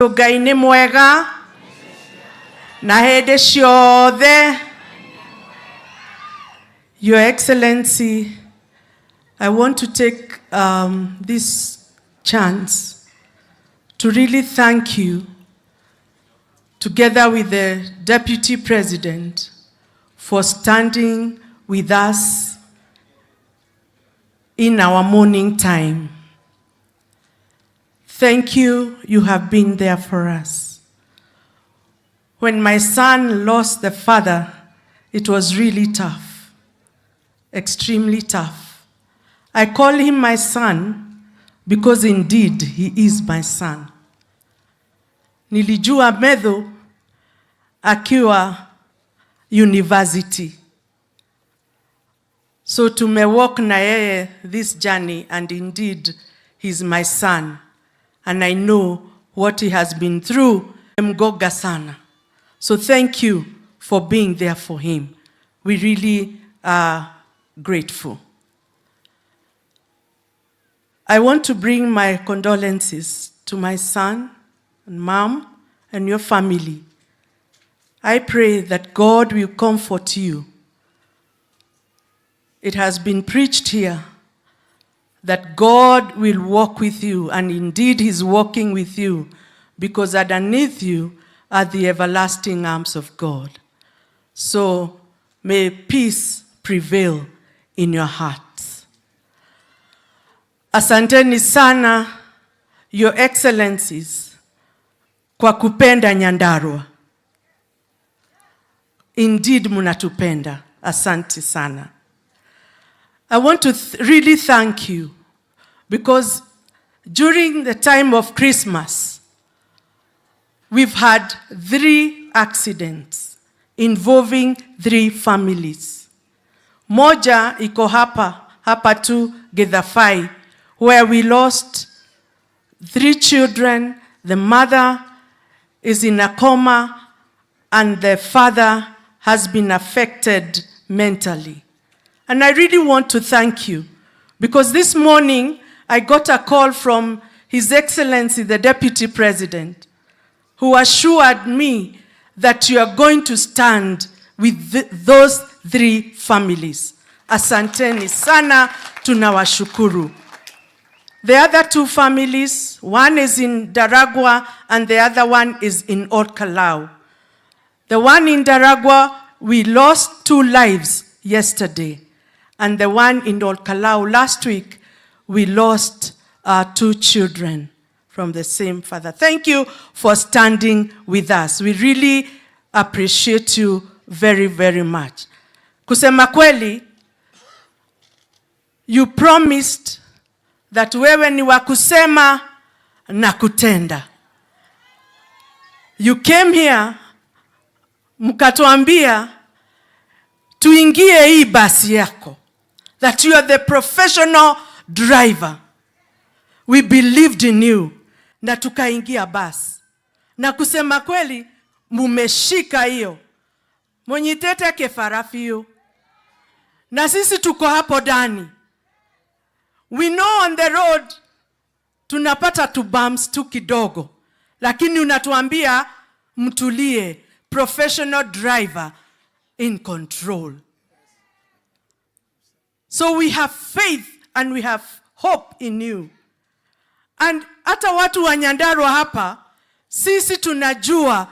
Ngai nĩ mwega na hĩndĩ ciothe. Your Excellency, I want to take this chance to really thank you, together with the Deputy President, for standing with us in our morning time. Thank you, you have been there for us. When my son lost the father, it was really tough, extremely tough. I call him my son because indeed he is my son. Nilijua Methu akiwa university. So tumewalk na yeye this journey, and indeed he's my son. And I know what he has been through. Mgoga sana. So thank you for being there for him. We really are grateful. I want to bring my condolences to my son and mom and your family. I pray that God will comfort you. It has been preached here that God will walk with you, and indeed He's walking with you, because underneath you are the everlasting arms of God. So may peace prevail in your hearts. Asanteni sana, Your Excellencies, kwa kupenda Nyandarua. Indeed munatupenda. Asante sana. I want to really thank you, because during the time of Christmas, we've had 3 accidents involving 3 families. Moja iko hapa tu Githafai, where we lost 3 children. The mother is in a coma and the father has been affected mentally. And I really want to thank you, because this morning I got a call from His Excellency, the Deputy President, who assured me that you are going to stand with those 3 families. Asanteni sana, tunawashukuru. The other 2 families, one is in Nyandarua and the other one is in Kalau. The one in Nyandarua, we lost 2 lives yesterday. And the one in Kalau last week, we lost 2 children from the same father. Thank you for standing with us. We really appreciate you very, very much. Kusema kweli, you promised that wewe ni wa kusema na kutenda. You came here, mkatuambia tuingie hii basi yako, that you are the professional driver. We believed in you, na tukaingia basi. Na kusema kweli, mumeshika hiyo. Monyitete kefarafio. Na sisi tuko hapo ndani. We know on the road, tunapata tu bumps tu kidogo. Lakini unatuambia mtulie, professional driver in control. So we have faith and we have hope in you. And hata watu wa Nyandarua hapa, sisi tunajua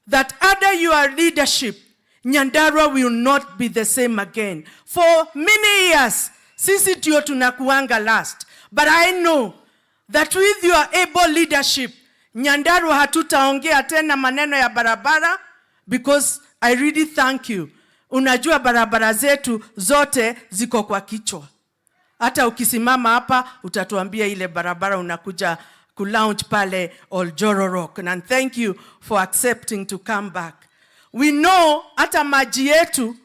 that under your leadership, Nyandarua will not be the same again. For many years, sisi ndio tunakuanga last. But I know that with your able leadership, Nyandarua hatutaongea tena maneno ya barabara, because I really thank you. Unajua barabara zetu zote ziko kwa kichwa. Hata ukisimama hapa utatuambia ile barabara unakuja ku-lounge pale Oljororok. And thank you for accepting to come back. We know hata maji yetu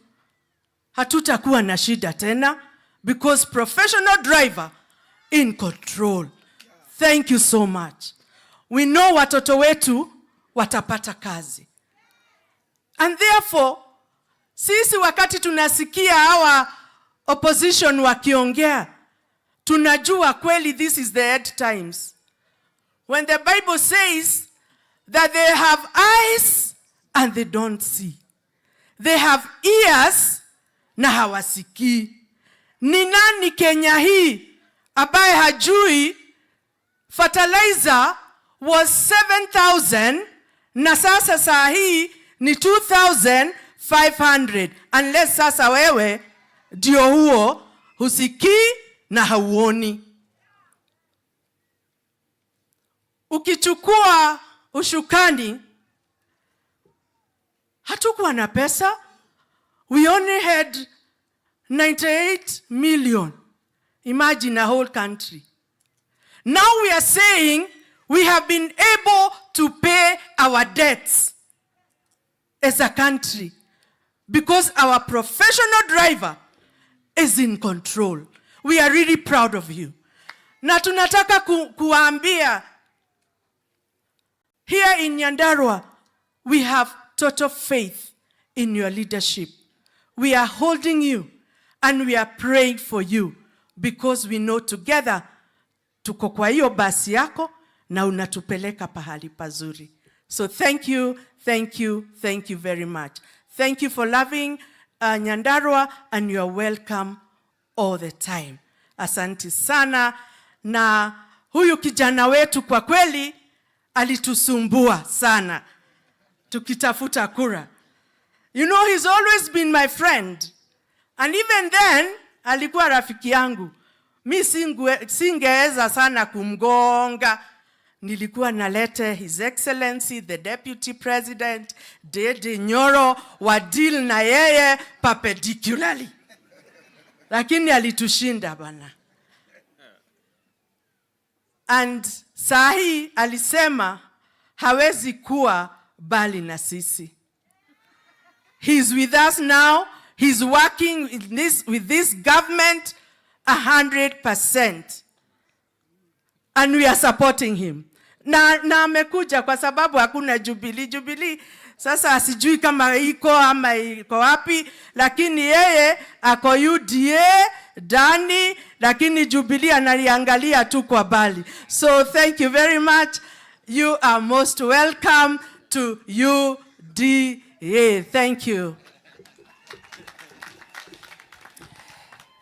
hatutakuwa na shida tena, because professional driver in control. Thank you so much. We know watoto wetu watapata kazi. And therefore, sisi wakati tunasikia hawa opposition wakiongea, tunajua kweli this is the end times. When the Bible says that they have eyes and they don't see. They have ears na hawasikii. Ni nani Kenya hii ambaye hajui fertilizer was 7,000 na sasa saa hii ni 2,500, unless sasa wewe ndio huo husikii na hauoni. Ukichukua ushukani, hatukuwa na pesa. We only had 98 million. Imagine a whole country. Now we are saying we have been able to pay our debts as a country because our professional driver is in control. We are really proud of you. Na tunataka kuambia, here in Nyandarua, we have total faith in your leadership. We are holding you and we are praying for you because we know together tuko kwa hiyo basi yako na unatupeleka pahali pazuri. So thank you, thank you, thank you very much. Thank you for loving Nyandarua, and you are welcome all the time. Asante sana. Na huyu kijana wetu kwa kweli alitusumbua sana tukitafuta kura. You know, he's always been my friend. And even then, alikuwa rafiki yangu. Mi singeweza sana kumgonga. Nilikuwa nalete His Excellency, the Deputy President, Dede Nyoro, wa deal na yeye perpendicularly. Lakini alitushinda bana. And sahi alisema hawezi kuwa bali na sisi. He's with us now. He's working with this government 100%. And we are supporting him. Na amekuja kwa sababu hakuna Jubilee. Sasa asijui kama iko ama iko wapi, lakini yeye ako UDA ndani, lakini Jubilee analiangalia tu kwa bali. So thank you very much. You are most welcome to UDA. Thank you.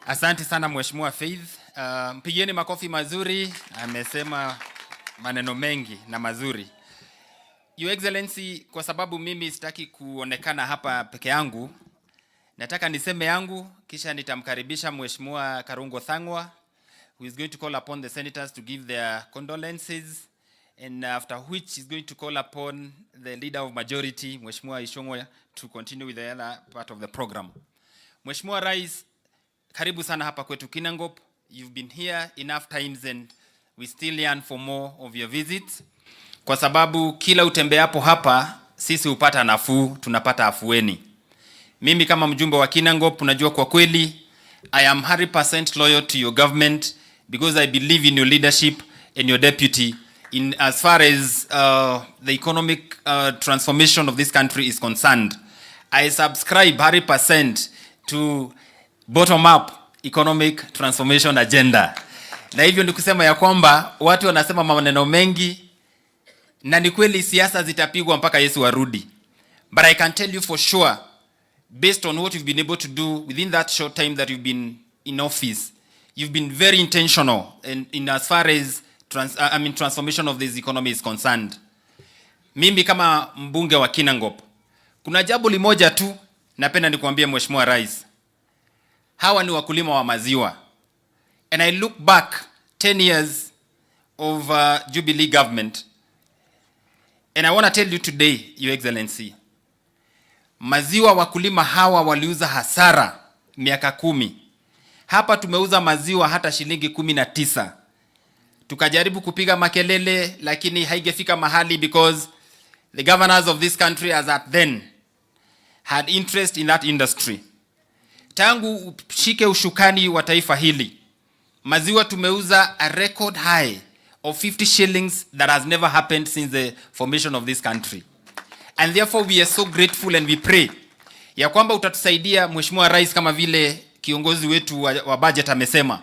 Asante sana Mheshimiwa Faith. Mpigieni makofi mazuri. Amesema maneno mengi na mazuri. Your Excellency, kwa sababu mimi sitaki kuonekana hapa peke yangu, nataka niseme yangu kisha nitamkaribisha Mheshimiwa Karungo Thangwa, who is going to call upon the senators to give their condolences, and after which is going to call upon the leader of majority, Mheshimiwa Ishongwa, to continue with the other part of the program. Mheshimiwa Rais, karibu sana hapa kwetu Kinangop. You've been here enough times and we still yearn for more of your visits. Kwa sababu kila utembeapo hapa, sisi upata nafuu, tunapata afueni. Mimi kama mjumbe wa Kinangop, unajua kwa kweli, I am 100% loyal to your government because I believe in your leadership and your deputy in as far as the economic transformation of this country is concerned. I subscribe 100% to bottom-up economic transformation agenda. Na hivyo ni kusema ya kwamba watu wanasema maneno mengi na ni kweli siasa zitapigwa mpaka Yesu warudi. But I can tell you for sure, based on what you've been able to do within that short time that you've been in office, you've been very intentional in as far as transformation of this economy is concerned. Mimi kama mbunge wa Kinangop, kuna jambo limoja tu napenda nikuambia Mheshimiwa Rais. Hawa ni wakulima wa maziwa. And I look back 10 years of Jubilee government, and I want to tell you today, Your Excellency, maziwa wakulima hawa waliuza hasara miaka 10. Hapa tumeuza maziwa hata shilingi 19. Tukajaribu kupiga makelele, lakini haigefika mahali because the governors of this country as at then had interest in that industry. Tangu shike ushukani wa taifa hili, maziwa tumeuza a record high of 50 shillings that has never happened since the formation of this country. And therefore we are so grateful and we pray ya kwamba utatusaidia Mheshimiwa Rais, kama vile kiongozi wetu wa budget amesema,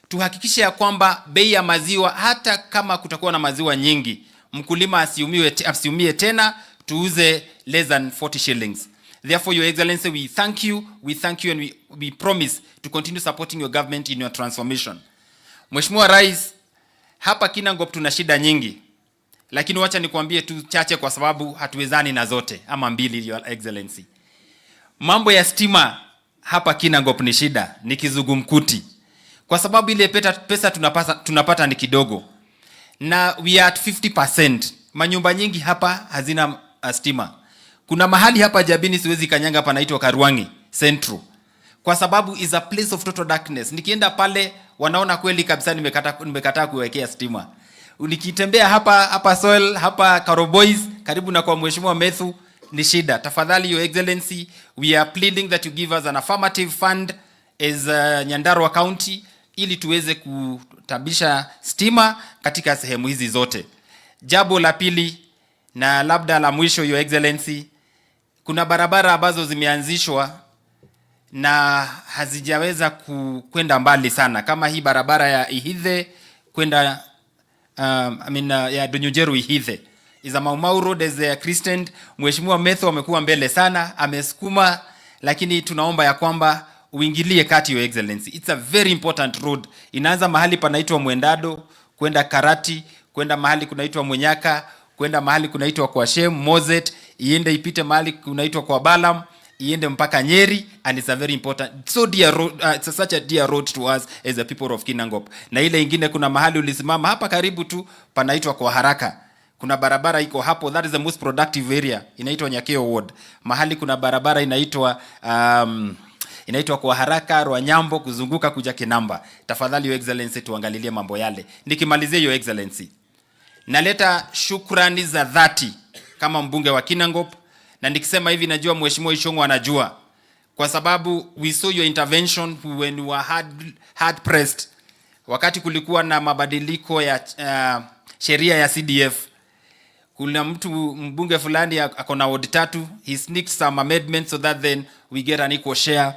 tuhakikishe ya kwamba bei ya maziwa, hata kama kutakuwa na maziwa nyingi, mkulima asiumie tena, tuuze less than 40 shillings. Therefore, Your Excellency, we thank you and we promise to continue supporting your government in your transformation. Mheshimiwa Rais, hapa Kinangop tuna shida nyingi, lakini wacha nikwambie tu chache kwa sababu hatuwezani na zote ama mbili, Your Excellency. Mambo ya stima hapa Kinangop ni shida, ni kizungumkuti. Kwa sababu ile pesa tunapata ni kidogo. Na we are at 50%. Manyumba nyingi hapa hazina stima. Kuna mahali hapa Jabini siwezi kanyanga panaitwa Karwangi Central. Kwa sababu is a place of total darkness. Nikienda pale wanaona kweli kabisa nimekataa kuwekea stima. Nikitembea hapa Soil, hapa Karoboys, karibu na kwa Mheshimiwa Methu ni shida. Tafadhali Your Excellency, we are pleading that you give us an affirmative fund as Nyandarua County ili tuweze kutabisha stima katika sehemu hizi zote. Jambo la pili na labda la mwisho, Your Excellency, kuna barabara ambazo zimeanzishwa na hazijaweza kwenda mbali sana, kama hii barabara ya Ihithe kwenda ya Donyojeru Ihithe is a Mau Road as a Christian. Mheshimiwa Methu amekuwa mbele sana, amesukuma, lakini tunaomba ya kwamba uingilie kati, Your Excellency. It's a very important road. Inaanza mahali panaitwa Mwendado kwenda Karati, kwenda mahali kunaitwa Mwenyaka, kwenda mahali kunaitwa kwa Shem Mozet, iende ipite mahali kunaitwa kwa Balam, iende mpaka Nyeri, and it's a very important, so dear road, it's such a dear road to us as the people of Kinangop. Na ile ingine kuna mahali ulisimama hapa karibu tu panaitwa kwa Haraka. Kuna barabara iko hapo, that is the most productive area, inaitwa Nyakeo Ward. Mahali kuna barabara inaitwa kwa Haraka, Rwanyambo, kuzunguka kuja Kinamba. Tafadhali Your Excellency, tuangalilie mambo yale. Nikimalizia, Your Excellency, naleta shukrani za dhati kama mbunge wa Kinangop, na nikisema hivi najua Mheshimiwa Ishongwa anajua, kwa sababu we saw your intervention when you were hard pressed, wakati kulikuwa na mabadiliko ya sheria ya CDF. Kuna mbunge fulani akona ward 3, he sneaked some amendments so that then we get an equal share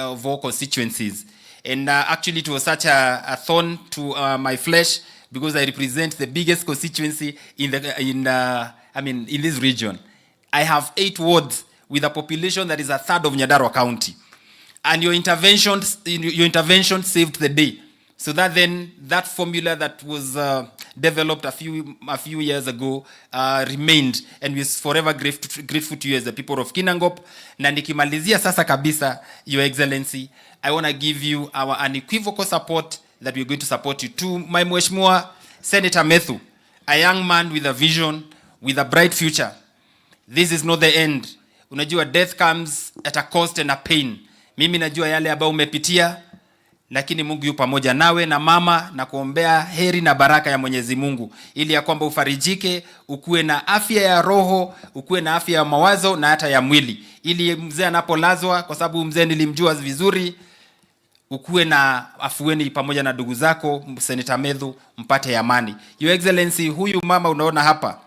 of all constituencies. And actually it was such a thorn to my flesh, because I represent the biggest constituency in this region. I have 8 wards with a population that is a third of Nyandarua County, and your intervention saved the day. So that then that formula that was developed a few years ago remained, and we are forever grateful to you as the people of Kinangop. Na nikimalizia sasa kabisa, Your Excellency, I want to give you our unequivocal support that we are going to support you. To my Mheshimiwa Senator Methu, a young man with a vision, with a bright future. This is not the end. Unajua death comes at a cost and a pain. Mimi najua yale ambayo umepitia, lakini Mungu yu pamoja nawe na mama, na kuombea heri na baraka ya Mwenyezi Mungu, ili ya kwamba ufarijike, ukue na afya ya roho, ukue na afya ya mawazo na hata ya mwili, ili mzee anapolazwa, kwa sababu mzee nilimjua vizuri, ukue na afueni pamoja na ndugu zako Senator Methu, mpate amani. Your Excellency, huyu mama unaona hapa,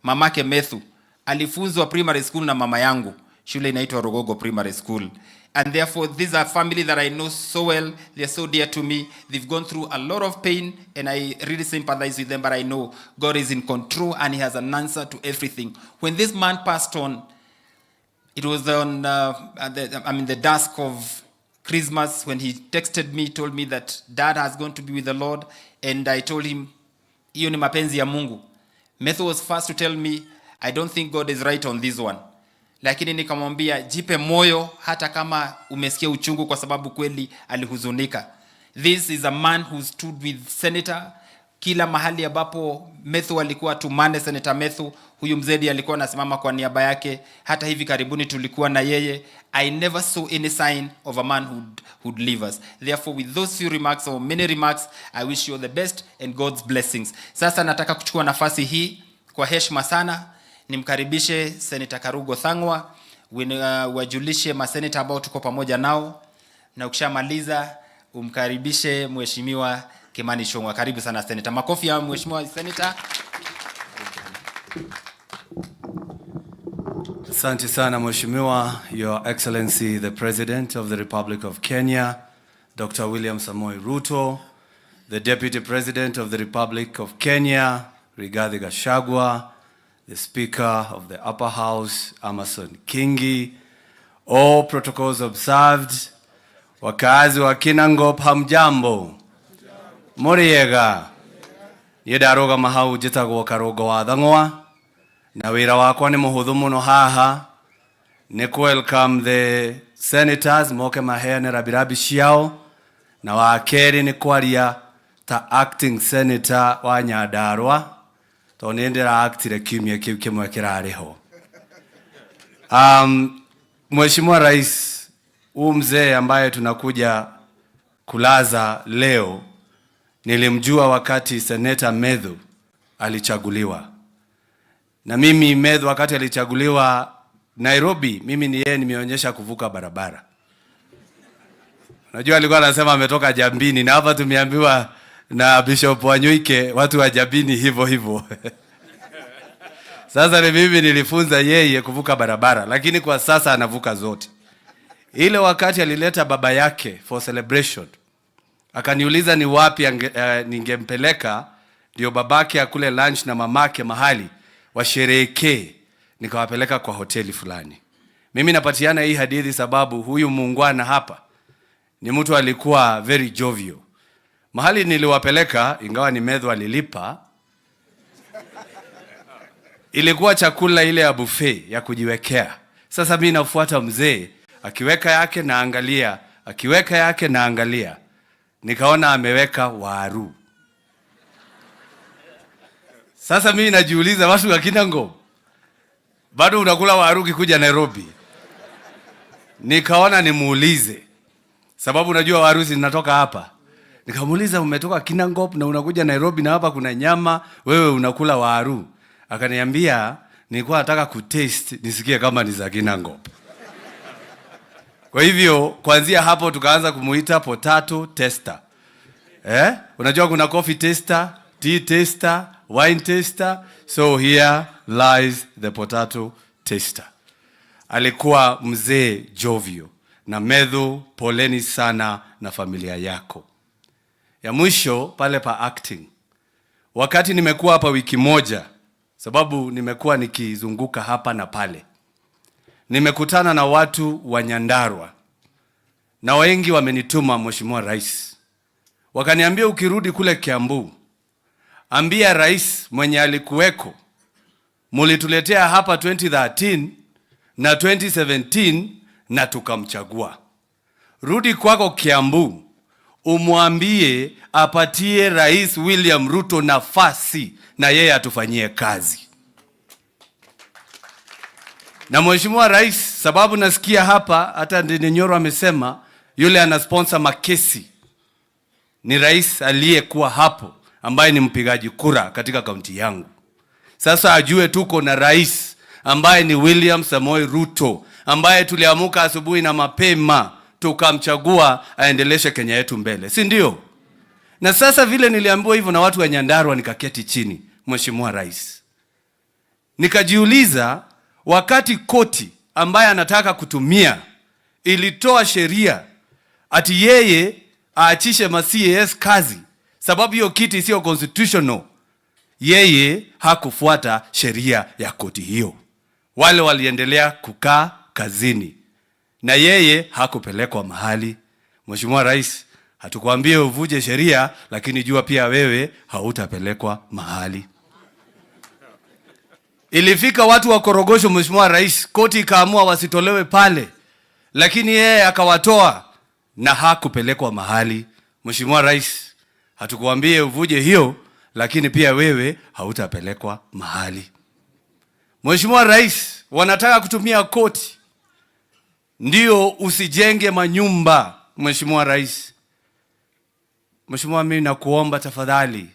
mamake Methu alifunzwa primary school na mama yangu, shule inaitwa Rogogo Primary School. And therefore, these are family that I know so well. They are so dear to me. They've gone through a lot of pain, and I really sympathize with them, but I know God is in control and He has an answer to everything. When this man passed on, it was on the dusk of Christmas, when he texted me, told me that Dad has gone to be with the Lord, and I told him, hiyo ni mapenzi ya Mungu. Methu was first to tell me, I don't think God is right on this one. Lakini nikamwambia, jipe moyo hata kama umesikia uchungu, kwa sababu kweli alihuzunika. This is a man who stood with Senator. Kila mahali ambapo Methu alikuwa tumane Senator Methu, huyu mzedi alikuwa anasimama kwa niaba yake. Hata hivi karibuni tulikuwa na yeye. I never saw any sign of a man who'd leave us. Therefore, with those few remarks or many remarks, I wish you all the best and God's blessings. Sasa nataka kuchukua nafasi hii kwa heshima sana, nimkaribishe Senator Karugo Thangwa, wajulishe maseneta ambao tuko pamoja nao, na ukishamaliza umkaribishe Mheshimiwa Kimani Ichung'wah. Karibu sana Senator. Makofi ya Mheshimiwa Senator. Asante sana Mheshimiwa, Your Excellency the President of the Republic of Kenya, Dr. William Samoei Ruto, the Deputy President of the Republic of Kenya, Rigathi Gachagua, the Speaker of the Upper House, Amason Kingi, all protocols observed. Wakazi wa Kinangop hamjambo. Muriega. Yedaroga mahau jitagwo Karogo wa Thang'wa. Na wira wakwa ni muhuthu muno haha. Ni welcome the senators moke maheane rabirabi ciao. Na wakeri ni kwaria ta acting senator wa Nyandarua. To nindira actire kiumia kiu kimwe kirariho. Mheshimiwa Rais, mzee ambaye tunakuja kulaza leo nilimjua wakati Senator Methu alichaguliwa. Na mimi Methu wakati alichaguliwa Nairobi, mimi ni yeye nimeonyesha kuvuka barabara. Unajua alikuwa anasema ametoka Jambini, na hapa tumeambiwa na Bishop Wanyoike watu wa Jambini hivyo hivyo. Sasa ni mimi nilifunza yeye kuvuka barabara, lakini kwa sasa anavuka zote. Ile wakati alileta baba yake for celebration, akaniuliza ni wapi ningempeleka ndio babake akule lunch na mamake mahali washerehekee. Nikawapeleka kwa hoteli fulani. Mimi napatiana hii hadithi sababu huyu muungwana hapa ni mtu alikuwa very jovial. Mahali niliwapeleka, ingawa ni Methu alilipa, ilikuwa chakula ile ya buffet ya kujiwekea. Sasa mimi nafuata mzee, akiweka yake naangalia, akiweka yake naangalia. Nikaona ameweka waru. Sasa mimi najiuliza, watu wa Kinangop bado unakula waru ukikuja Nairobi? Nikaona nimuulize, sababu najua waru zinatoka hapa. Nikamuuliza, umetoka Kinangop na unakuja Nairobi na hapa kuna nyama, wewe unakula waru? Akaniambia, nilikuwa nataka kutaste nisikie kama ni za Kinangop. Kwa hivyo kuanzia hapo tukaanza kumuita potato tester. Unajua kuna coffee tester, tea tester, wine tester. So here lies the potato tester. Alikuwa mzee jovial. Na Methu, poleni sana na familia yako. Ya mwisho pale pa acting. Wakati nimekuwa hapa wiki moja, sababu nimekuwa nikizunguka hapa na pale, nimekutana na watu wa Nyandarua. Na wengi wamenituma Mheshimiwa Rais. Wakaniambia ukirudi kule Kiambu, ambia rais mwenye alikuweko, mulituletea hapa 2013 na 2017 na tukamchagua. Rudi kwako Kiambu, umwambie apatie Rais William Ruto nafasi na yeye atufanyie kazi. Na Mheshimiwa Rais, sababu nasikia hapa hata Nyoro amesema yule ana sponsor makesi ni rais aliyekuwa hapo ambaye ni mpigaji kura katika kaunti yangu. Sasa ajue tuko na rais ambaye ni William Samoei Ruto, ambaye tuliamuka asubuhi na mapema tukamchagua aendeleshe Kenya yetu mbele, si ndio? Na sasa vile niliambiwa hivyo na watu wa Nyandarua, nikaketi chini Mheshimiwa Rais, nikajiuliza, wakati koti ambaye anataka kutumia ilitoa sheria ati yeye aachishe ma-CAS kazi sababu hiyo kiti sio constitutional, yeye hakufuata sheria ya koti hiyo. Wale waliendelea kukaa kazini na yeye hakupelekwa mahali. Mheshimiwa Rais, hatukwambie uvuje sheria, lakini jua pia wewe hautapelekwa mahali. Ilifika watu wa Korogosho, Mheshimiwa Rais, koti ikaamua wasitolewe pale, lakini yeye akawatoa na hakupelekwa mahali. Mheshimiwa Rais, hatukuambie uvuje hiyo, lakini pia wewe hautapelekwa mahali. Mheshimiwa Rais, wanataka kutumia koti ndio usijenge manyumba. Mheshimiwa Rais, Mheshimiwa, mimi nakuomba tafadhali,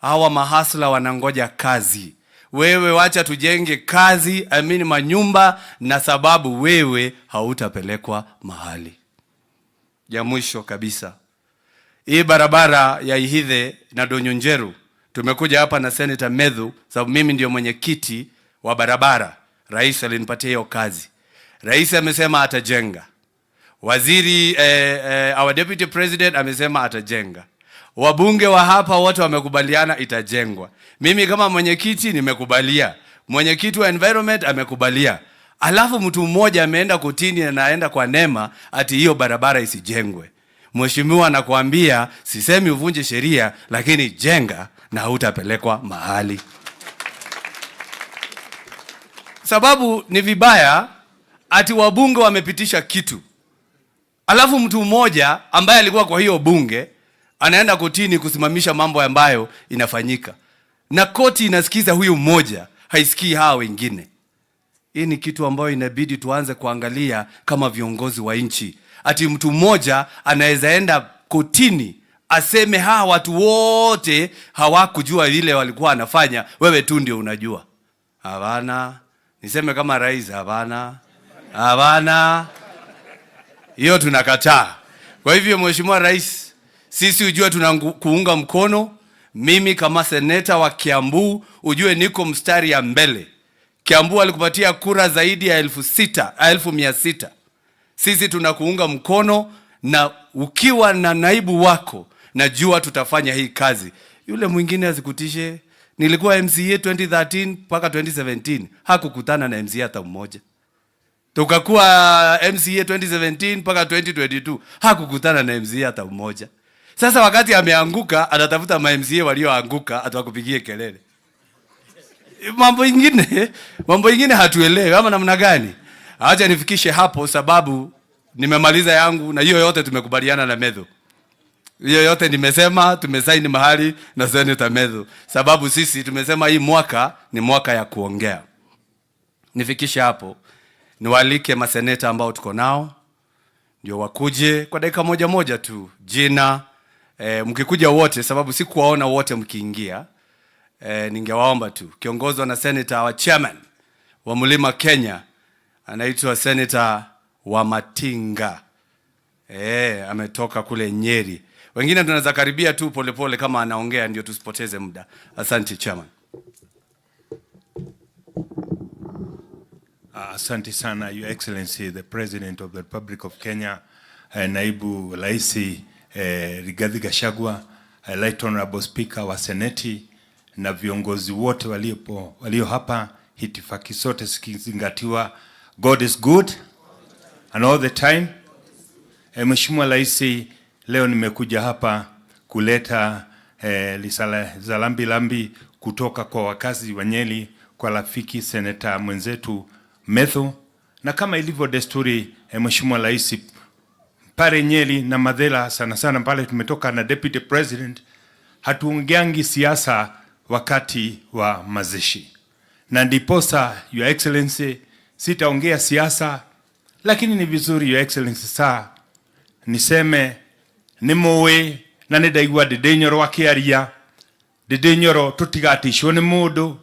hawa mahasla wanangoja kazi. Wewe wacha tujenge kazi, manyumba, na sababu wewe hautapelekwa mahali. Ya mwisho kabisa, hii barabara ya Ihithe na Donyonjeru, tumekuja hapa na Senator Methu sababu mimi ndio mwenyekiti wa barabara. Rais alinipatia hiyo kazi. Rais amesema atajenga. Waziri our deputy president amesema atajenga. Wabunge wa hapa wote wamekubaliana itajengwa. Mimi kama mwenyekiti nimekubalia. Mwenyekiti wa environment amekubalia. Alafu mtu mmoja ameenda kotini na anaenda kwa NEMA ati hiyo barabara isijengwe. Mheshimiwa anakuambia sisemi uvunje sheria, lakini jenga na hutapelekwa mahali. Sababu ni vibaya ati wabunge wamepitisha kitu. Alafu mtu mmoja ambaye alikuwa kwa hiyo bunge anaenda kotini kusimamisha mambo ambayo inafanyika. Na koti inasikiza huyu mmoja, haisikii hao wengine. Hii ni kitu ambayo inabidi tuanze kuangalia kama viongozi wa nchi. Ati mtu mmoja anaweza enda kotini aseme hawa watu wote hawakujua vile walikuwa wanafanya, wewe tu ndio unajua. Hapana. Niseme kama rais, hapana. Hapana. Hiyo tunakataa. Kwa hivyo Mheshimiwa Rais, sisi ujue tunakuunga mkono. Mimi kama seneta wa Kiambu ujue niko mstari ya mbele. Kiambu alikupatia kura zaidi ya 6,600. Sisi tunakuunga mkono, na ukiwa na naibu wako najua tutafanya hii kazi. Yule mwingine azikutishe. Nilikuwa MCA 2013 mpaka 2017. Hakukutana na MCA hata mmoja. Tukakuwa MCA 2017 mpaka 2022. Hakukutana na MCA hata mmoja. Sasa wakati ameanguka anatafuta ma MCA walioanguka atakupigie kelele. Mambo ingine hatuelewi ama namna gani? Acha nifikishe hapo sababu nimemaliza yangu, na hiyo yote tumekubaliana na Methu. Hiyo yote nimesema, tumesaini mahali na Senator Methu. Sababu sisi tumesema hii mwaka ni mwaka ya kuongea. Nifikishe hapo. Niwaalike maseneta ambao tuko nao ndio wakuje kwa dakika moja tu. Jina mkikuja wote sababu sikuwaona wote mkiingia. Ningewaomba tu kiongozwa na Senator wa chairman wa Mlima Kenya anaitwa Senator wa Matinga. Ametoka kule Nyeri. Wengine tunaweza karibia tu polepole kama anaongea ndio tusipoteze muda. Asante chairman. Asante sana Your Excellency the President of the Republic of Kenya, Naibu Raisi Rigathi Gachagua, Right Honorable Speaker wa Seneti na viongozi wote walio hapa, hitifaki sote zikizingatiwa. God is good and all the time. Mheshimiwa Raisi, leo nimekuja hapa kuleta risala za lambi kutoka kwa wakazi wa Nyeri kwa rafiki seneta mwenzetu Methu, na kama ilivyo desturi Mheshimiwa Raisi, pale Nyeri na Madhela sana pale tumetoka na Deputy President, hatuongeangi siasa wakati wa mazishi. Na ndiposa Your Excellency sitaongea siasa, lakini ni vizuri Your Excellency saa niseme nimuwe na nidaigua ndidinyoro akiaria ndidinyoro tutigatishwo ni mundu,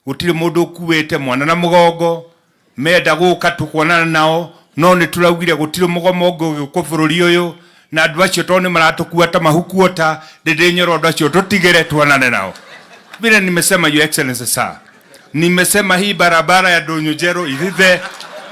gutire mundu kuwete mwana na mugongo menda guka tukuonana nao, no ni turaugire gutire mugomo guko bururi uyu na andu acio tone maratukua ta mahukuota ndidinyoro andu acio tutigere tuonane nao. Vile nimesema Your Excellency saa, nimesema hii barabara ya Donyojero Ithithe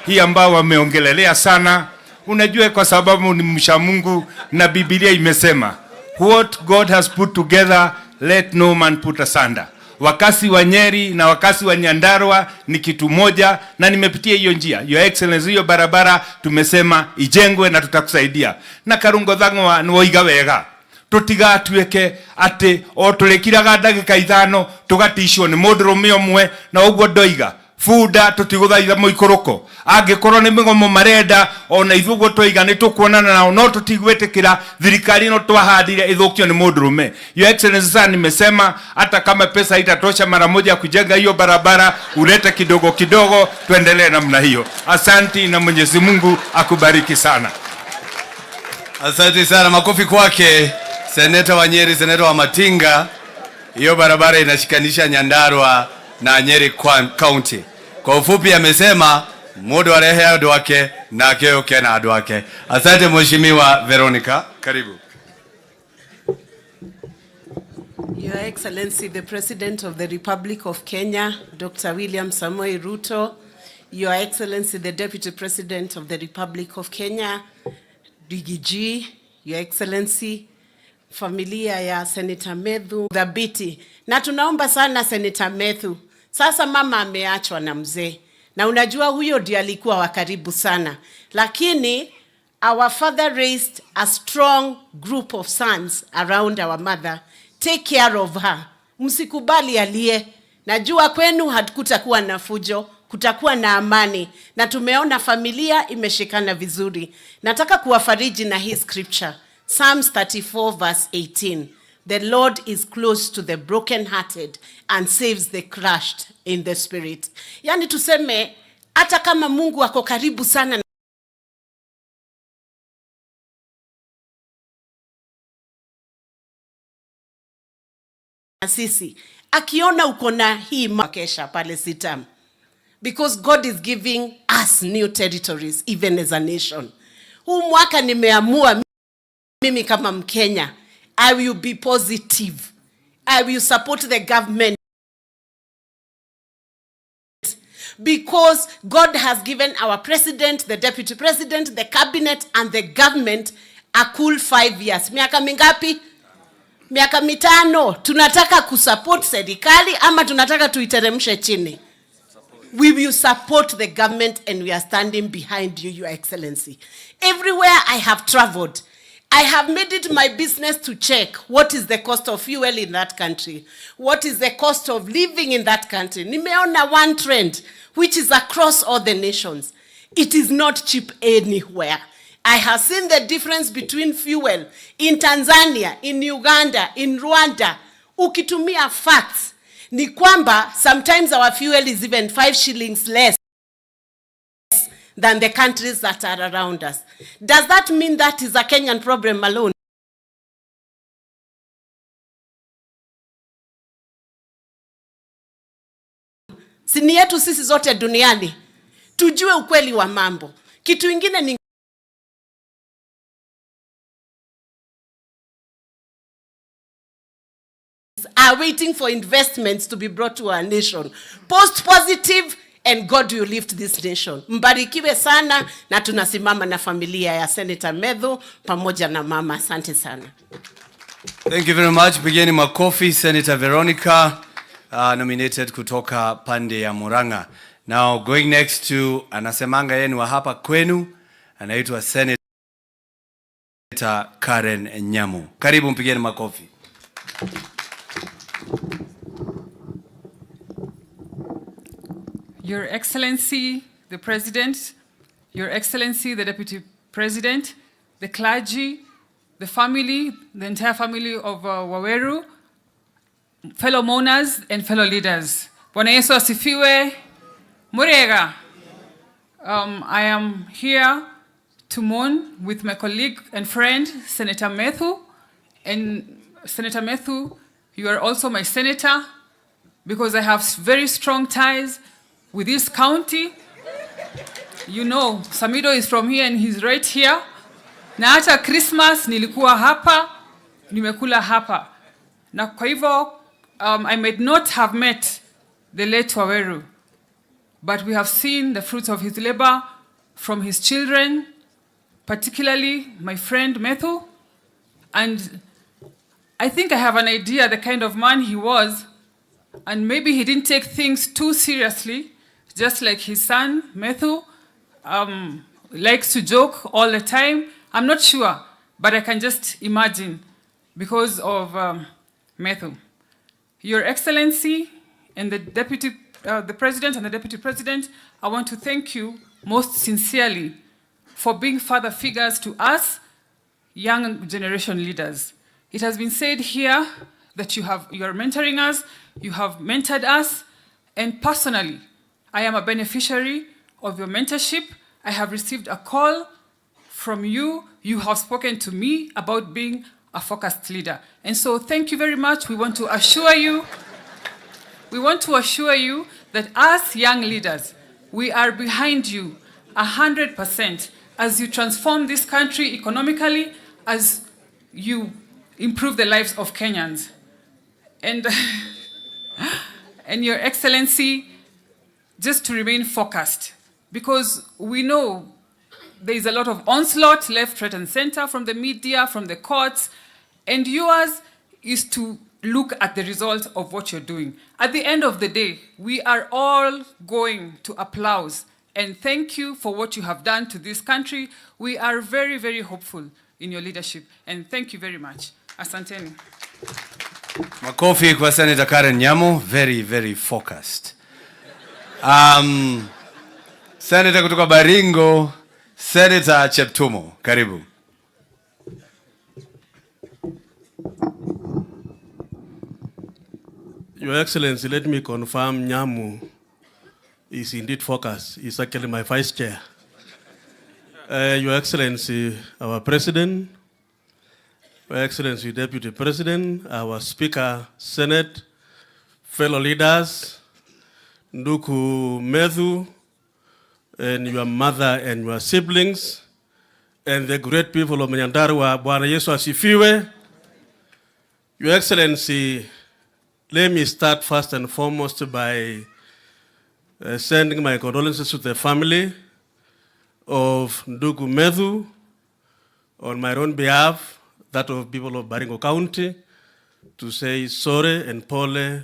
hii ambao wameongelelea sana, unajua kwa sababu ni msha Mungu na Biblia imesema what God has put together let no man put asunder. Wakasi wa Nyeri na wakasi wa Nyandarua ni kitu moja, na nimepitia hiyo njia. Your Excellency, hiyo barabara tumesema ijengwe na tutakusaidia. Na Karungo thangwa ni woiga wega. Tutigatueke ati o turekiraga ndagika 5 tugatishwo ni mundurume umwe na uguo ndoiga fuda tutiguthaitha muikuruko angikorwo ni migomo marenda ona ithuguo twiga ni tukuonana nao no tutigwetikira thirikari no twahandire ithukio ni mundurume. Your Excellency sana, nimesema hata kama pesa itatosha mara moja kujenga hiyo barabara, ulete kidogo kidogo tuendelee namna hiyo. Asante na Mwenyezi Mungu akubariki sana. Asante sana, makofi kwake Seneta wa Nyeri, Seneta wa Matinga. Hiyo barabara inashikanisha Nyandarua na Nyeri County. Kwa ufupi amesema mudu arehe adu wake na keo kena adu wake. Asante Mheshimiwa Veronica, karibu. Your Excellency the President of the Republic of Kenya, Dr. William Samoei Ruto, Your Excellency the Deputy President of the Republic of Kenya, DGG, Your Excellency, familia ya Senator Methu dhabiti, na tunaomba sana Senator Methu. Sasa mama ameachwa na mzee, na unajua huyo ndiye alikuwa wa karibu sana, lakini our father raised a strong group of sons around our mother. Take care of her. Msikubali alie. Najua kwenu hatukutakuwa na fujo, kutakuwa na amani, na tumeona familia imeshikana vizuri. Nataka kuwafariji na hii scripture, Psalms 34 verse 18. The Lord is close to the brokenhearted and saves the crushed in the spirit. Yani tuseme hata kama Mungu ako karibu sana na sisi, akiona uko na hii makesha pale sitam, because God is giving us new territories even as a nation. Huu mwaka nimeamua mimi kama Mkenya, I will be positive. I will support the government because God has given our president, the deputy president, the cabinet and the government a cool 5 years. Miaka mingapi? Miaka mitano. Tunataka kusupport serikali ama tunataka tuiteremshe chini? We will support the government and we are standing behind you, Your Excellency. Everywhere I have traveled, I have made it my business to check what is the cost of fuel in that country, what is the cost of living in that country. Nimeona one trend which is across all the nations. It is not cheap anywhere. I have seen the difference between fuel in Tanzania, in Uganda, in Rwanda. Ukitumia facts, ni kwamba sometimes our fuel is even 5 shillings less than the countries that are around us. Does that mean that is a Kenyan problem alone? Sini yetu sisi zote duniani. Tujue ukweli wa mambo. Kitu ingine ni are waiting for investments to be brought to our nation. Post positive and God will lift this nation. Mbarikiwe sana na tunasimama na familia ya Senator Methu pamoja na mama. Asante sana. Thank you very much. Pigeni makofi. Senator Veronica nominated kutoka pande ya Murang'a. Now going next to anasemanga yenu wa hapa kwenu, anaitwa Senator Karen Nyamu. Karibu, mpigeni makofi. Your Excellency, the President, Your Excellency, the Deputy President, the clergy, the family, the entire family of Waweru, fellow mourners and fellow leaders. Bwana Yesu asifiwe. Murega. I am here to mourn with my colleague and friend, Senator Methu. And Senator Methu, you are also my senator because I have very strong ties with this county. You know, Samido is from here and he's right here. Na hata Christmas nilikuwa hapa, nimekula hapa. Na kwa hivyo, I might not have met the late Waweru, but we have seen the fruits of his labor from his children, particularly my friend Methu. And I think I have an idea the kind of man he was, and maybe he didn't take things too seriously, just like his son, Methu, likes to joke all the time. I'm not sure, but I can just imagine because of Methu. Your Excellency and the President and the Deputy President, I want to thank you most sincerely for being father figures to us, young generation leaders. It has been said here that you are mentoring us, you have mentored us, and personally, I am a beneficiary of your mentorship. I have received a call from you. You have spoken to me about being a focused leader. And so thank you very much. We want to assure you that as young leaders, we are behind you 100% as you transform this country economically, as you improve the lives of Kenyans. And, and Your Excellency, just to remain focused, because we know there is a lot of onslaught left, right, and center from the media, from the courts, And yours is to look at the results of what you're doing. At the end of the day, we are all going to applaud and thank you for what you have done to this country. We are very, very hopeful in your leadership. And thank you very much. Asanteni. Makofi kwa Senator Karen Nyamu, very, very focused. Senator kutoka Baringo, Senator Cheptumo, karibu. Your Excellency, let me confirm Nyamu is indeed focused. He's actually my vice chair. Your Excellency, our President, Your Excellency, Deputy President, our Speaker, Senate, fellow leaders, Nduku Methu, and your mother and your siblings, and the great people of Nyandarua, Bwana Yesu asifiwe. Your Excellency, let me start first and foremost by sending my condolences to the family of Ndugu Methu on my own behalf, that of people of Baringo County, to say sorry and pole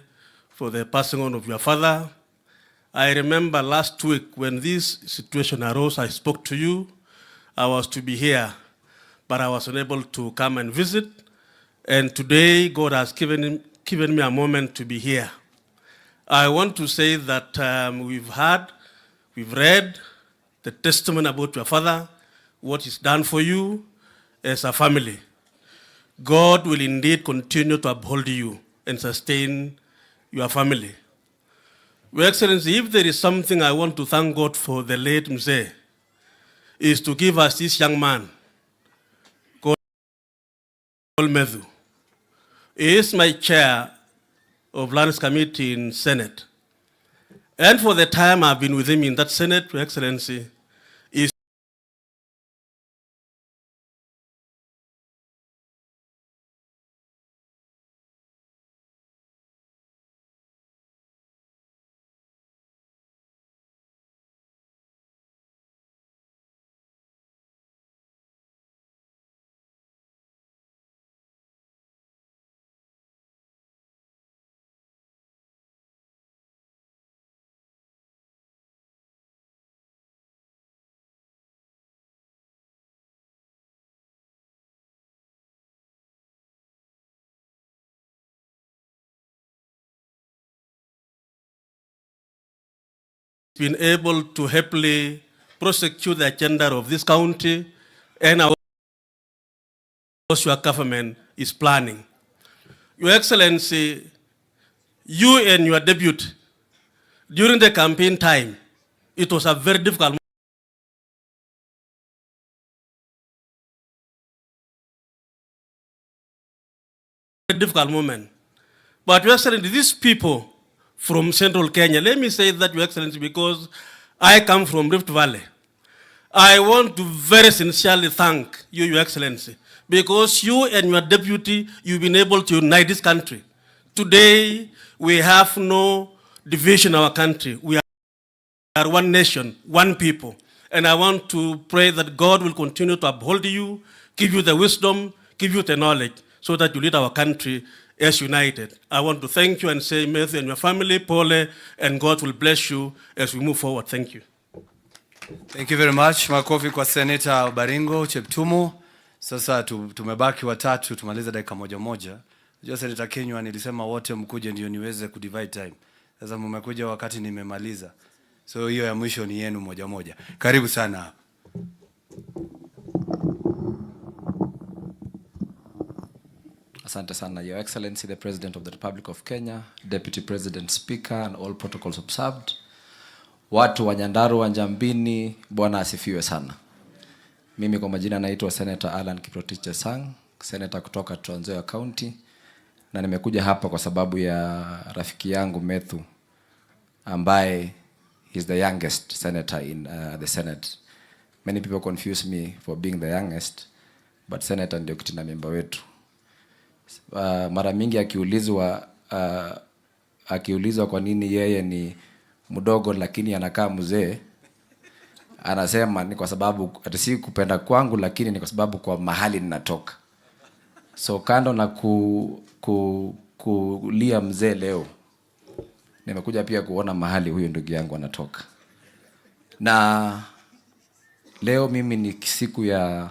for the passing on of your father. I remember last week when this situation arose, I spoke to you. I was to be here, but I was unable to come and visit. And today, God has given me a moment to be here. I want to say that we've read the testimony about your father, what he's done for you as a family. God will indeed continue to uphold you and sustain your family. Your Excellency, if there is something I want to thank God for the late Mzee, is to give us this young man called Methu. He is my chair of Lands Committee in Senate. And for the time I've been with him in that Senate, Your Excellency, is been able to happily prosecute the agenda of this county and our government is planning. Your Excellency, you and your deputy, during the campaign time, it was a very difficult moment. But Your Excellency, these people from Central Kenya, let me say that, Your Excellency, because I come from Rift Valley. I want to very sincerely thank you, Your Excellency, because you and your deputy, you've been able to unite this country. Today, we have no division in our country. We are one nation, one people. And I want to pray that God will continue to uphold you, give you the wisdom, give you the knowledge, so that you lead our country as united. I want to thank you and say, Methu and your family, pole, and God will bless you as we move forward. Thank you. Thank you very much. Makofi kwa Senator Baringo, Cheptumo. Sasa tumebaki watatu, tumaliza dakika moja moja. Unajua Senator Kenywa nilisema wote mkuje ndio niweze kudivide time. Sasa mmekuja wakati nimemaliza. So hiyo ya mwisho ni yenu moja moja. Karibu sana hapa. Asante sana, Your Excellency, the President of the Republic of Kenya, Deputy President, Speaker, and all protocols observed. Watu wa Nyandarua, Njambini, Bwana asifiwe sana. Mimi kwa majina naitwa Senator Alan Kiprotich Chesang, Senator kutoka Trans Nzoia County, na nimekuja hapa kwa sababu ya rafiki yangu Methu, ambaye is the youngest senator in the Senate. Many people confuse me for being the youngest, but senator ndio kitina member wetu. Mara mingi akiulizwa kwa nini yeye ni mdogo lakini anakaa mzee, anasema ni kwa sababu ati si kupenda kwangu, lakini ni kwa sababu kwa mahali ninatoka. So kando na kulia mzee leo, nimekuja pia kuona mahali huyu ndugu yangu anatoka. Na leo mimi ni siku ya,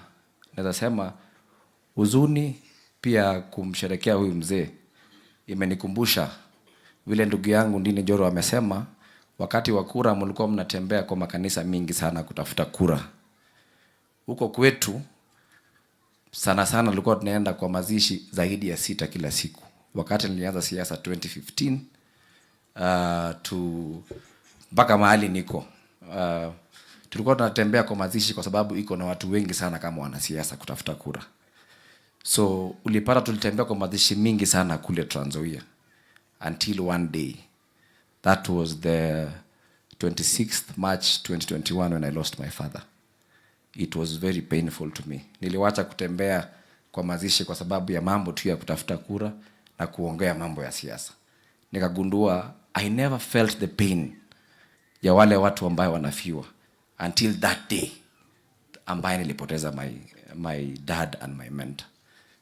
naweza sema, huzuni, pia kumsherekea huyu mzee. Imenikumbusha vile ndugu yangu Ndini Joro amesema, wakati wa kura mlikuwa mnatembea kwa makanisa mingi sana kutafuta kura. Huko kwetu sana sana tulikuwa tunaenda kwa mazishi zaidi ya 6 kila siku. Wakati nilianza siasa 2015 mpaka mahali niko, tulikuwa tunatembea kwa mazishi kwa sababu iko na watu wengi sana kama wanasiasa kutafuta kura. So ulipata tulitembea kwa mazishi mingi sana kule Trans Nzoia, until one day, that was the 26th March 2021 when I lost my father. It was very painful to me. Niliwacha kutembea kwa mazishi kwa sababu ya mambo tu ya kutafuta kura na kuongea mambo ya siasa. Nikagundua I never felt the pain ya wale watu ambao wanafiwa until that day ambaye nilipoteza my dad and my mentor.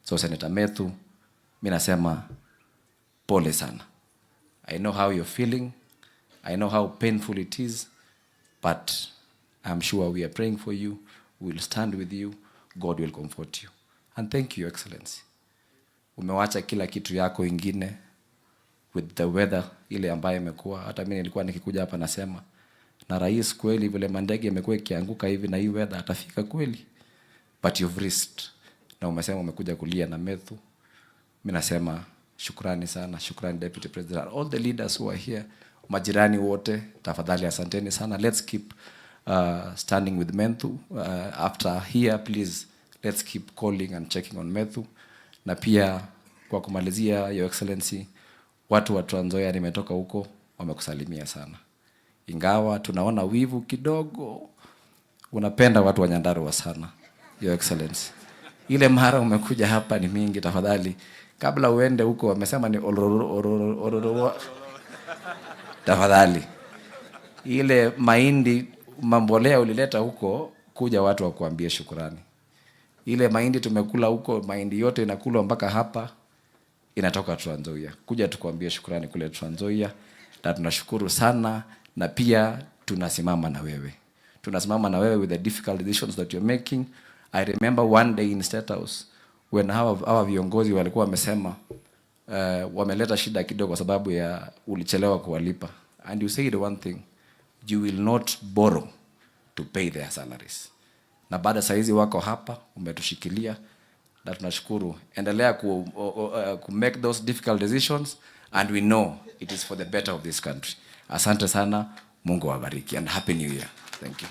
So Senator Methu, mimi nasema pole sana. I know how you're feeling. I know how painful it is, but I'm sure we are praying for you. We'll stand with you. God will comfort you. And thank you, Your Excellency. Umewacha kila kitu yako ingine with the weather ile ambayo imekuwa. Hata mimi nilikuwa nikikuja hapa nasema, na rais kweli vile mandege imekuwa ikianguka hivi na hii weather atafika kweli. But you've risked. Na umesema umekuja kulia na Methu. Mimi nasema shukrani sana. Shukrani Deputy President and all the leaders who are here. Majirani wote, tafadhali asanteni sana. Let's keep standing with Methu. After here, please, let's keep calling and checking on Methu. Na pia kwa kumalizia, Your Excellency, watu wa Trans Nzoia nimetoka huko wamekusalimia sana. Ingawa tunaona wivu kidogo, unapenda watu wa Nyandarua sana, Your Excellency. Ile mara umekuja hapa ni mingi, tafadhali kabla uende huko wamesema ni ororo. Tafadhali ile mahindi mambolea ulileta huko, kuja watu wakuambie shukrani. Ile mahindi tumekula huko, mahindi yote inakulwa mpaka hapa inatoka Trans Nzoia. Kuja tukuambie shukrani kule Trans Nzoia, na tunashukuru sana. Na pia tunasimama na wewe. Tunasimama na wewe with the difficult decisions that you're making. I remember one day in State House when hawa viongozi walikuwa wamesema wameleta shida kidogo kwa sababu ya ulichelewa kuwalipa. And you say the one thing, you will not borrow to pay their salaries. Na baada saizi wako hapa, umetushikilia, na tunashukuru. Endelea ku make those difficult decisions, and we know it is for the better of this country. Asante sana, Mungu awabariki, and happy new year. Thank you.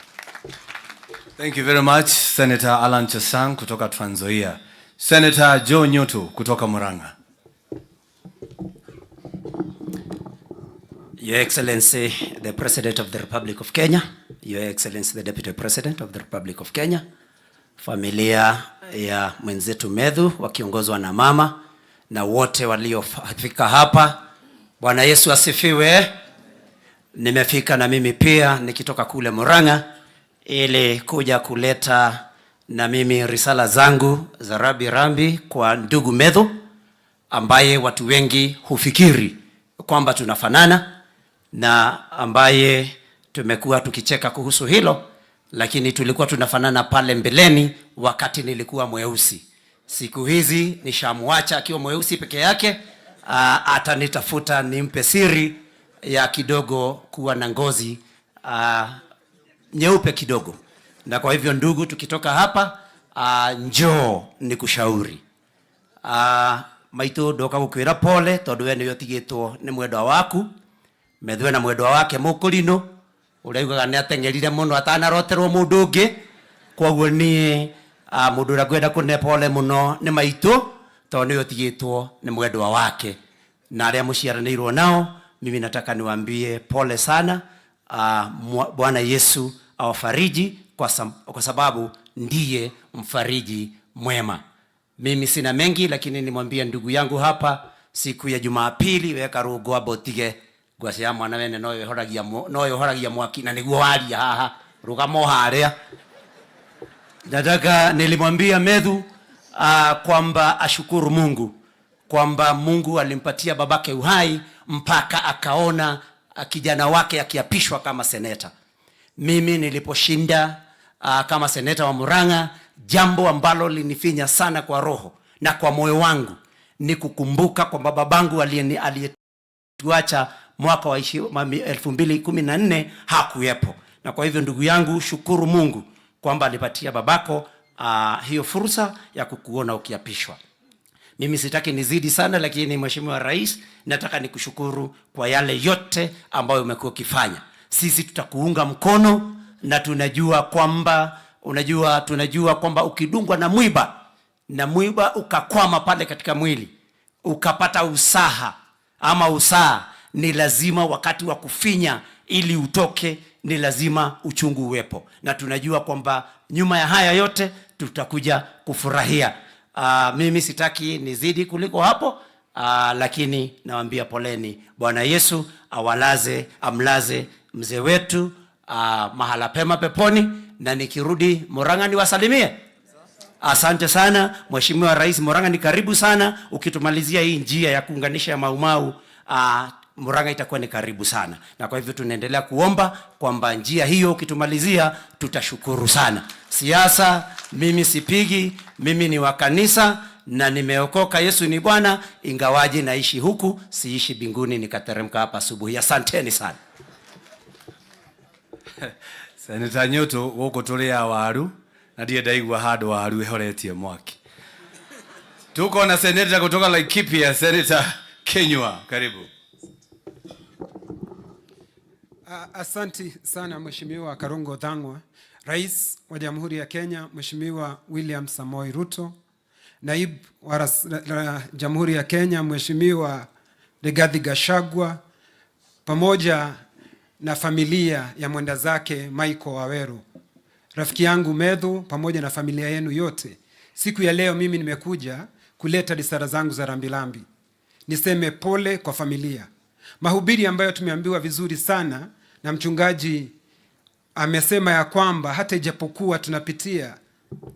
Thank you very much, Senator Alan Chesang kutoka Trans Nzoia. Senator Joe Nyoto kutoka Murang'a. Your Excellency, the President of the Republic of Kenya, Your Excellency, the Deputy President of the Republic of Kenya, familia ya mwenzetu Methu wakiongozwa na mama na wote waliofika hapa. Bwana Yesu asifiwe. Nimefika na mimi pia nikitoka kule Murang'a ili kuja kuleta na mimi risala zangu za rambi kwa ndugu Methu ambaye watu wengi hufikiri kwamba tunafanana, na ambaye tumekuwa tukicheka kuhusu hilo, lakini tulikuwa tunafanana pale mbeleni wakati nilikuwa mweusi. Siku hizi nishamwacha akiwa mweusi peke yake, atanitafuta nimpe siri ya kidogo kuwa na ngozi nyeupe kidogo. Na kwa hivyo ndugu, tukitoka hapa njoo nikushauri. Maitu ndoka gukwira pole tondu we niyo tigitwo ni mwendwa waku. Methu na mwendwa wake mukurino uraugaga ni atengerire muno atanaroterwo mundu ungi. Koguo ni mundu ura gwenda kune pole muno ni maitu tondu niyo tigitwo ni mwendwa wake. Na aria muciaranirwo nao, mimi nataka niwaambie pole sana. Bwana Yesu awafariji kwa sababu ndiye mfariji mwema. Mimi sina mengi, lakini nimwambie ndugu yangu hapa, siku ya Jumapili weka rugo abotige gwase ya mwana wene no yohoragia mwaki na niguo waria haha rugamo haria. Nataka nilimwambia Methu kwamba ashukuru Mungu kwamba Mungu alimpatia babake uhai mpaka akaona kijana wake akiapishwa kama seneta. Mimi niliposhinda kama seneta wa Murang'a, jambo ambalo linifinya sana kwa roho na kwa moyo wangu ni kukumbuka kwamba babangu aliyetuacha mwaka wa 2014 hakuyepo. Na kwa hivyo ndugu yangu, shukuru Mungu kwamba alipatia babako hiyo fursa ya kukuona ukiapishwa. Mimi sitaki nizidi sana, lakini Mheshimiwa Rais, nataka nikushukuru kwa yale yote ambayo umekuwa ukifanya. Sisi tutakuunga mkono na tunajua kwamba ukidungwa na mwiba ukakwama pale katika mwili, ukapata usaha ama usaa, ni lazima wakati wa kufinya ili utoke, ni lazima uchungu uwepo. Na tunajua kwamba nyuma ya haya yote tutakuja kufurahia. Mimi sitaki nizidi kuliko hapo, lakini nawaambia poleni. Bwana Yesu amlaze mzee wetu mahala pema peponi, na nikirudi Murang'a niwasalimie. Asante sana Mheshimiwa Rais. Murang'a ni karibu sana, ukitumalizia hii njia ya kuunganisha Mau Murang'a itakuwa ni karibu sana. Na kwa hivyo tunaendelea kuomba kwamba njia hiyo ukitumalizia tutashukuru sana. Siasa mimi sipigi, mimi ni wa kanisa na nimeokoka. Yesu ni Bwana, ingawaje naishi huku, siishi binguni nikateremka hapa asubuhi. Asanteni sana. Senator Nyoto goko tulia waru na ndiye ndaigua handu waru ehoretie mwaki. Tuko na senator kutoka Laikipia, Senator Kenywa, karibu. Asanti sana Mheshimiwa Karungo Thang'wa, Rais wa Jamhuri ya Kenya Mheshimiwa William Samoei Ruto, Naibu wa Jamhuri ya Kenya Mheshimiwa Rigathi Gachagua, pamoja na familia ya mwenda zake Michael Waweru, rafiki yangu Methu, pamoja na familia yenu yote. Siku ya leo mimi nimekuja kuleta risala zangu za rambirambi. Niseme pole kwa familia. Mahubiri ambayo tumeambiwa vizuri sana na mchungaji amesema ya kwamba hata ijapokuwa tunapitia,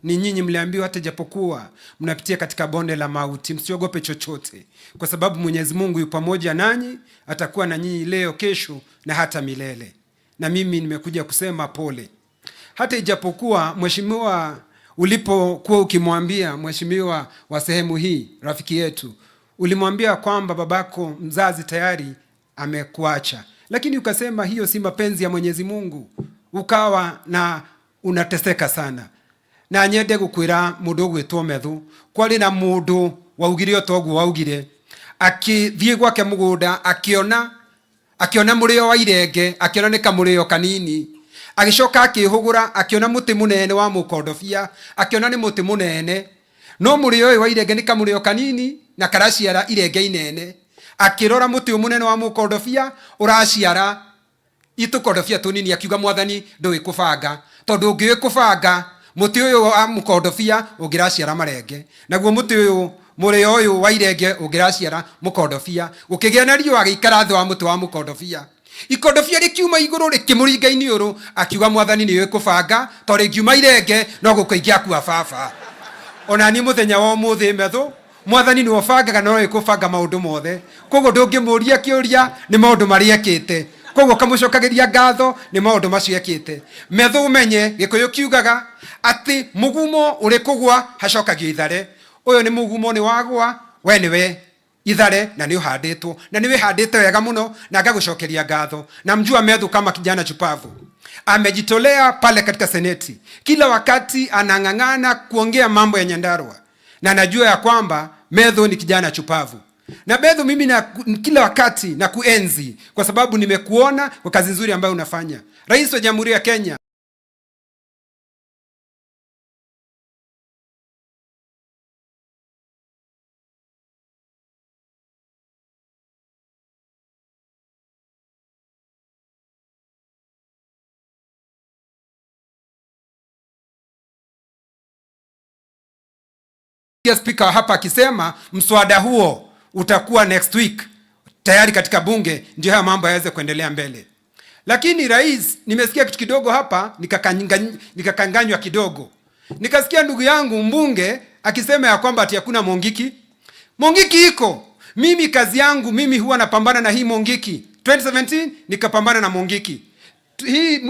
ni nyinyi mliambiwa hata ijapokuwa mnapitia katika bonde la mauti, msiogope chochote, kwa sababu Mwenyezi Mungu yu pamoja nanyi, atakuwa na nyinyi leo, kesho na hata milele. Na mimi nimekuja kusema pole. Hata ijapokuwa mheshimiwa, ulipokuwa ukimwambia mheshimiwa wa sehemu hii, rafiki yetu, ulimwambia kwamba babako mzazi tayari amekuacha, lakini ukasema hiyo si mapenzi ya Mwenyezi Mungu, ukawa na unateseka sana. Na nyende gukwira mundu gwitwo Methu, kwari na mundu waugire otogu waugire, akithie gwake mugunda, akiona murio wa irenge, akiona ni kamurio kanini, agicoka akihugura, akiona muti munene wa mukondofia, akiona ni muti munene, no murio uyu wa irenge ni kamurio kanini na karaciara irenge inene. Akirora muti munene wa mukondofia uraciara itukondofia tunini, akiuga Mwathani ndui kubanga, tondu ngiwe kubanga muti uyu wa mukondofia ungiraciara marenge, naguo muti uyu murio uyu wa irenge ungiraciara mukondofia. Ukigia na riu agikara thi wa muti wa mukondofia, ikondofia rikiuma iguru rikimuringa iniuru, akiuga Mwathani niwe kubanga, tondu ingiuma irenge no gukuingia kwa baba. Ona ni muthenya wa umuthi Methu, Mwathani ni wabangaga no ikubanga maundu mothe, koguo ndungimuria kiuria ni maundu mari ekite, koguo kamucokagiria ngatho ni maundu macio ekite. Methu umenye gikuyu kiugaga ati mugumo uri kugwa hacokagio ithare. Uyu ni mugumo ni wagwa, we niwe ithare na ni uhanditwo, na ni wihandite wega muno, na ngagucokeria ngatho. Na mjua Methu kama kijana chupavu, amejitolea pale katika seneti, kila wakati anang'ang'ana kuongea mambo ya Nyandarua, na najua ya kwamba Methu ni kijana chupavu. Na Methu mimi kila wakati na kuenzi, kwa sababu nimekuona kwa kazi nzuri ambayo unafanya. Rais wa Jamhuri ya Kenya Speaker hapa akisema mswada huo utakuwa next week tayari katika bunge, ndio haya mambo yaweze kuendelea mbele. Lakini rais, nimesikia kitu kidogo hapa nikakanganywa kidogo. Nikasikia ndugu yangu mbunge akisema ya kwamba ati hakuna Mongiki. Mongiki iko. Mimi kazi yangu, mimi huwa napambana na hii Mongiki. 2017 nikapambana na Mongiki.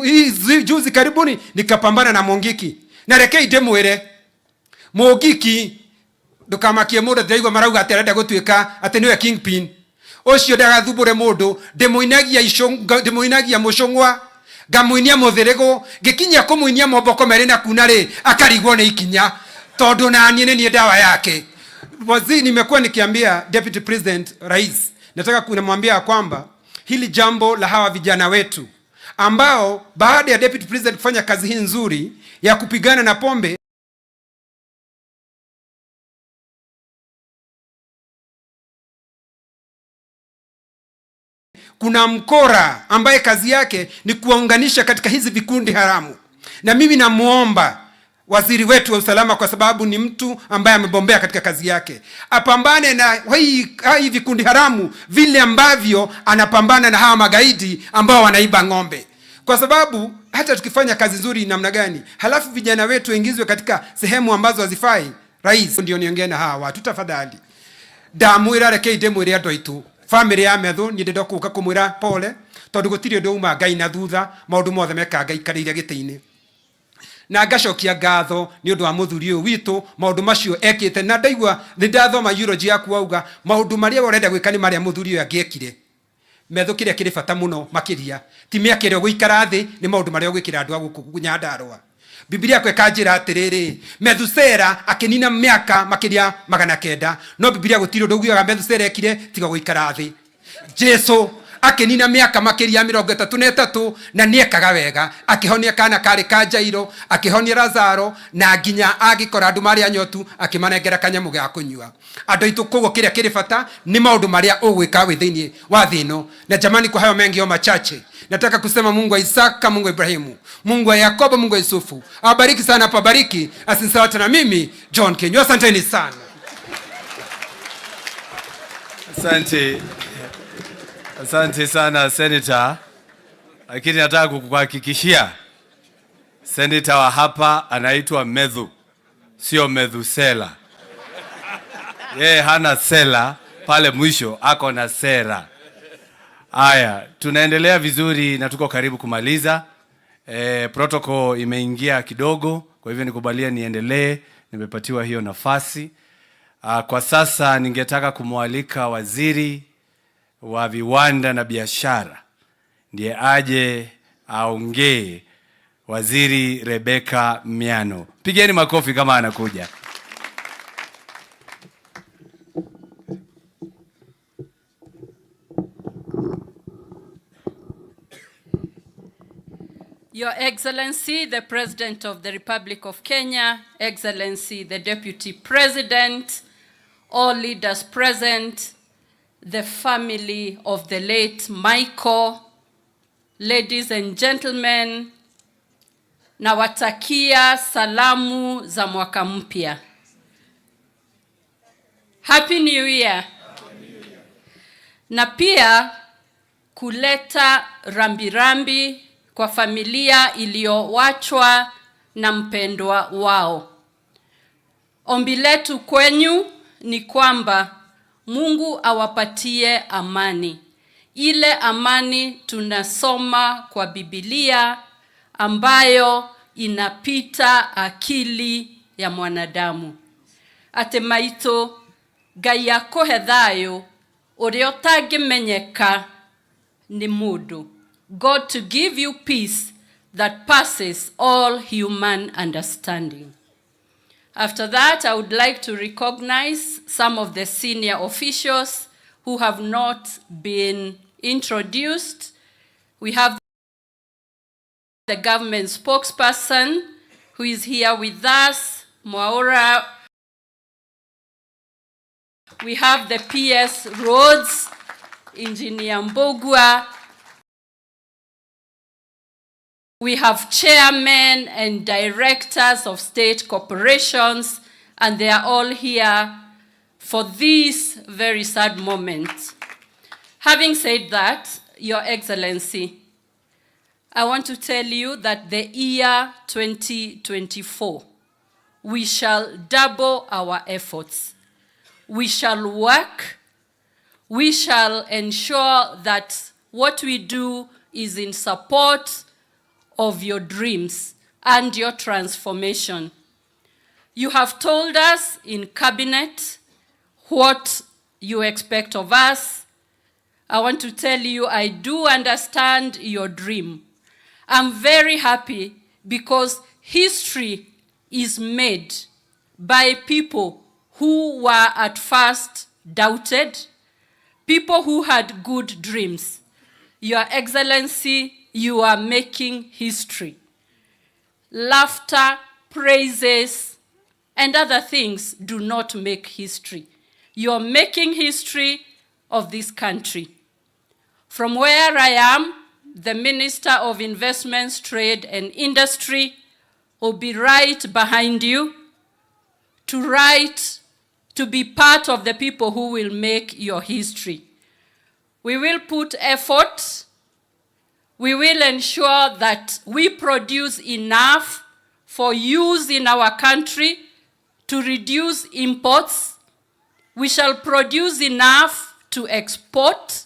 Hii juzi karibuni nikapambana na Mongiki. Na rekei demwire Mongiki ndukamakie mundu ndaigwa marauga aterenda gutuika ati niwe kingpin. Ucio ndagathumbure mundu, ndimuinagia mucungwa, ngamuinia muthirigo, ngikinya kumuinia moboko meri na kuna ri akarigwo ni ikinya tondu na niĩ ni dawa yake. Waziri, nimekuwa nikiambia Deputy President Rais, nataka kunamwambia kwamba hili jambo la hawa vijana wetu ambao baada ya Deputy President kufanya kazi hii nzuri ya kupigana na pombe, kuna mkora ambaye kazi yake ni kuwaunganisha katika hizi vikundi haramu. Na mimi namuomba waziri wetu wa usalama, kwa sababu ni mtu ambaye amebombea katika kazi yake, apambane na hii vikundi haramu vile ambavyo anapambana na hawa magaidi ambao wanaiba ng'ombe. Kwa sababu hata tukifanya kazi nzuri namna gani, halafu vijana wetu waingizwe katika sehemu ambazo hazifai. Rais, ndio niongee na hawa watu tafadhali. Ndamwira rekei ndemwire andu aitu family ya Methu ni ndenda kuka kumwira pole tondu gutiri ndu uma Ngai na thutha maundu mothe meka Ngai karire gitiini, na ngacokia ngatho ni undu wa muthuri uyu witu maundu macio ekite. Na ndaigua ndathoma eulogy yaku auga maundu maria urenda gwika ni maria muthuri uyu angiekire. Methu kiria kiri bata muno makiria ti miaka ĩrĩa guikara thi, ni maundu maria gwikira andu aguku Nyandarua. Biblia kwe kanjira atiriri Methusela akinina miaka makiria 900, no Biblia gutiri undu ugiaga Methusela ekire tiga guikara thi. Jesu akinina miaka makiria 33 na niekaga wega, akihonia kana kari ka Jairo, akihonia Lazaro, na nginya agikora andu maria nyotu akimanengera kanyamu ga kunyua. Andu itu kogo kiria kiri bata ni maundu maria ugwika wi thiini wa thino. Na jamani, kwa hayo mengi o machache, nataka kusema Mungu wa Isaka, Mungu wa Ibrahimu, Mungu wa Yakobo, Mungu wa Yusufu awabariki sana, pabariki asinsawata na mimi John Kenyo. Asanteni sana. Asante sana Senator, lakini nataka kukuhakikishia Senator wa hapa anaitwa Methu, sio Methusela. Yeye hana sela pale mwisho, ako na sera. Aya, tunaendelea vizuri na tuko karibu kumaliza. Protocol imeingia kidogo, kwa hivyo nikubalia niendelee, nimepatiwa hiyo nafasi. Kwa sasa ningetaka kumwalika waziri wa viwanda na biashara ndiye aje aongee, Waziri Rebecca Miano. Pigeni makofi kama anakuja. Your Excellency, the President of the Republic of Kenya, Excellency, the Deputy President, all leaders present, the family of the late Michael, ladies and gentlemen, nawatakia salamu za mwaka mpya. Happy New Year. Na pia kuleta rambirambi kwa familia iliyowachwa na mpendwa wao. Ombi letu kwenyu ni kwamba Mungu awapatie amani. Ile amani tunasoma kwa Biblia ambayo inapita akili ya mwanadamu. Ate maito Ngai akohe thayo uria utangimenyeka ni mundu. God to give you peace that passes all human understanding. After that, I would like to recognize some of the senior officials who have not been introduced. We have the government spokesperson who is here with us, Mwaura. We have the PS Roads, Engineer Mbogua. We have chairmen and directors of state corporations, and they are all here for this very sad moment. Having said that, Your Excellency, I want to tell you that the year 2024 we shall double our efforts. We shall work. We shall ensure that what we do is in support of your dreams and your transformation. You have told us in cabinet what you expect of us. I want to tell you, I do understand your dream. I'm very happy because history is made by people who were at first doubted, people who had good dreams. Your Excellency, you are making history. Laughter, praises, and other things do not make history. You're making history of this country. From where I am, the Minister of Investments, Trade and Industry will be right behind you to be part of the people who will make your history. We will put effort. We will ensure that we produce enough for use in our country to reduce imports. We shall produce enough to export.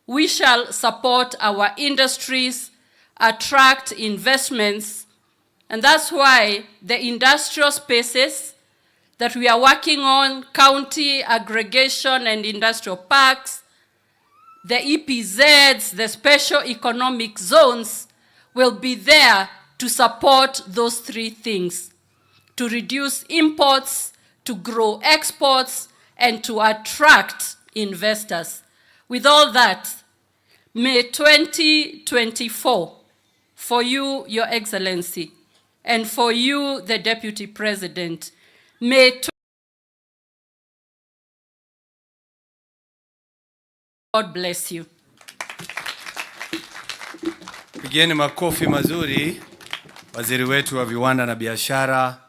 We shall support our industries, attract investments, and that's why the industrial spaces that we are working on, county aggregation and industrial parks, the EPZs, the special economic zones, will be there to support those three things: to reduce imports, to grow exports, and to attract investors. With all that, may 2024, for you, Your Excellency, and for you, the Deputy President, may God bless you. Pigeni makofi mazuri waziri wetu wa viwanda na biashara.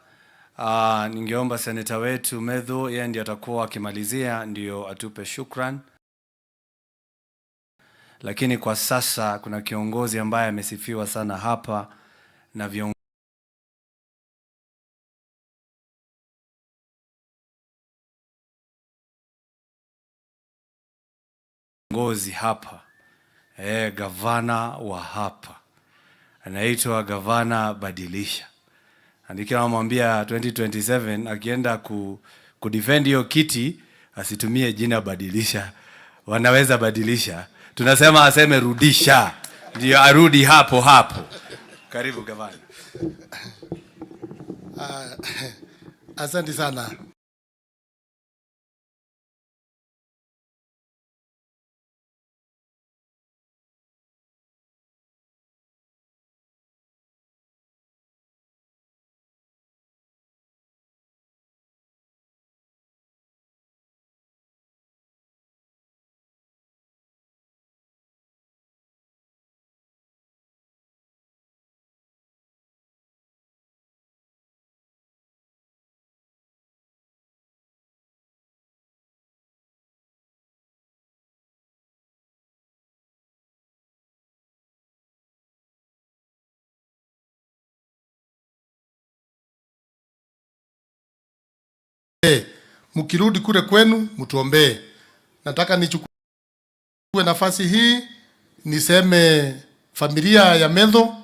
Ningeomba seneta wetu Methu, yeye ndiye atakuwa akimalizia, ndio atupe shukran. Lakini kwa sasa kuna kiongozi ambaye amesifiwa sana hapa na viongozi hapa. Gavana wa hapa anaitwa Gavana Badilisha. Andikia namwambia 2027 akienda kudefend hiyo kiti asitumie jina Badilisha. Wanaweza badilisha. Tunasema aseme rudisha. Ndio arudi hapo hapo. Karibu gavana. Asante sana. Mkirudi kule kwenu mtuombee. Nataka nichukue nafasi hii niseme familia ya Methu,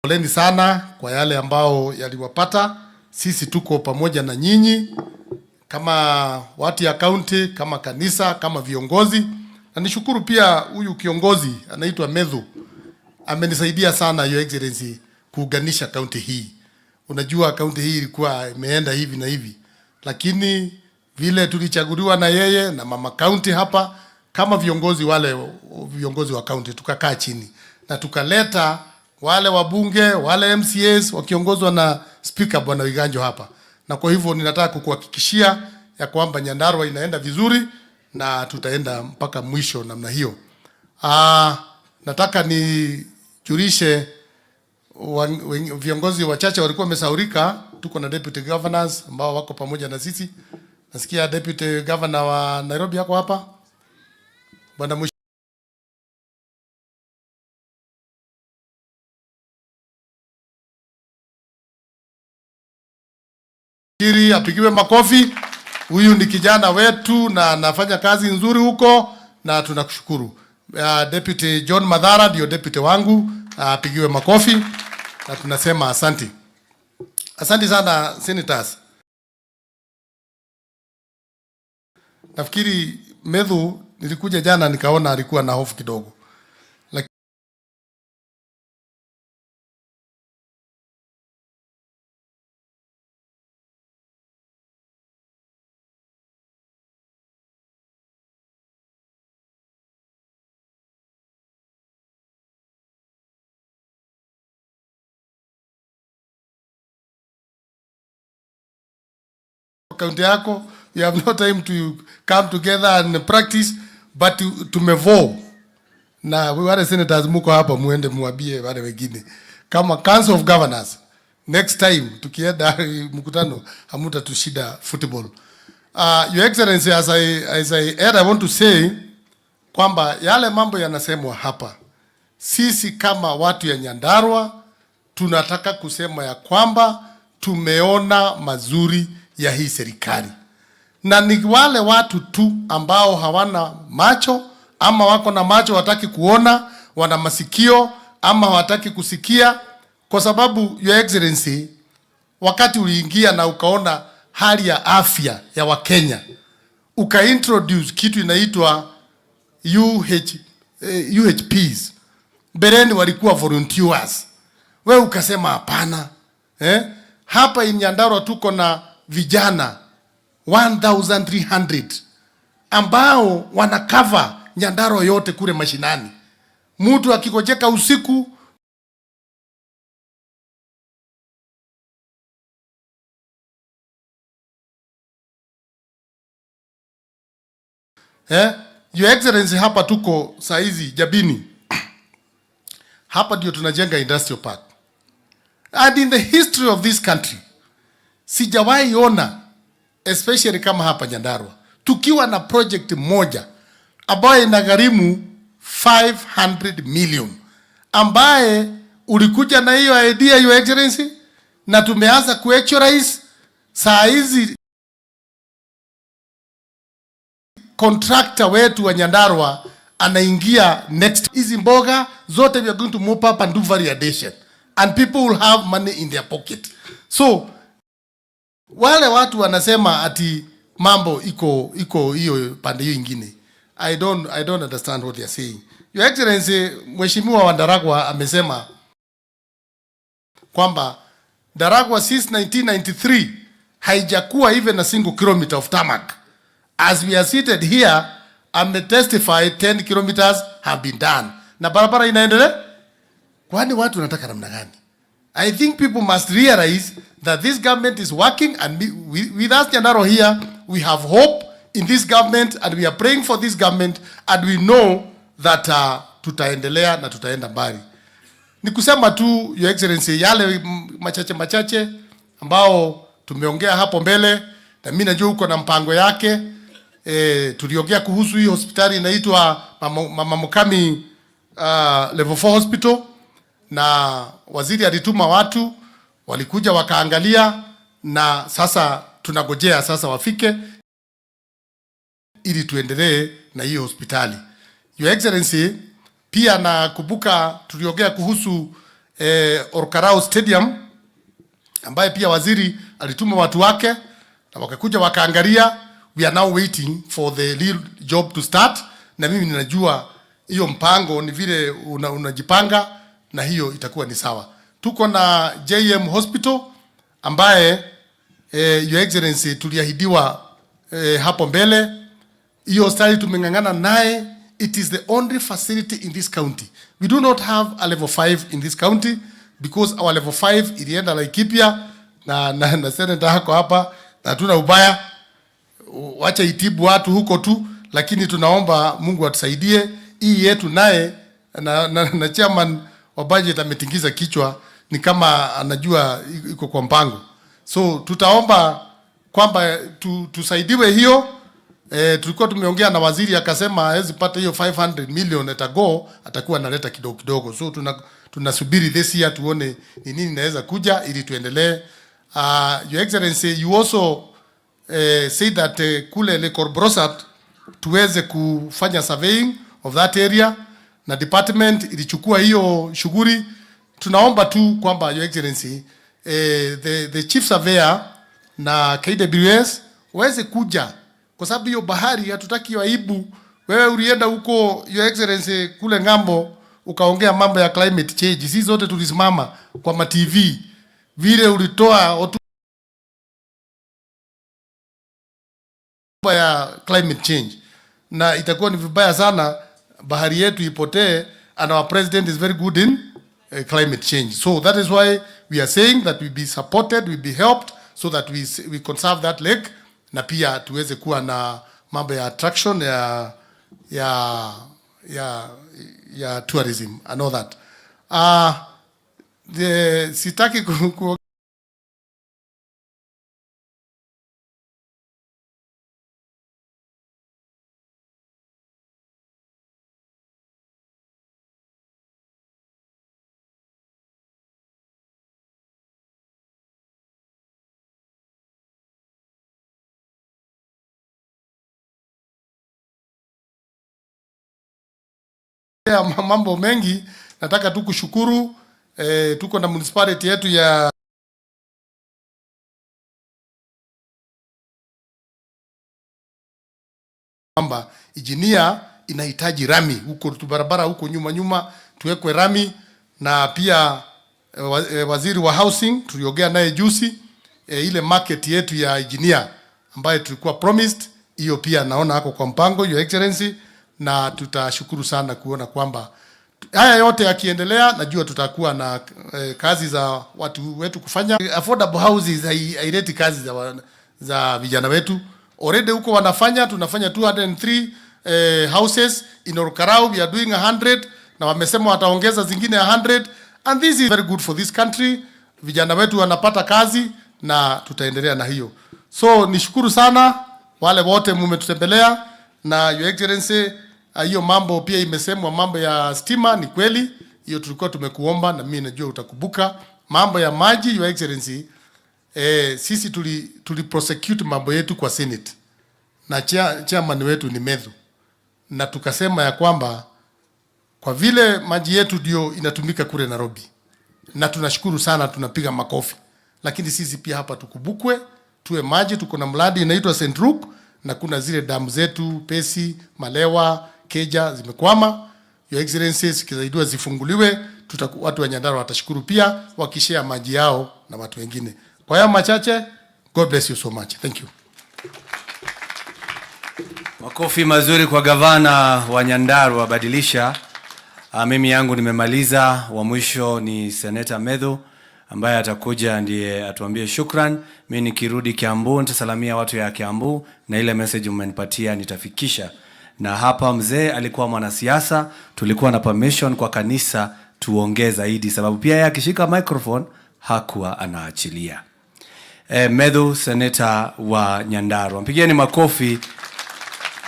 poleni sana kwa yale ambao yaliwapata. Sisi tuko pamoja na nyinyi kama watu ya county, kama kanisa, kama viongozi. Na nishukuru pia huyu kiongozi anaitwa Methu, amenisaidia sana Your Excellency kuunganisha county hii. Unajua kaunti hii ilikuwa imeenda hivi na hivi, lakini vile tulichaguliwa na yeye na mama kaunti hapa kama viongozi, wale viongozi wa kaunti, tukakaa chini na tukaleta wale wabunge, wale MCAs wakiongozwa na speaker Bwana Wiganjo hapa. Na kwa hivyo ninataka kukuhakikishia ya kwamba Nyandarua inaenda vizuri na tutaenda mpaka mwisho namna hiyo. Nataka nijulishe viongozi wachache walikuwa wamesaurika. Tuko na deputy governors ambao wako pamoja na sisi. Nasikia deputy governor wa Nairobi yako hapa, Bwana Nafikiri apigiwe makofi. Huyu ni kijana wetu na anafanya kazi nzuri huko na tunakushukuru. Deputy John Madhara ndio deputy wangu, apigiwe makofi na tunasema asante. Asante sana senators. Nafikiri Methu nilikuja jana nikaona alikuwa na hofu kidogo. Kaunti yako, you have no time to come together and practice, but tumevo na wale senators muko hapa, muende muambie wale wengine kama Council of Governors, next time tukienda mkutano hamuta tushida football. Your Excellency, as I want to say kwamba yale mambo yanasemwa hapa, sisi kama watu ya Nyandarua tunataka kusema ya kwamba tumeona mazuri ya hii serikali, na ni wale watu tu ambao hawana macho ama wako na macho wataki kuona, wana masikio ama hawataki kusikia, kwa sababu Your Excellency, wakati uliingia na ukaona hali ya afya ya Wakenya, ukaintroduce kitu inaitwa UHPs. Bereni walikuwa volunteers, wewe ukasema hapana. Hapa in Nyandarua tuko na vijana 1300 ambao wana cover Nyandarua yote kule mashinani. Mtu akikojeka usiku Your Excellency, hapa tuko saizi Jabini. Hapa ndio tunajenga industrial park. And in the history of this country, sijawahi ona, especially kama hapa Nyandarua, tukiwa na project moja ambayo inagharimu 500 million, ambaye ulikuja na hiyo idea Your Excellency, na tumeanza kuactualize saa hizi. Contractor wetu wa Nyandarua anaingia next. Hizi mboga zote we are going to mop up and do variation, and people will have money in their pocket. So wale watu wanasema ati mambo iko hiyo pande hiyo ingine, I don't understand what they are saying. Your Excellency, Mheshimiwa wa Ndaragwa amesema kwamba Ndaragwa since 1993 haijakuwa even a single kilometer of tarmac. As we are seated here, testify 10 kilometers have been done. Na barabara inaendelea. Kwani watu wanataka namna gani? I think people must realize that this government is working, and with us Nyandarua here, we have hope in this government, and we are praying for this government, and we know that tutaendelea na tutaenda mbali. Ni kusema tu Your Excellency, yale machache ambao tumeongea hapo mbele, na mimi najua uko na mpango yake. Tuliongea kuhusu hii hospitali inaitwa Mama Mukami level 4 hospital, na waziri alituma watu walikuja wakaangalia, na sasa tunagojea sasa wafike ili tuendelee na hiyo hospitali. Your Excellency, pia nakumbuka tuliongea kuhusu Orkarao Stadium, ambaye pia waziri alituma watu wake na wakakuja wakaangalia. We are now waiting for the real job to start, na mimi ninajua hiyo mpango ni vile unajipanga, na hiyo itakuwa ni sawa. Tuko na JM Hospital ambaye Your Excellency tuliahidiwa hapo mbele. Hiyo hospitali tumengangana naye. It is the only facility in this county. We do not have a level 5 in this county because our level 5 ilienda Laikipia na senator hako hapa, na hatuna ubaya, wacha itibu watu huko tu, lakini tunaomba Mungu atusaidie hii yetu naye, na chairman wa budget ametingiza kichwa ni kama anajua iko kwa mpango. So tutaomba kwamba tusaidiwe hiyo. Tulikuwa tumeongea na waziri akasema hawezi pata hiyo 500 million etago, atakuwa analeta kidogo kidogo. So tunasubiri this year tuone ni nini inaweza kuja ili tuendelee Your Excellency, you also said that kule Le Corbrosat tuweze kufanya surveying of that area na department ilichukua hiyo shughuli. Tunaomba tu kwamba Your Excellency, the chief surveyor na KWS waweze kuja, kwa sababu hiyo bahari hatutaki aibu. Wewe ulienda huko Your Excellency kule ngambo ukaongea mambo ya climate change. Sisi zote tulisimama kwa ma TV vile ulitoa hotuba ya climate change, na itakuwa ni vibaya sana bahari yetu ipotee, and our president is very good in climate change. So that is why we are saying that we be supported, we be helped, so that we conserve that lake, na pia tuweze kuwa na mambo ya attraction ya tourism and all that. Sitaki mambo mengi. Nataka tu kushukuru, tuko na municipality yetu ya kwamba engineer inahitaji rami huko barabara huko nyuma tuwekwe rami, na pia waziri wa housing tuliongea naye juzi, ile market yetu ya engineer ambayo tulikuwa promised, hiyo pia naona hako kwa mpango, Your Excellency, na tutashukuru sana kuona kwamba haya yote yakiendelea. Najua tutakuwa na kazi za watu wetu kufanya. Affordable houses haileti kazi za vijana wetu. Already huko wanafanya, tunafanya 203 houses in Orkarau, we are doing 100, na wamesema wataongeza zingine 100, and this is very good for this country. Vijana wetu wanapata kazi na tutaendelea na hiyo. So nishukuru sana wale wote mmetutembelea, na Your Excellency, hiyo mambo pia imesemwa, mambo ya stima ni kweli, hiyo tulikuwa tumekuomba na mimi najua utakubuka. Mambo ya maji, Your Excellency, sisi tuli prosecute mambo yetu kwa Senate na chairman wetu ni Methu, na tukasema ya kwamba kwa vile maji yetu ndio inatumika kule Nairobi, na tunashukuru sana, tunapiga makofi, lakini sisi pia hapa tukubukwe, tuwe maji. Tuko na mradi inaitwa Centruk, na kuna zile damu zetu Pesi, Malewa, Keja zimekwama. Your Excellency, zikisaidiwa zifunguliwe, watu wa Nyandarua watashukuru pia, wakishare maji yao na watu wengine. Kwa haya machache, God bless you so much. Thank you. Makofi mazuri kwa gavana wa Nyandarua badilisha. Mimi yangu nimemaliza, wa mwisho ni Senator Methu ambaye atakuja ndiye atuambie shukran. Mimi nikirudi Kiambu nitasalamia watu ya Kiambu, na ile message mmenipatia nitafikisha. Na hapa mzee alikuwa mwanasiasa, tulikuwa na permission kwa kanisa tuongee zaidi, sababu pia yeye akishika microphone hakuwa anaachilia. Methu, Senator wa Nyandarua, mpigieni makofi.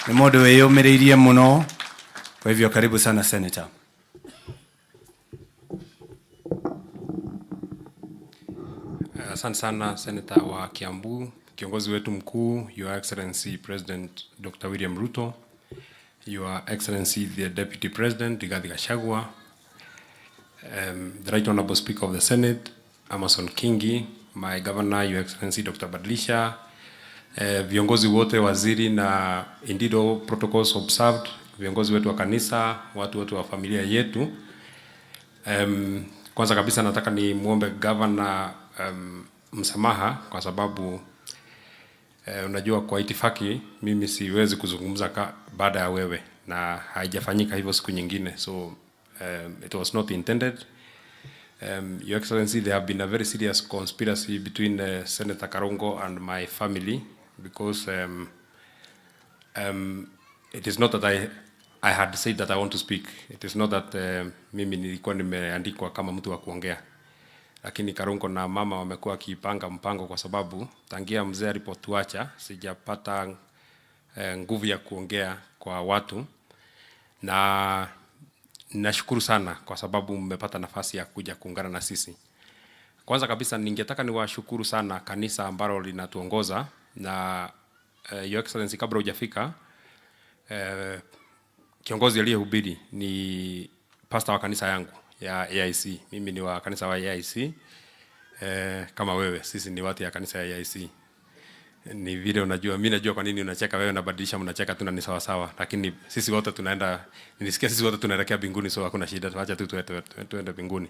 Ni modo weyo mereirie muno. Kwa hivyo karibu sana Senator. Asante sana Senator wa Kiambu, kiongozi wetu mkuu, Your Excellency President Dr. William Ruto, Your Excellency the Deputy President Rigathi Gachagua, the Right Honorable Speaker of the Senate Amason Kingi, my Governor Your Excellency Dr. Badlisha, viongozi wote, waziri na indeed all protocols observed, viongozi wetu wa kanisa, watu wote wa familia yetu. Kwanza kabisa nataka ni muombe Governor msamaha kwa sababu unajua kwa itifaki mimi siwezi kuzungumza baada ya wewe, na haijafanyika hivyo siku nyingine, so it was not intended. Your Excellency, there have been a very serious conspiracy between Senator Karongo and my family, because it is not that I had said that I want to speak. It is not that mimi nilikuwa nimeandikwa kama mtu wa kuongea, lakini Karongo na mama wamekuwa wakipanga mpango, kwa sababu tangia mzee alipotuacha sijapata nguvu ya kuongea kwa watu, na nashukuru sana kwa sababu mmepata nafasi ya kuja kuungana na sisi. Kwanza kabisa ningetaka niwashukuru sana kanisa ambalo linatuongoza na Your Excellency, kabla hujafika kiongozi aliyehubiri ni pastor wa kanisa yangu ya AIC. Mimi ni wa kanisa wa AIC kama wewe, sisi ni watu ya kanisa ya AIC. Ni vile unajua, mimi najua kwa nini unacheka wewe, unabadilisha mnacheka tu na ni sawa sawa, lakini sisi wote tunaenda, nilisikia sisi wote tunaelekea mbinguni, so hakuna shida, tuacha tu tuende mbinguni.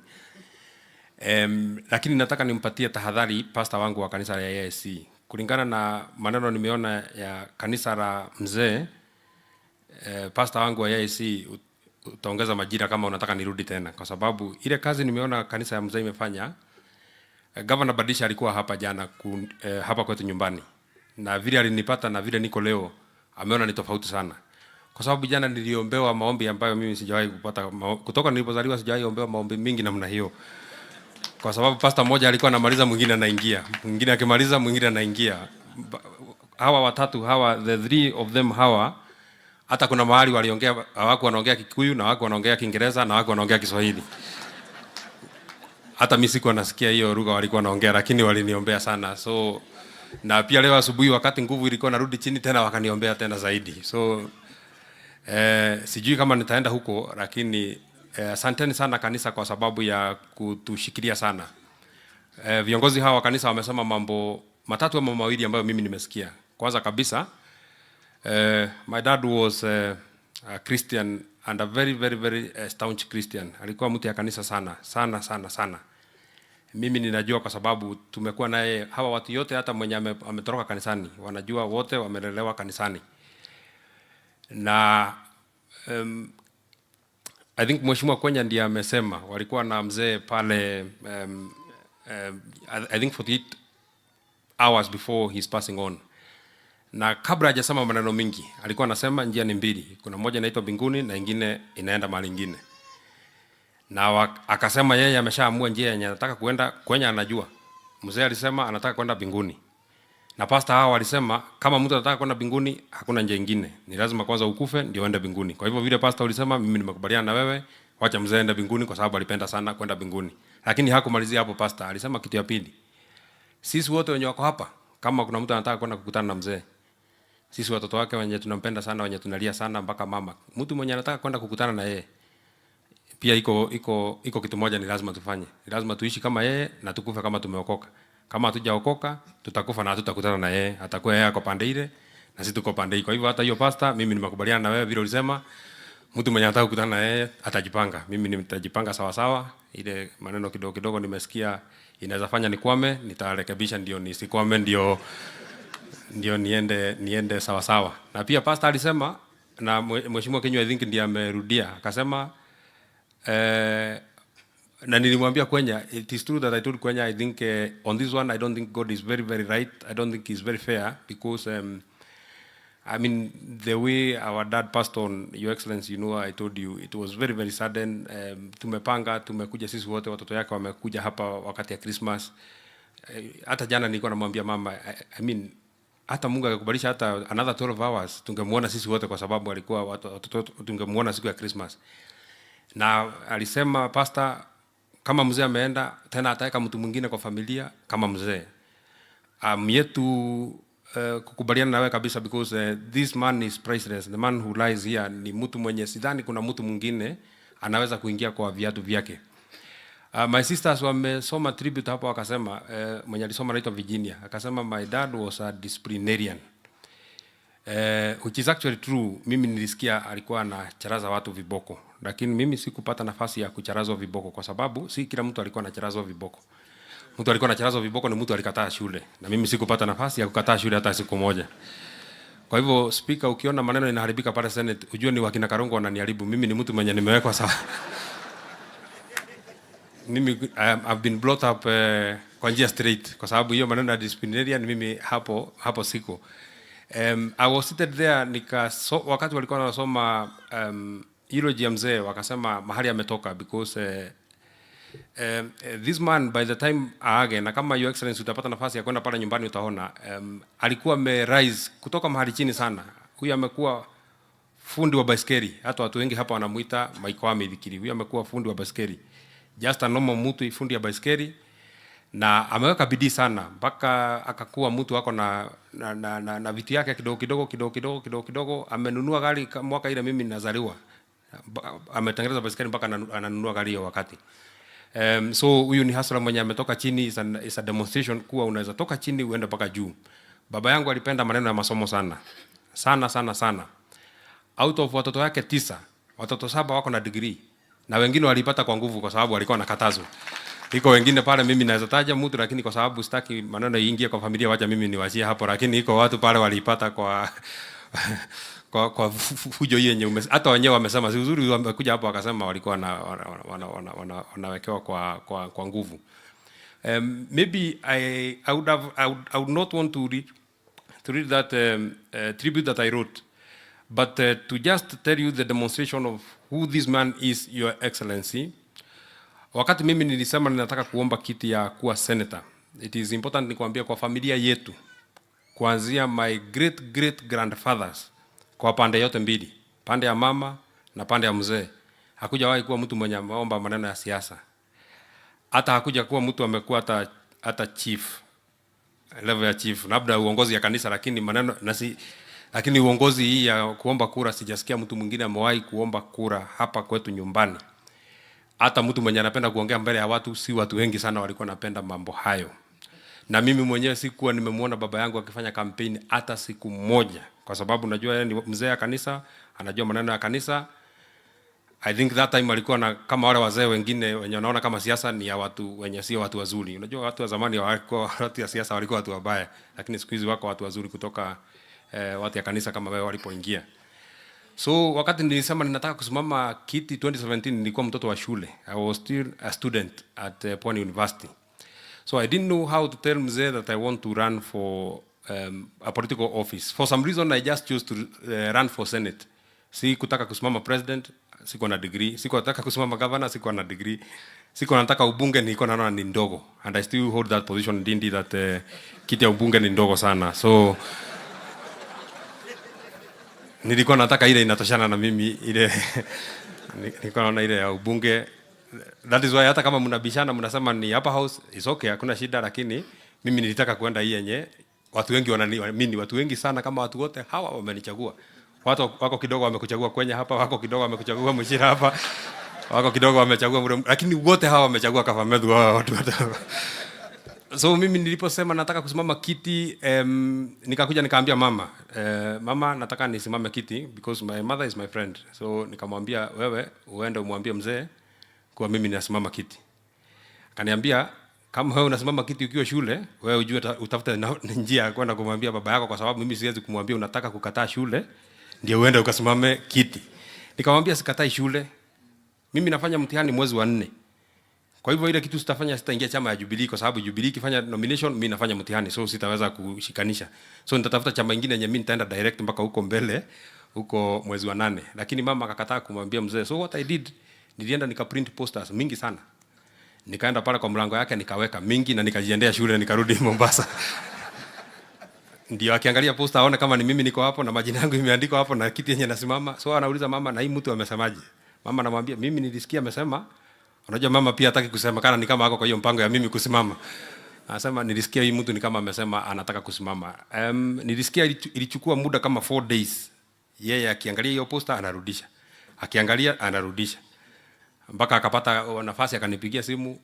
Lakini nataka nimpatie tahadhari pastor wangu wa kanisa ya AIC. Kulingana na maneno nimeona ya kanisa la mzee, pastor wangu wa AIC utaongeza majira kama unataka nirudi tena, kwa sababu ile kazi nimeona kanisa ya mzee imefanya. Governor Badisha alikuwa hapa jana hapa kwetu nyumbani, na vile alinipata na vile niko leo ameona ni tofauti sana, kwa sababu jana niliombewa maombi ambayo mimi sijawahi kupata kutoka nilipozaliwa. Sijawahi ombewa maombi mingi namna hiyo, kwa sababu pastor mmoja alikuwa anamaliza, mwingine anaingia, mwingine akimaliza mwingine anaingia. Hawa watatu hawa, the three of them hawa, hata kuna mahali waliongea, hawako wanaongea Kikuyu na hawako wanaongea Kiingereza na hawako wanaongea Kiswahili. Hata mimi sikuwa nasikia hiyo lugha walikuwa wanaongea, lakini waliniombea sana. So na pia leo asubuhi wakati nguvu ilikuwa narudi chini tena wakaniombea tena zaidi. So sijui kama nitaenda huko, lakini asanteni sana kanisa kwa sababu ya kutushikilia sana. Viongozi hawa wa kanisa wamesema mambo matatu ama mawili ambayo mimi nimesikia. Kwanza kabisa, my dad was a Christian and a very staunch Christian. Alikuwa mtu ya kanisa sana. Mimi ninajua kwa sababu tumekuwa naye, hawa watu yote hata mwenye ametoroka kanisani wanajua, wote wamelelewa kanisani. Na I think Mheshimiwa Kwenya ndiye amesema walikuwa na mzee pale I think 48 hours before he's passing on. Na kabla hajasema maneno mingi alikuwa anasema njia ni mbili, kuna moja inaitwa mbinguni na nyingine inaenda mahali nyingine. Na akasema yeye ameshaamua njia yenye anataka kwenda. Kwenya anajua mzee alisema anataka kwenda mbinguni, na pastor hao walisema kama mtu anataka kwenda mbinguni hakuna njia nyingine, ni lazima kwanza ukufe ndio uende mbinguni. Kwa hivyo vile pastor ulisema, mimi nimekubaliana na wewe, wacha mzee aende mbinguni, kwa sababu alipenda sana kwenda mbinguni. Lakini hakumalizia hapo. Pastor alisema kitu ya pili, sisi wote wenye wako hapa, kama kuna mtu anataka kwenda kukutana na mzee, sisi watoto wake wenye tunampenda sana, wenye tunalia sana mpaka mama, mtu mwenye anataka kwenda kukutana na yeye, pia iko kitu moja ni lazima tufanye. Ni lazima tuishi kama yeye na tukufe kama tumeokoka. Kama hatujaokoka tutakufa na hatutakutana na yeye, atakuwa yeye ako pande ile na sisi tuko pande hii. Kwa hivyo hata hiyo pastor, mimi nimekubaliana na wewe vile ulisema, mtu mwenye anataka kukutana na yeye atajipanga. Mimi nitajipanga sawa sawa. Ile maneno kidogo kidogo nimesikia inaweza fanya nikwame, nitarekebisha ndio nisikwame, ndio niende sawa sawa. Na pia pastor alisema, na Mheshimiwa Kenya I think ndiye amerudia akasema, na nilimwambia Kwenya, it is true that I told Kwenya I think on this one I don't think God is very right. I don't think he's very fair, because I mean the way our dad passed on, Your Excellency, you know, I told you it was very sudden. Tumepanga, tumekuja sisi wote, watoto yake wamekuja hapa wakati ya Christmas. Hata jana nilikuwa namwambia mama, I mean hata Mungu akakubalisha hata another 12 hours tungemuona sisi wote, kwa sababu alikuwa watoto tungemuona siku ya Christmas. Na alisema pastor, kama mzee ameenda tena ataweka mtu mwingine kwa familia kama mzee. Yetu kukubaliana na wewe kabisa, because this man is priceless. The man who lies here ni mtu mwenye sidhani kuna mtu mwingine anaweza kuingia kwa viatu vyake. My sisters wamesoma tribute hapo, wakasema mwenye alisoma anaitwa Virginia, akasema my dad was a disciplinarian. Which is actually true. Mimi nilisikia alikuwa anacharaza watu viboko, lakini mimi sikupata nafasi ya kucharazwa viboko, kwa sababu si kila mtu alikuwa anacharazwa viboko. Mtu alikuwa anacharazwa viboko ni mtu alikataa shule, na mimi sikupata nafasi ya kukataa shule hata siku moja. Kwa hivyo speaker, ukiona maneno inaharibika pale Senate, ujue ni wakina Karongo wananiharibu. Mimi ni mtu mwenye nimewekwa sawa. Mimi I've been brought up kwa njia straight, kwa sababu hiyo maneno ya disciplinarian mimi hapo siko. I was seated there wakati walikuwa wanasoma eulogy ya mzee, wakasema mahali ametoka, because this man by the time aage, na kama Your Excellency utapata nafasi ya kwenda pale nyumbani utaona, alikuwa rise kutoka mahali chini sana. Huyu amekuwa fundi wa baiskeli, hata watu wengi hapa wanamuita Mike Wame Dhikiri. Huyu amekuwa fundi wa baiskeli, just a normal mtu fundi wa baiskeli. na ameweka bidii sana mpaka akakuwa mtu wako na vitu yake kidogo. Amenunua gari mwaka ile mimi ninazaliwa, ametengeneza baiskeli mpaka ananunua gari hiyo wakati. So huyu ni hustler mwenye ametoka chini. Is a demonstration kuwa unaweza toka chini uende mpaka juu. Baba yangu alipenda maneno ya masomo sana. Out of watoto yake 9, watoto 7 wako na degree, na wengine walipata kwa nguvu kwa sababu walikuwa nakatazwa. Iko wengine pale mimi naweza taja mtu, lakini kwa sababu sitaki maneno iingie kwa familia, wacha mimi niwachie hapo, lakini iko watu pale walipata kwa kwa fujo hiyo yenye hata wenyewe wamesema si uzuri. Wamekuja hapo wakasema walikuwa wanawekewa kwa nguvu. Maybe I would not want to read that tribute that I wrote, but to just tell you the demonstration of who this man is, Your Excellency. Wakati mimi nilisema ninataka kuomba kiti ya kuwa senator, it is important nikwambia kwa familia yetu, kuanzia my great grandfathers, kwa pande yote mbili, pande ya mama na pande ya mzee, hakujawahi kuwa mtu mwenye ameomba maneno ya siasa. Hata hakuja kuwa mtu amekuwa hata chief, level ya chief, labda uongozi ya kanisa, lakini maneno lakini uongozi hii ya kuomba kura sijasikia mtu mwingine amewahi kuomba kura hapa kwetu nyumbani. Hata mtu mwenye anapenda kuongea mbele ya watu, si watu wengi sana walikuwa napenda mambo hayo. Na mimi mwenyewe sikuwa nimemuona baba yangu akifanya kampeni hata siku moja, kwa sababu najua yeye ni mzee ya kanisa, anajua maneno ya kanisa. I think that time alikuwa na kama wale wazee wengine wenye wanaona kama siasa ni ya watu wenye sio watu wazuri. Unajua watu wa zamani walikuwa watu ya siasa walikuwa watu wabaya, lakini siku hizi wako watu wazuri kutoka watu ya kanisa kama wewe walipoingia. So wakati nilisema ninataka kusimama kiti 2017, nilikuwa mtoto wa shule. I was still a student at Pwani University. So I didn't know how to tell mzee that I want to run for a political office. For some reason I just chose to run for Senate. Si kutaka kusimama president, siko na degree. Siko nataka kusimama governor, siko na degree. Siko nataka ubunge, nilikuwa naona ni ndogo. And I still hold that position, dindi that kiti ya ubunge ni ndogo sana. So nilikuwa nataka ile inatoshana na mimi, ile nilikuwa naona ile ya ubunge. That is why hata kama mnabishana mnasema ni upper house, is okay, hakuna shida, lakini mimi nilitaka kwenda hii yenye watu wengi wananiamini, watu wengi sana kama watu wote hawa wamenichagua. Watu wako kidogo wamekuchagua kwenye hapa, wako kidogo wamekuchagua Mshira hapa, wako kidogo wamechagua, lakini wote hawa wamechagua kama Methu watu wote. So mimi niliposema nataka kusimama kiti, nikakuja nikaambia mama, mama nataka nisimame kiti because my mother is my friend. So nikamwambia wewe uende umwambie mzee kwa mimi ninasimama kiti. Akaniambia kama wewe unasimama kiti ukiwa shule, wewe ujue utafuta njia ya kwenda kumwambia baba yako, kwa sababu mimi siwezi kumwambia unataka kukataa shule ndio uende ukasimame kiti. Nikamwambia sikatai shule. Mimi nafanya mtihani mwezi wa 4. Kwa hivyo ile kitu sitafanya, sitaingia chama ya Jubilee kwa sababu Jubilee kifanya nomination, mimi nafanya mtihani, so sitaweza kushikanisha. So nitatafuta chama kingine yenye mimi nitaenda direct mpaka huko mbele, huko mwezi wa 8. Lakini mama akakataa kumwambia mzee. So what I did, nilienda nikaprint posters mingi sana. Nikaenda pale kwa mlango yake nikaweka mingi na nikajiendea shule, nikarudi Mombasa. Ndio akiangalia poster aone kama ni mimi niko hapo na majina yangu imeandikwa hapo na kiti yenye nasimama. So anauliza mama, na hii mtu amesemaje? Mama anamwambia mimi nilisikia amesema. Unajua mama pia hataki kusema kana ni kama hako kwa hiyo mpango ya mimi kusimama. Anasema nilisikia hii mtu ni kama amesema anataka kusimama. Nilisikia ilichukua muda kama 4 days. Yeye akiangalia hiyo poster anarudisha. Akiangalia anarudisha. Mpaka akapata nafasi akanipigia simu,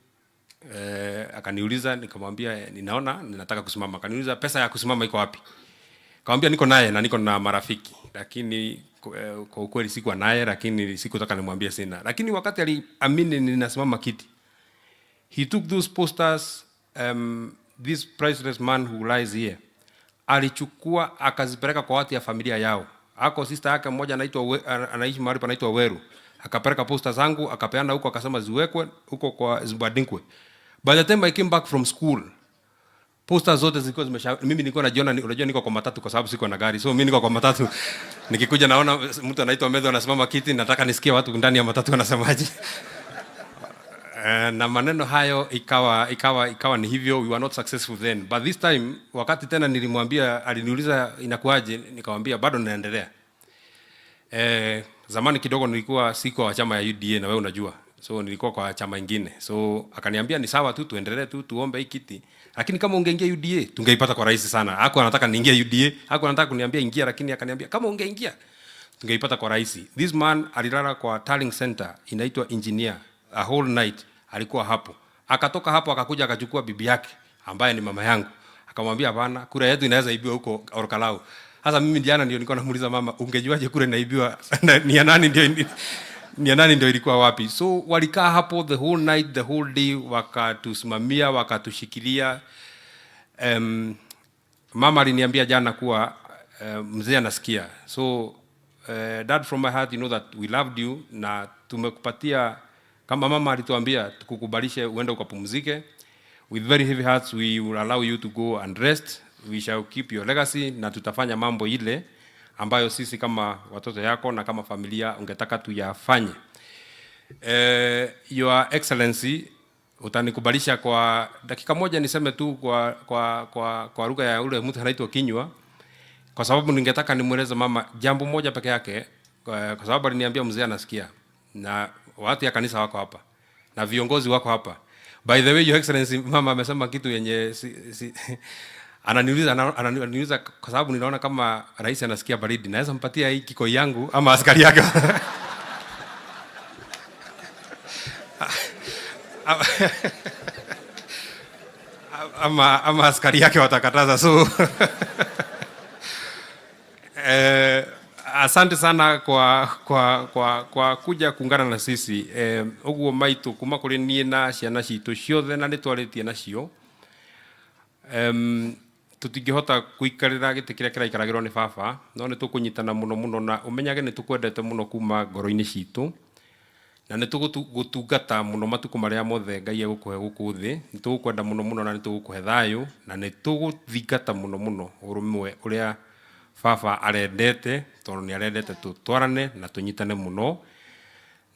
akaniuliza, nikamwambia ninaona ninataka kusimama. Akaniuliza pesa ya kusimama iko wapi? Nikamwambia niko naye na niko na marafiki, lakini kwa ukweli sikuwa naye, lakini sikutaka nimwambie sina. Lakini wakati aliamini ninasimama kiti, he took those posters, this priceless man who lies here, alichukua akazipeleka kwa watu ya familia yao. Ako sister yake mmoja anaishi mahali panaitwa Weru, akapeleka posters zangu akapeana huko, akasema ziwekwe huko kwa Zibadinkwe. By the time I came back from school, posters zote zilikuwa mimi nilikuwa najiona, unajua niko kwa matatu kwa sababu siko na gari. So mimi niko kwa matatu, nikikuja naona mtu anaitwa Methu anasimama kiti, nataka nisikie watu ndani ya matatu wanasemaje. Na maneno hayo ikawa ni hivyo. We were not successful then, but this time wakati tena nilimwambia, aliniuliza inakuaje, nikamwambia bado naendelea. Zamani kidogo nilikuwa siko wa chama ya UDA na wewe unajua. So nilikuwa kwa chama ingine. So akaniambia ni sawa tu tuendelee tu tuombe hii kiti. Lakini kama ungeingia UDA tungeipata kwa rahisi sana. Hakuwa anataka niingie UDA, hakuwa anataka kuniambia ingia, lakini akaniambia kama ungeingia tungeipata kwa rahisi. This man alilala kwa Tarling Center, inaitwa Engineer, a whole night alikuwa hapo. Akatoka hapo akakuja akachukua bibi yake ambaye ni mama yangu. Akamwambia hapana, kura yetu inaweza ibiwa huko Orkalau. Sasa mimi jana ndio nilikuwa namuuliza mama, ungejuaje kura inaibiwa? Ni ya nani ndio ilikuwa wapi? So walikaa hapo the whole night, the whole day, wakatusimamia, wakatushikilia. Mama aliniambia jana kuwa mzee anasikia. So dad, from my heart, you know that we loved you, na tumekupatia kama mama alituambia tukukubalishe uende ukapumzike. With very heavy hearts we will allow you to go and rest. We shall keep your legacy, na tutafanya mambo ile ambayo sisi kama watoto yako na kama familia ungetaka tuyafanye. Your Excellency, utanikubalisha kwa dakika moja niseme tu kwa lugha ya ule mtu anaitwa Kinywa, kwa sababu ningetaka nimweleze mama jambo moja peke yake, kwa sababu aliniambia mzee anasikia na watu ya kanisa wako hapa na viongozi wako hapa. By the way, Your Excellency, mama amesema kitu yenye ananiuliza kwa sababu ninaona kama rais anasikia baridi, naweza mpatia hii kikoi yangu ama askari yake ama askari yake watakataza. So asante sana kwa kuja kuungana na sisi. Uguo maitu kuma kuri nie na ciana citu ciothe na nitwaritie nacio. Tutingihota kuikarira giti kiria kiraikaragirwo ni baba, no ni tukunyitana muno na umenyage ni tukwendete muno kuma ngoro-ini citu, na ni tugutungata muno matuku maria mothe Ngai egukuhe guku thi. Ni tugukwenda muno na ni tugukuhe thayu, na ni tuguthingata muno urumwe uria baba arendete, tondu ni arendete tutwarane na tunyitane muno,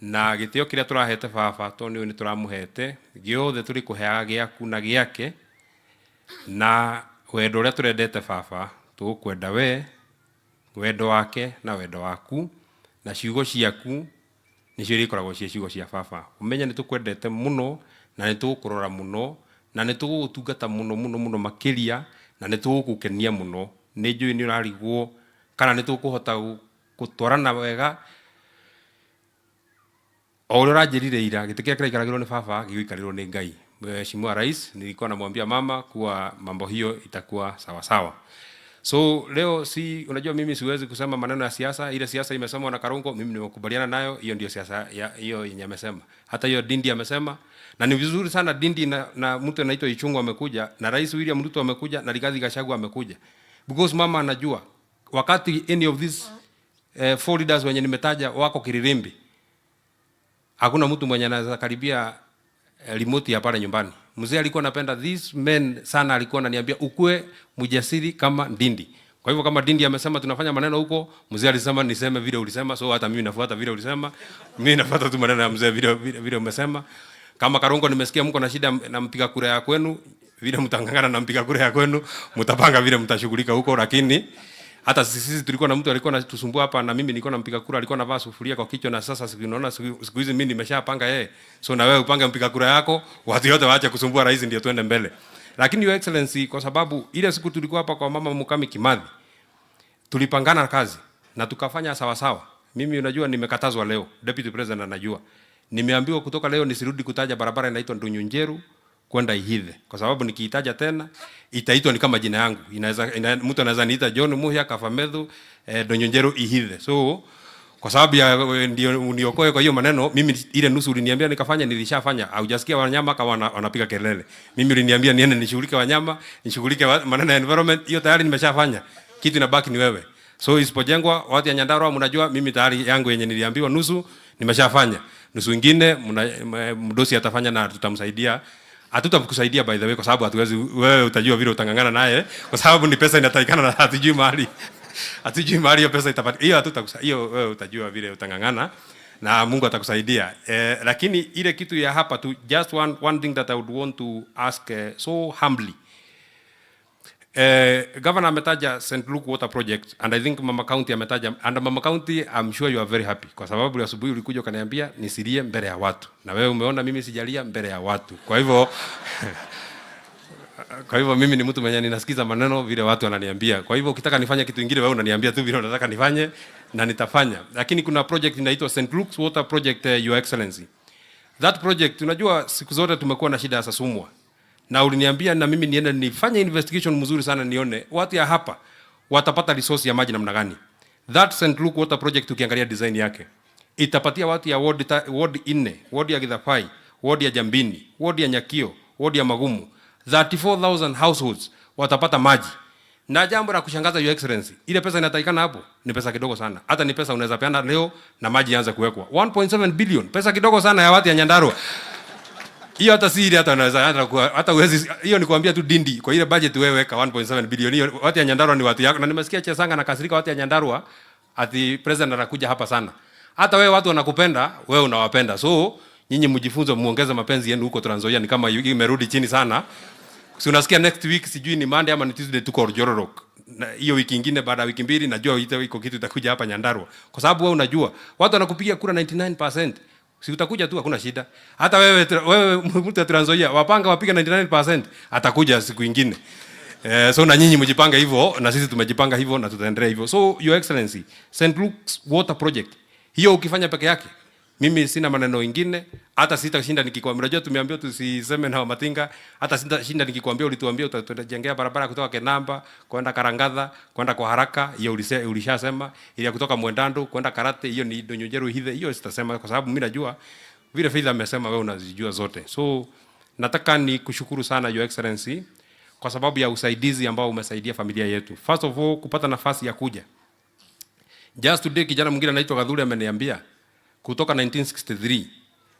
na gitio kiria turahete baba tondu ni turamuhete giothe turi kuheaga giaku na giake, na wendo uria turendete baba tugukwenda we, wendo wake na wendo waku, na ciugo ciaku nicio irikoragwo cie ciugo cia baba. Umenye ni tukwendete muno na ni tugukurora muno na ni tugutungata muno makiria, na ni tugukukenia muno. Ni njui ni urarigwo kana ni tukuhota gutwarana wega o uria uranjirire ira giti kiria kiraikaragirwo ni baba giguikarirwo ni Ngai. Mheshimiwa Rais, nilikuwa namwambia mama kuwa mambo hiyo itakuwa sawa sawa. So leo unajua mimi siwezi kusema maneno ya siasa. Ile siasa imesemwa na Karungo, mimi nimekubaliana nayo, hiyo ndio siasa hiyo yenye amesema. Hata hiyo Dindi amesema, na ni vizuri sana Dindi na mtu anaitwa Ichung'wa amekuja, na Rais William Ruto amekuja, na Rigathi Gachagua amekuja. Because mama anajua wakati any of these four leaders wenye nimetaja wako Kiririmbi, hakuna mtu mwenye anaweza karibia remote ya pale nyumbani. Mzee alikuwa anapenda these men sana, alikuwa ananiambia ukue mjasiri kama Dindi. Kwa hivyo kama Dindi amesema tunafanya maneno huko, mzee alisema niseme vile ulisema, so hata mimi nafuata vile ulisema. Mimi nafuata tu maneno ya mzee vile umesema. Kama Karungo nimesikia mko na shida na mpiga kura ya kwenu, vile mtangangana na mpiga kura ya kwenu, mtapanga vile mtashughulika huko, lakini hata sisi tulikuwa na mtu alikuwa anatusumbua hapa, na mimi nilikuwa nampiga kura, alikuwa anavaa sufuria kwa kichwa, na sasa unaona siku hizi mimi nimeshapanga yeye. So na wewe upange mpiga kura yako, watu wote waache kusumbua rais ndio tuende mbele. Lakini Your Excellency, kwa sababu ile siku tulikuwa hapa kwa mama Mukami Kimathi, tulipangana kazi na tukafanya sawa sawa. Mimi unajua nimekatazwa leo, Deputy President anajua. Nimeambiwa kutoka leo nisirudi kutaja barabara inaitwa Ndunyunjeru kwenda Ihithe, kwa sababu nikiitaja tena itaitwa ni kama jina yangu. Mtu anaweza niita John Muhia Kafamethu Ndunyunjeru Ihithe. So kwa sababu ya ndio uniokoe kwa hiyo maneno, mimi ile nusu uliniambia nikafanya nilishafanya. Haujasikia wanyama kama wanapiga kelele. Mimi uliniambia niende nishughulike wanyama, nishughulike maneno ya environment, hiyo tayari nimeshafanya. Kitu inabaki ni wewe. So isipojengwa watu ya Nyandarua mnajua mimi tayari yangu yenye niliambiwa nusu nimeshafanya. Nusu nyingine mdosi atafanya na tutamsaidia. Hatutakusaidia by the way, kwa sababu hatuwezi, wewe utajua vile utangangana naye, kwa sababu ni pesa inatakikana na hatujui mahali. Hatujui mahali hiyo pesa itapatikana. Hiyo hatutakusaidia. Hiyo wewe utajua vile utangangana na Mungu atakusaidia. Lakini ile kitu ya hapa tu, just one thing that I would want to ask so humbly. Governor ametaja St. Luke Water Project and I think Mama County ametaja, and Mama County I'm sure you are very happy kwa sababu asubuhi ulikuja ukaniambia nisilie mbele ya watu, na wewe umeona mimi sijalia mbele ya watu. Kwa hivyo mimi ni mtu mwenye ninasikiza maneno vile watu wananiambia. Kwa hivyo ukitaka nifanye kitu kingine wewe unaniambia tu vile unataka nifanye na nitafanya. Lakini kuna project inaitwa St. Luke's Water Project, Your Excellency. That project, unajua siku zote tumekuwa na shida ya Sasumwa. Na uliniambia na mimi niende nifanye investigation mzuri sana nione watu ya hapa watapata resource ya maji namna gani. That St. Luke Water Project ukiangalia design yake itapatia watu ya ward 4, ward ya Githafai, ward ya Jambini, ward ya Nyakio, ward ya Magumu, 34,000 households watapata maji. Na jambo la kushangaza, Your Excellency, ile pesa inatakikana hapo ni pesa kidogo sana. Hata ni pesa unaweza peana leo na maji yaanze kuwekwa. 1.7 billion, pesa kidogo sana ya watu ya Nyandarua. Hiyo hata si ile hata unaweza hata uwezi, hiyo ni kuambia tu dindi kwa ile budget wewe weka 1.7 billion. Hiyo watu ya Nyandarua ni watu yako, na nimesikia Chesanga na kasirika watu ya Nyandarua ati president anakuja hapa sana. Hata wewe watu wanakupenda, wewe unawapenda. So nyinyi mjifunze muongeze mapenzi yenu huko Trans Nzoia, ni kama imerudi chini sana. Si unasikia next week sijui ni Monday ama ni Tuesday tuko Jororok. Na hiyo wiki nyingine baada ya wiki mbili najua iko kitu itakuja hapa Nyandarua. Kwa sababu wewe unajua watu wanakupigia kura 99%. Si utakuja tu hakuna shida. Hata wewe mtu wa Trans Nzoia wapanga wapiga 99% atakuja siku nyingine. So na nyinyi mjipanga hivyo na sisi tumejipanga hivyo na tutaendelea hivyo. So Your Excellency, St. Luke's Water Project hiyo ukifanya peke yake mimi sina maneno mengine, hata sitashinda nikikwambia. Unajua tumeambiwa tusiseme na Matinga, hata sitashinda nikikwambia ulituambia utajengea barabara kutoka Kenamba kwenda Karangatha kwenda kwa haraka, hiyo ulishasema. Ile kutoka Mwendando kwenda Karate, hiyo ni Donyonjeru Hithe, hiyo sitasema kwa sababu mimi najua vile Faith amesema wewe unazijua zote. So nataka ni kushukuru sana Your Excellency kwa sababu ya usaidizi ambao umesaidia familia yetu. First of all kupata nafasi ya kuja. Just today kijana mwingine anaitwa Gathuri ameniambia kutoka 1963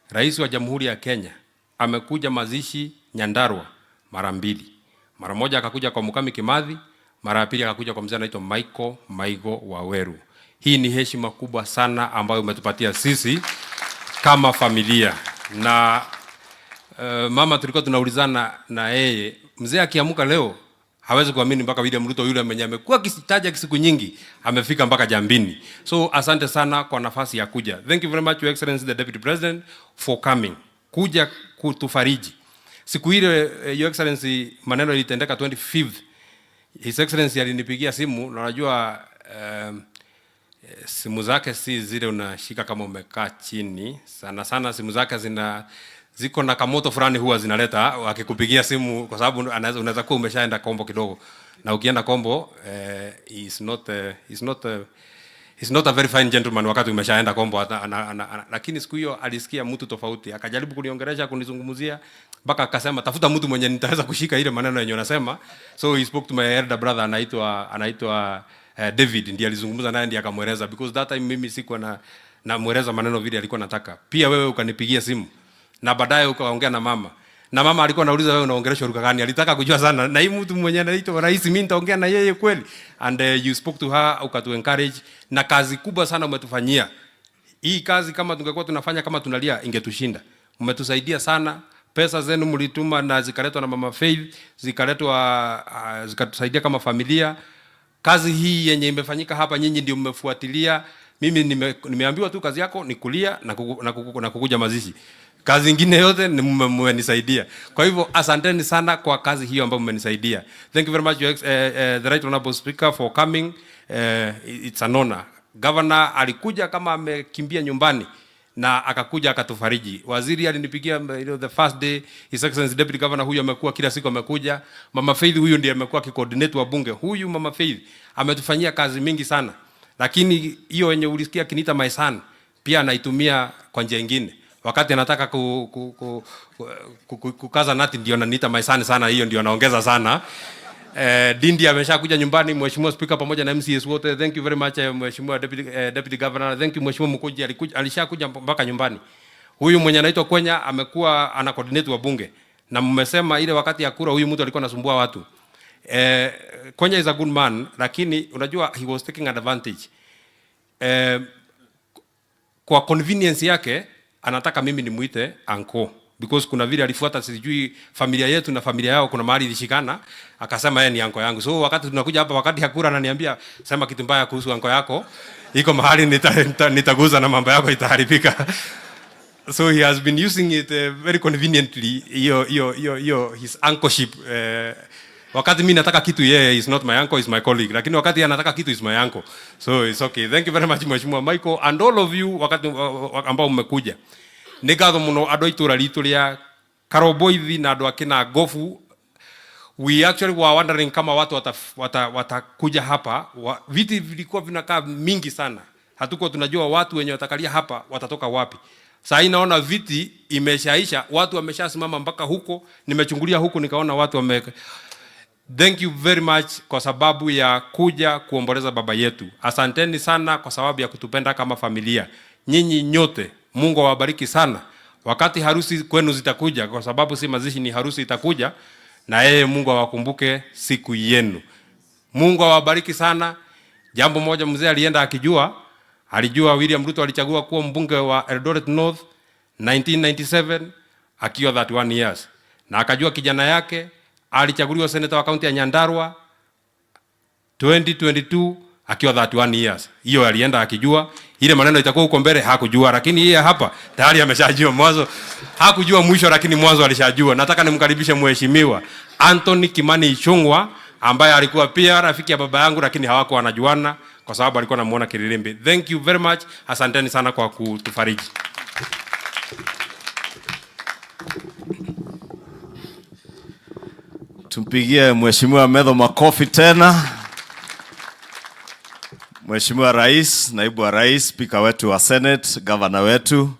Rais wa Jamhuri ya Kenya amekuja mazishi Nyandarua mara 2. Mara moja akakuja kwa Mukami Kimathi, mara ya pili akakuja kwa mzee anaitwa Michael Maigo Waweru. Hii ni heshima kubwa sana ambayo umetupatia sisi kama familia. Na mama tulikuwa tunaulizana na yeye, mzee akiamuka leo hawezi kuamini mpaka William Ruto yule mwenye amekuwa kisitaja siku nyingi amefika mpaka Jambini. So asante sana kwa nafasi ya kuja. Thank you very much Your Excellency the Deputy President for coming. Kuja kutufariji. Siku ile Your Excellency maneno ilitendeka 25th. His Excellency alinipigia simu na unajua simu zake si zile unashika kama umekaa chini. Sana sana simu zake ziko na kamoto fulani huwa zinaleta akikupigia simu kwa sababu unaweza kuwa umeshaenda kombo kidogo. Na ukienda kombo is not a very fine gentleman wakati umeshaenda kombo lakini siku hiyo alisikia mtu tofauti. Akajaribu kuniongelesha kunizungumzia mpaka akasema tafuta mtu mwenye nitaweza kushika ile maneno yenyewe unasema. So he spoke to my elder brother anaitwa David, ndiye alizungumza naye ndiye akamweleza because that time mimi sikuwa na mweleza maneno vile alikuwa nataka. Pia wewe ukanipigia simu na baadaye ukaongea na mama. Na mama alikuwa anauliza wewe unaongeleshwa lugha gani? Alitaka kujua sana. Na hii mtu mwenye anaitwa rais mimi nitaongea na yeye kweli. And you spoke to her ukatu encourage na kazi kubwa sana umetufanyia. Hii kazi kama tungekuwa tunafanya kama tunalia ingetushinda. Umetusaidia sana. Pesa zenu mlituma na zikaletwa na Mama Faith, zikatusaidia kama familia. Kazi hii yenye imefanyika hapa nyinyi ndio mmefuatilia. Mimi nimeambiwa tu kazi yako ni kulia na kukuja mazishi. Kazi nyingine yote mmenisaidia. Kwa hivyo asanteni sana kwa kazi hiyo ambayo mmenisaidia. Thank you very much the right honorable speaker for coming. It's an honor. Governor alikuja kama amekimbia nyumbani na akakuja akatufariji. Waziri alinipigia the first day. His Excellency Deputy Governor huyu amekuwa kila siku amekuja. Mama Faith huyu ndiye amekuwa coordinator wa bunge. Huyu Mama Faith ametufanyia kazi mingi sana. Lakini hiyo yenye ulisikia kiniita my son pia anaitumia kwa njia nyingine. Wakati anataka kukaza nati ndio ananiita my son sana, hiyo ndio anaongeza sana. Dindi ameshakuja nyumbani, Mheshimiwa Speaker pamoja na MCS wote. Thank you very much Mheshimiwa Deputy Governor. Thank you Mheshimiwa Mkuji alishakuja mpaka nyumbani. Huyu mwenye anaitwa Kwenya amekuwa ana coordinate wa bunge. Na mmesema ile wakati ya kura huyu mtu alikuwa anasumbua watu. Kwenya is a good man, lakini unajua he was taking advantage. Kwa convenience yake anataka mimi nimuite anko because kuna vile alifuata sijui familia yetu na familia yao kuna mahali ilishikana, akasema yeye ni anko yangu. So wakati tunakuja hapa, wakati hakura ananiambia sema kitu mbaya kuhusu anko yako, iko mahali nitaguza na mambo yako itaharibika. So he has been using it very conveniently, his uncleship. Wakati mimi nataka kitu yeye is not my uncle, is my colleague, lakini wakati anataka kitu is my uncle. So it's okay. Thank you very much Mheshimiwa Michael and all of you wakati ambao mmekuja. Nigatho muno andũ aitura ritu ria Karoboithi na andũ akina Gofu. We actually were wondering kama watu watakuja hapa. Viti vilikuwa vinakaa mingi sana. Hatuko tunajua watu wenye watakalia hapa watatoka wapi. Sasa naona viti imeshaisha, watu wameshasimama mpaka huko. Nimechungulia huko nikaona watu wame. Thank you very much kwa sababu ya kuja kuomboleza baba yetu. Asanteni sana kwa sababu ya kutupenda kama familia. Nyinyi nyote Mungu awabariki sana. Wakati harusi kwenu zitakuja, kwa sababu si mazishi ni harusi itakuja, na yeye Mungu awakumbuke siku yenu. Mungu awabariki sana. Jambo moja mzee alienda alijua William Ruto alichagua kuwa mbunge wa Eldoret North 1997 akiwa 31 years. Na akajua kijana yake alichaguliwa senator wa kaunti ya Nyandarua 2022 akiwa 31 years. Hiyo alienda akijua. Ile maneno itakuwa huko mbele hakujua, lakini yeye hapa tayari ameshajua mwanzo. Hakujua mwisho, lakini mwanzo alishajua. Nataka nimkaribishe Mheshimiwa Anthony Kimani Ichung'wah ambaye alikuwa pia rafiki ya baba yangu, lakini hawako wanajuana kwa sababu alikuwa anamuona Kililimbi. Thank you very much. Asanteni sana kwa kutufariji. Tumpigie Mheshimiwa Methu makofi tena. Mheshimiwa Rais, Naibu wa Rais, Spika wetu wa Senate, Governor wetu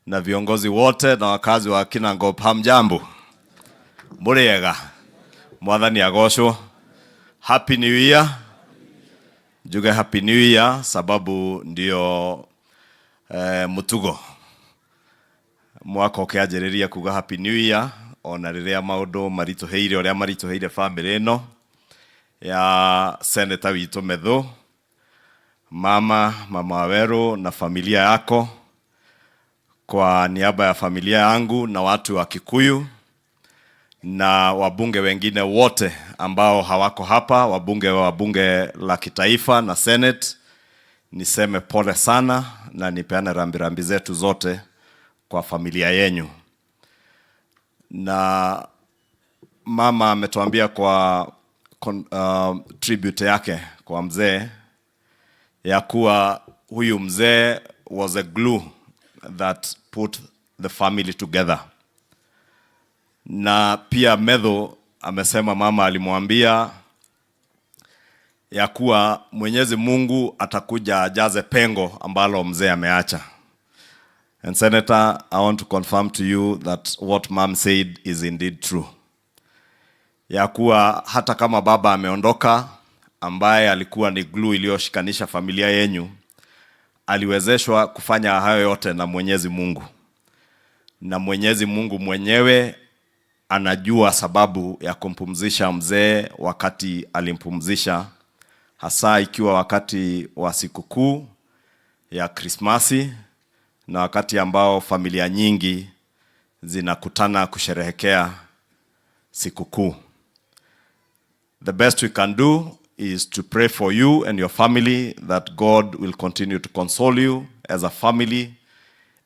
na viongozi wote na wakazi wa Kinangop, hamjambo. Muriega. Mwathani agocwo. Happy New Year. Juga Happy New Year sababu ndio mutugo. Mwaka ukianjĩrĩria kuga Happy New Year ona rĩrĩa maũndũ marituheire ũrĩa marituheire family ĩno ya Senator witũ Methu. Mama Waweru na familia yako, kwa niaba ya familia yangu na watu wa Kikuyu na wabunge wengine wote ambao hawako hapa, wabunge la kitaifa na Senate, niseme pole sana na nipeane rambirambi zetu zote kwa familia yenu. Na mama ametuambia kwa tribute yake kwa mzee ya kuwa huyu mzee was a glue that put the family together. Na pia Methu amesema mama alimwambia ya kuwa Mwenyezi Mungu atakuja ajaze pengo ambalo mzee ameacha. And Senator, I want to confirm to you that what mom said is indeed true. Ya kuwa hata kama baba ameondoka, ambaye alikuwa ni glue iliyoshikanisha familia yenu, aliwezeshwa kufanya hayo yote na Mwenyezi Mungu. Na Mwenyezi Mungu mwenyewe anajua sababu ya kumpumzisha mzee wakati alimpumzisha, hasa ikiwa wakati wa sikukuu ya Krismasi na wakati ambao familia nyingi zinakutana kusherehekea sikukuu. The best we can do is to pray for you and your family that God will continue to console you as a family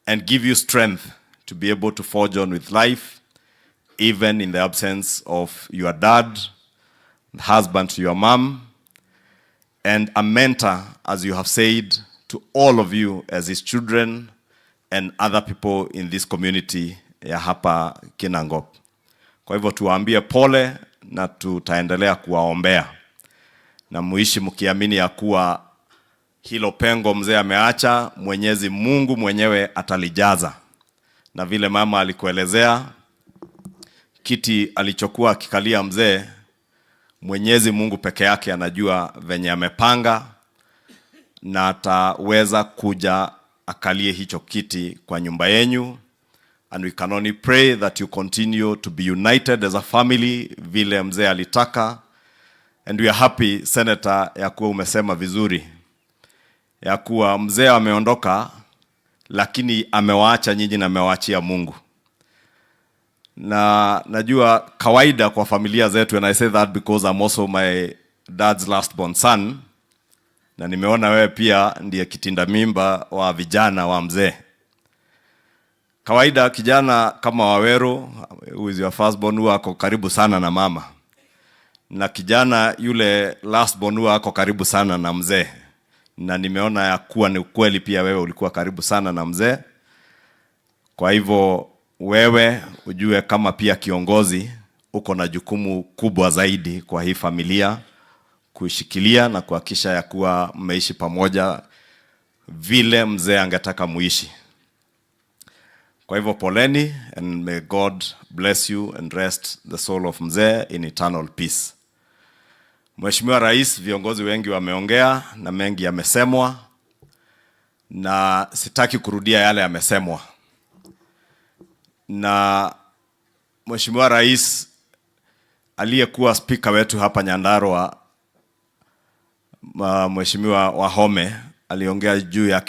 and give you strength to be able to forge on with life, even in the absence of your dad, husband to your mom, and a mentor, as you have said, to all of you as his children and other people in this community ya hapa Kinangop. Kwa hivyo tuwaambie pole na tutaendelea kuwaombea. Na muishi mkiamini ya kuwa hilo pengo mzee ameacha, Mwenyezi Mungu mwenyewe atalijaza. Na vile mama alikuelezea, kiti alichokuwa akikalia mzee, Mwenyezi Mungu peke yake anajua venye amepanga, na ataweza kuja akalie hicho kiti kwa nyumba yenu. And we can only pray that you continue to be united as a family vile mzee alitaka. And we are happy, Senator, ya kuwa umesema vizuri ya kuwa mzee ameondoka, lakini amewaacha nyinyi na amewaachia Mungu. Na najua kawaida kwa familia zetu, and I say that because I'm also my dad's last born son, na nimeona wewe pia ndiye kitinda mimba wa vijana wa mzee. Kawaida kijana kama Waweru, who is your first born, huwa ako karibu sana na mama. Na kijana yule last born huwa ako karibu sana na mzee. Na nimeona ya kuwa ni ukweli pia wewe ulikuwa karibu sana na mzee. Kwa hivyo wewe ujue kama pia kiongozi uko na jukumu kubwa zaidi kwa hii familia, kushikilia na kuhakikisha ya kuwa mmeishi pamoja vile mzee angetaka muishi. Kwa hivyo poleni, and may God bless you and rest the soul of mzee in eternal peace. Mheshimiwa Rais, viongozi wengi wameongea na mengi yamesemwa, na sitaki kurudia yale yamesemwa. Na Mheshimiwa Rais aliyekuwa spika wetu hapa Nyandarua, Mheshimiwa Wahome, aliongea juu ya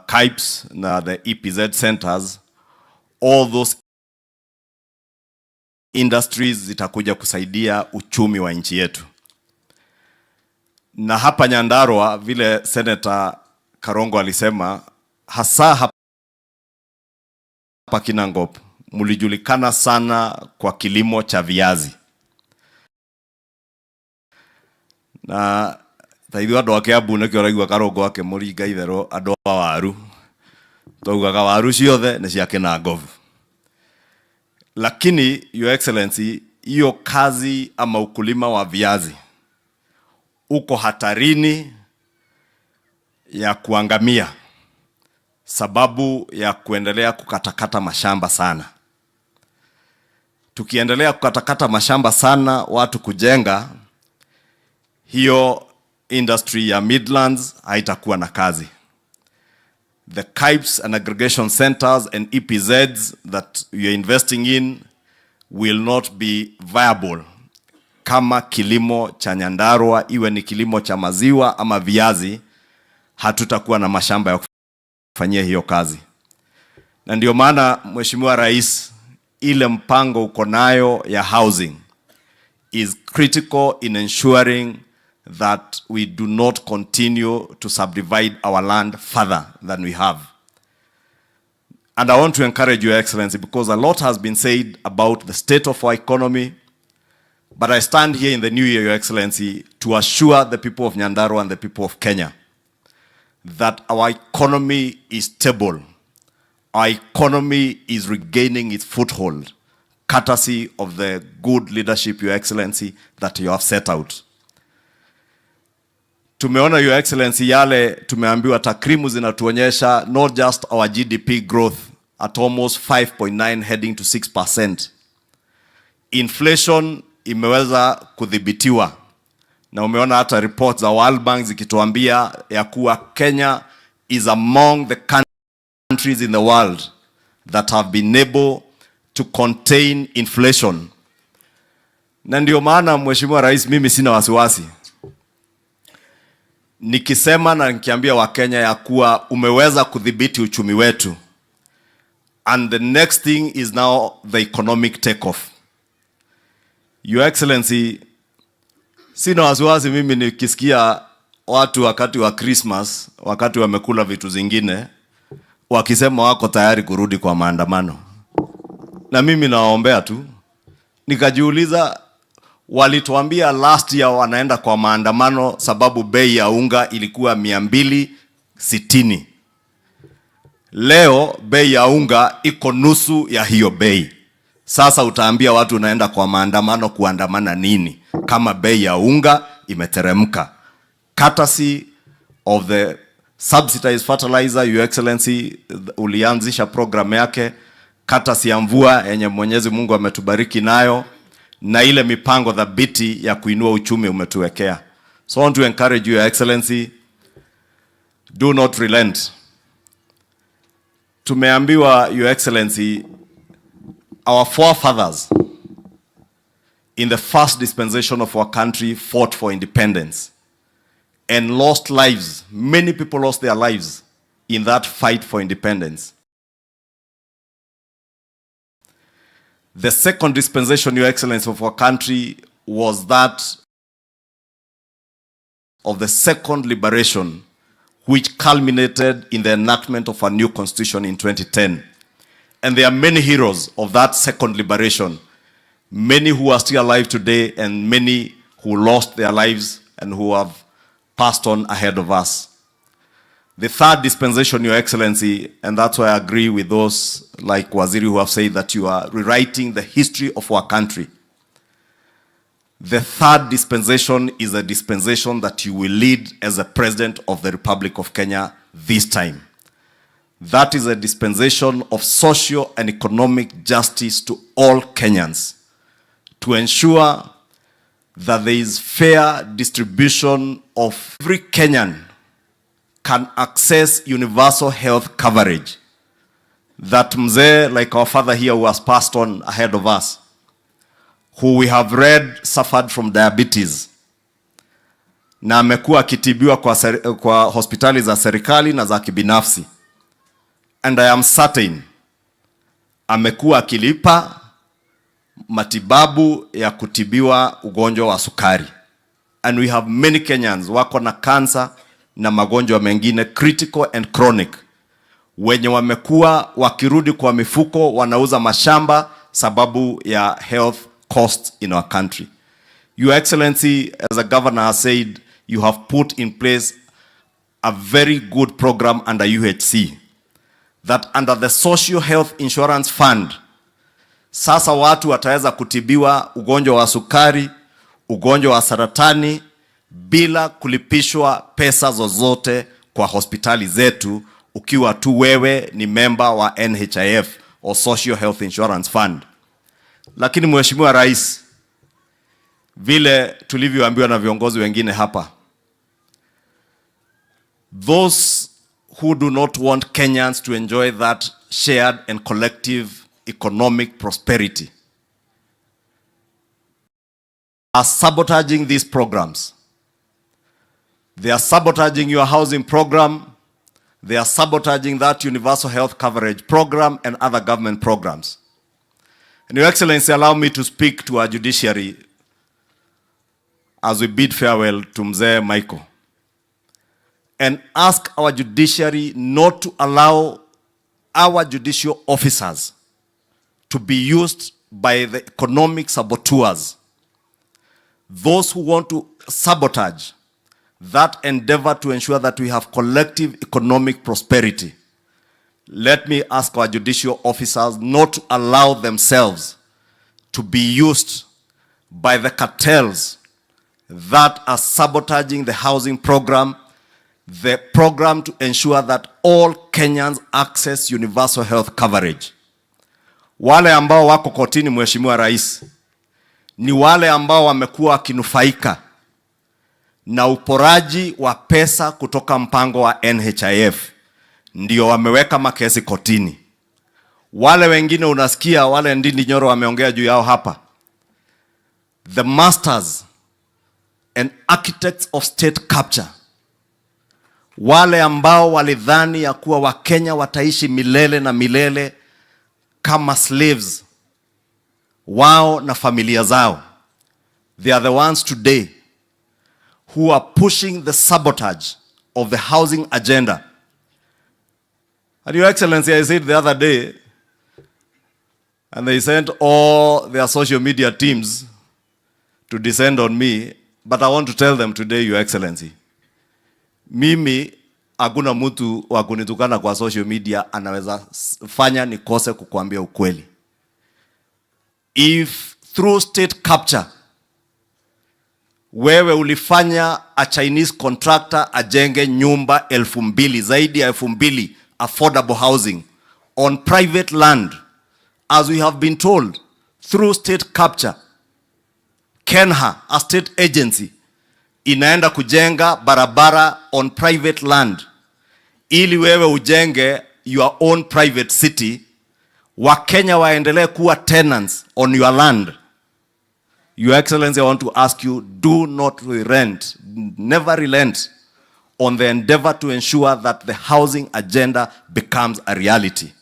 KIPES na the EPZ centers. All those industries zitakuja kusaidia uchumi wa nchi yetu. Na hapa Nyandarua, vile Senator Karongo alisema, hasa hapa Kinangop mulijulikana sana kwa kilimo cha viazi. Na taithu andu ake abu nekio raigua Karongo ake muringa ithero andu a waru. Twaugaga waru ciothe ni cia Kinangop. Lakini Your Excellency, hiyo kazi ama ukulima wa viazi uko hatarini ya kuangamia sababu ya kuendelea kukatakata mashamba sana. Tukiendelea kukatakata mashamba sana, watu kujenga, hiyo industry ya Midlands haitakuwa na kazi. The KIPES and aggregation centers and EPZs that we are investing in will not be viable kama kilimo cha Nyandarua, iwe ni kilimo cha maziwa ama viazi, hatutakuwa na mashamba ya kufanyia hiyo kazi. Na ndio maana Mheshimiwa Rais, ile mpango uko nayo ya housing is critical in ensuring that we do not continue to subdivide our land further than we have. And I want to encourage Your Excellency, because a lot has been said about the state of our economy, but I stand here in the new year, Your Excellency, to assure the people of Nyandarua and the people of Kenya that our economy is stable. Our economy is regaining its foothold, courtesy of the good leadership, Your Excellency, that you have set out. Tumeona, Your Excellency, yale tumeambiwa takrimu zinatuonyesha not just our GDP growth at almost 5.9 heading to 6%. Inflation imeweza kudhibitiwa. Na umeona hata reports za World Bank zikituambia ya kuwa Kenya is among the countries in the world that have been able to contain inflation. Na ndio maana Mheshimiwa Rais, mimi sina wasiwasi nikisema na nikiambia Wakenya ya kuwa umeweza kudhibiti uchumi wetu, and the next thing is now the economic takeoff. Your Excellency, sina wasiwasi mimi nikisikia watu wakati wa Christmas, wakati wamekula vitu zingine, wakisema wako tayari kurudi kwa maandamano. Na mimi nawaombea tu. Nikajiuliza, walituambia last year wanaenda kwa maandamano sababu bei ya unga ilikuwa 260. Leo bei ya unga iko nusu ya hiyo bei. Sasa utaambia watu unaenda kwa maandamano kuandamana nini kama bei ya unga imeteremka? Courtesy of the subsidized fertilizer, Your Excellency, ulianzisha program yake, courtesy ya mvua yenye Mwenyezi Mungu ametubariki nayo, na ile mipango dhabiti ya kuinua uchumi umetuwekea. So I want to encourage you, Your Excellency, do not relent. Tumeambiwa, Your Excellency, our forefathers in the first dispensation of our country fought for independence. and lost lives. Many people lost their lives in that fight for independence. The second dispensation, Your Excellency, of our country was that of the second liberation, which culminated in the enactment of a new constitution in 2010. And there are many heroes of that second liberation, many who are still alive today and many who lost their lives and who have passed on ahead of us. The third dispensation, Your Excellency, and that's why I agree with those like Waziri who have said that you are rewriting the history of our country. The third dispensation is a dispensation that you will lead as a President of the Republic of Kenya this time. That is a dispensation of socio and economic justice to all Kenyans, to ensure that there is fair distribution of every Kenyan can access universal health coverage. That mzee, like our father here who has passed on ahead of us, who we have read suffered from diabetes, na amekuwa akitibiwa kwa hospitali za serikali na za kibinafsi. And I am certain amekuwa akilipa matibabu ya kutibiwa ugonjwa wa sukari. And we have many Kenyans wako na cancer na magonjwa mengine critical and chronic, wenye wamekuwa wakirudi kwa mifuko wanauza mashamba sababu ya health costs in our country. Your Excellency, as a governor has said, you have put in place a very good program under UHC, that under the Social Health Insurance Fund, sasa watu wataweza kutibiwa ugonjwa wa sukari, ugonjwa wa saratani, bila kulipishwa pesa zozote kwa hospitali zetu, ukiwa tu wewe ni member wa NHIF or Social Health Insurance Fund. Lakini Mheshimiwa Rais, vile tulivyoambiwa na viongozi wengine hapa, those who do not want Kenyans to enjoy that shared and collective economic prosperity are sabotaging these programs. They are sabotaging your housing program. They are sabotaging that universal health coverage program and other government programs. And Your Excellency, allow me to speak to our judiciary as we bid farewell to Mzee Michael, and ask our judiciary not to allow our judicial officers to be used by the economic saboteurs, those who want to sabotage that endeavor to ensure that we have collective economic prosperity. Let me ask our judicial officers not to allow themselves to be used by the cartels that are sabotaging the housing program, the program to ensure that all Kenyans access universal health coverage. Wale ambao wako kotini, Mheshimiwa Rais, ni wale ambao wamekuwa wakinufaika na uporaji wa pesa kutoka mpango wa NHIF, ndio wameweka makesi kotini. Wale wengine unasikia, wale Ndindi Nyoro wameongea juu yao hapa, the masters and architects of state capture, wale ambao walidhani ya kuwa Wakenya wataishi milele na milele kama slaves wao na familia zao. They are the ones today who are pushing the sabotage of the housing agenda. And Your Excellency, I said the other day, and they sent all their social media teams to descend on me, but I want to tell them today, Your Excellency, mimi hakuna mtu wa kunitukana kwa social media anaweza fanya nikose kukuambia ukweli. If through state capture wewe ulifanya a Chinese contractor ajenge nyumba 2,000, zaidi ya 2,000 affordable housing on private land, as we have been told, through state capture, Kenha, a state agency, inaenda kujenga barabara on private land, ili wewe ujenge your own private city, Wakenya waendelee kuwa tenants on your land. Your Excellency, I want to ask you, do not relent, never relent on the endeavor to ensure that the housing agenda becomes a reality.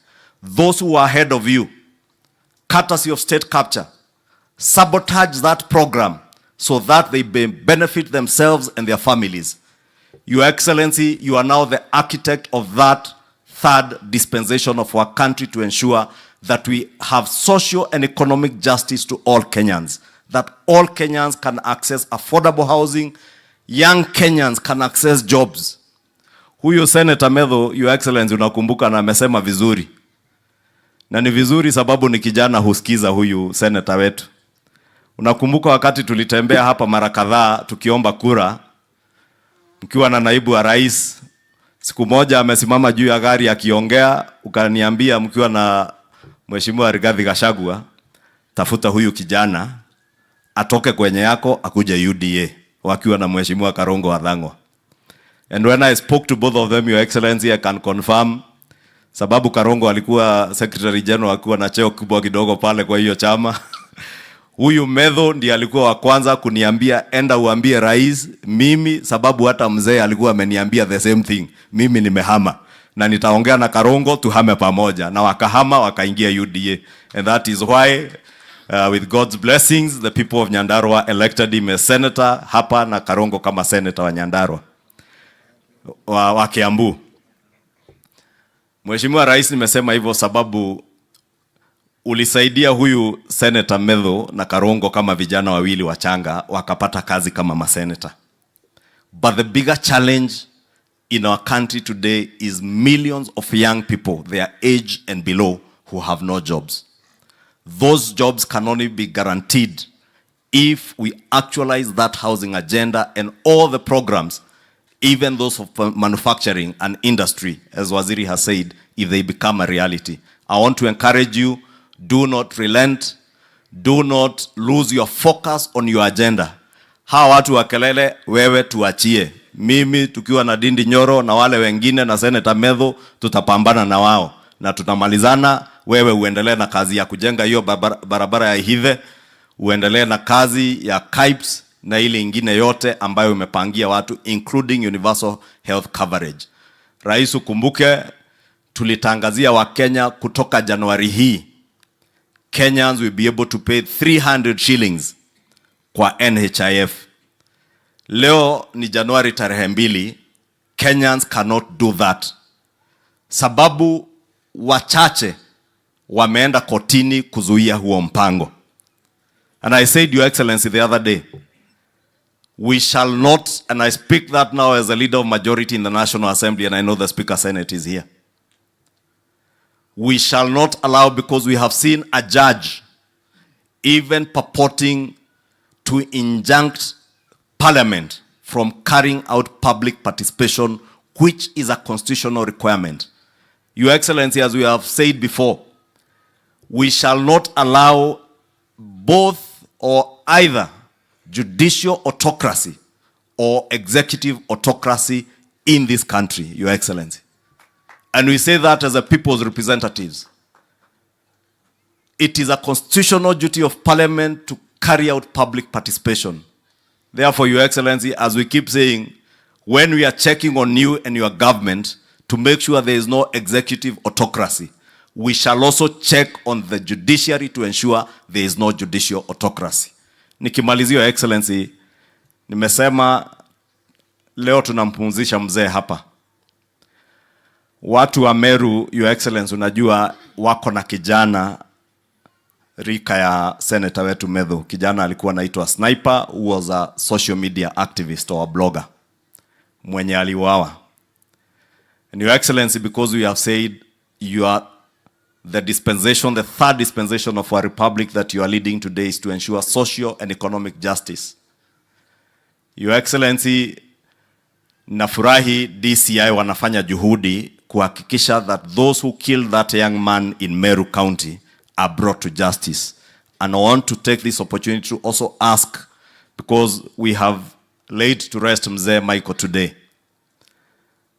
Those who are ahead of you, courtesy of state capture, sabotage that program so that they benefit themselves and their families. Your Excellency, you are now the architect of that third dispensation of our country to ensure that we have social and economic justice to all Kenyans, that all Kenyans can access affordable housing, young Kenyans can access jobs. Huyu Senator Methu, Your Excellency, unakumbuka na amesema vizuri. Na ni vizuri sababu ni kijana husikiza huyu senator wetu. Unakumbuka wakati tulitembea hapa mara kadhaa tukiomba kura, mkiwa na naibu wa rais, siku moja amesimama juu ya gari akiongea, ukaniambia mkiwa na Mheshimiwa Rigathi Gachagua, tafuta huyu kijana atoke kwenye yako akuje UDA, wakiwa na Mheshimiwa Karongo Wadhangwa. And when I spoke to both of them, Your Excellency, I can confirm, sababu Karongo alikuwa Secretary General, alikuwa na cheo kubwa kidogo pale kwa hiyo chama. Huyu Methu ndiye alikuwa wa kwanza kuniambia enda uambie rais mimi, sababu hata mzee alikuwa ameniambia the same thing. Mimi nimehama na nitaongea na Karongo tuhame pamoja, na wakahama wakaingia UDA. And that is why with God's blessings the people of Nyandarua elected him as senator hapa, na Karongo kama senator wa Nyandarua wa Kiambu. Mheshimiwa Rais, nimesema hivyo sababu ulisaidia huyu Senator Methu na Karongo kama vijana wawili wachanga wakapata kazi kama maseneta. But the bigger challenge in our country today is millions of young people, their age and below, who have no jobs. Those jobs can only be guaranteed if we actualize that housing agenda and all the programs, even those of manufacturing and industry, as Waziri has said, if they become a reality. I want to encourage you, do not relent, do not lose your focus on your agenda. Hawa watu wa kelele wewe tuachie. Mimi tukiwa na Dindi Nyoro na wale wengine na Senator Methu tutapambana na wao na tutamalizana. Wewe uendelee na kazi ya kujenga hiyo barabara ya Hithe, uendelee na kazi ya KIPES na ile ingine yote ambayo umepangia watu, including universal health coverage. Rais, ukumbuke tulitangazia wa Kenya kutoka Januari hii Kenyans will be able to pay 300 shillings kwa NHIF. Leo ni Januari tarehe 2, Kenyans cannot do that. Sababu wachache wameenda kotini kuzuia huo mpango. And I said, Your Excellency, the other day, we shall not, and I speak that now as a leader of majority in the National Assembly, and I know the Speaker Senate is here. We shall not allow, because we have seen a judge even purporting to injunct Parliament from carrying out public participation, which is a constitutional requirement. Your Excellency, as we have said before, we shall not allow both or either judicial autocracy or executive autocracy in this country, Your Excellency. And we say that as a people's representatives. It is a constitutional duty of Parliament to carry out public participation. Therefore, Your Excellency, as we keep saying, when we are checking on you and your government to make sure there is no executive autocracy, we shall also check on the judiciary to ensure there is no judicial autocracy. Nikimalizia, Your Excellency, nimesema leo tunampumzisha mzee hapa. Watu wa Meru, Your Excellency, unajua wako na kijana rika ya senator wetu Methu. Kijana alikuwa anaitwa Sniper, who was a social media activist or a blogger, mwenye aliuawa. And Your Excellency, because we have said you are the dispensation, the third dispensation of our republic that you are leading today is to ensure social and economic justice. Your Excellency, nafurahi DCI wanafanya juhudi kuhakikisha that those who killed that young man in Meru County are brought to justice. And I want to take this opportunity to also ask, because we have laid to rest Mzee Michael today.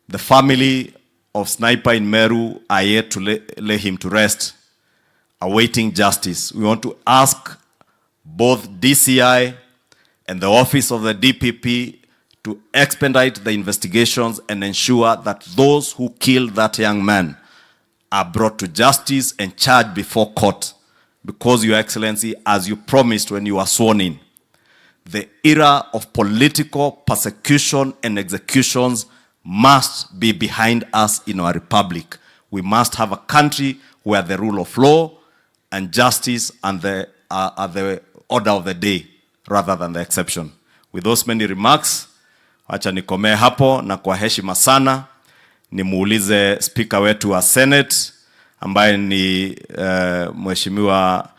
The family of Sniper in Meru are yet to lay him to rest, awaiting justice. We want to ask both DCI and the office of the DPP to expedite the investigations and ensure that those who killed that young man are brought to justice and charged before court. Because, Your Excellency, as you promised when you were sworn in, the era of political persecution and executions must be behind us in our republic. We must have a country where the rule of law and justice and are the order of the day rather than the exception. With those many remarks, acha nikomee hapo, na kwa heshima sana nimuulize speaker wetu wa Senate ambaye ni Mheshimiwa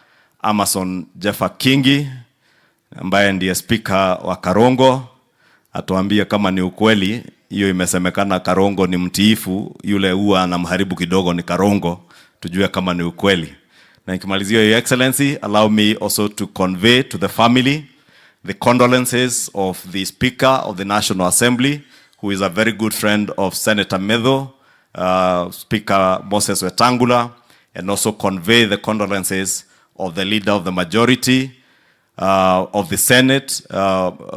Amason Jeffa Kingi ambaye ndiye speaker wa Karongo, atuambie kama ni ukweli hiyo imesemekana Karongo ni mtiifu, yule huwa anamharibu kidogo ni Karongo, tujue kama ni ukweli. Na nikimalizia, Your Excellency, allow me also to convey to the family the condolences of the Speaker of the National Assembly, who is a very good friend of Senator Methu, Speaker Moses Wetangula, and also convey the condolences of the Leader of the Majority of the Senate,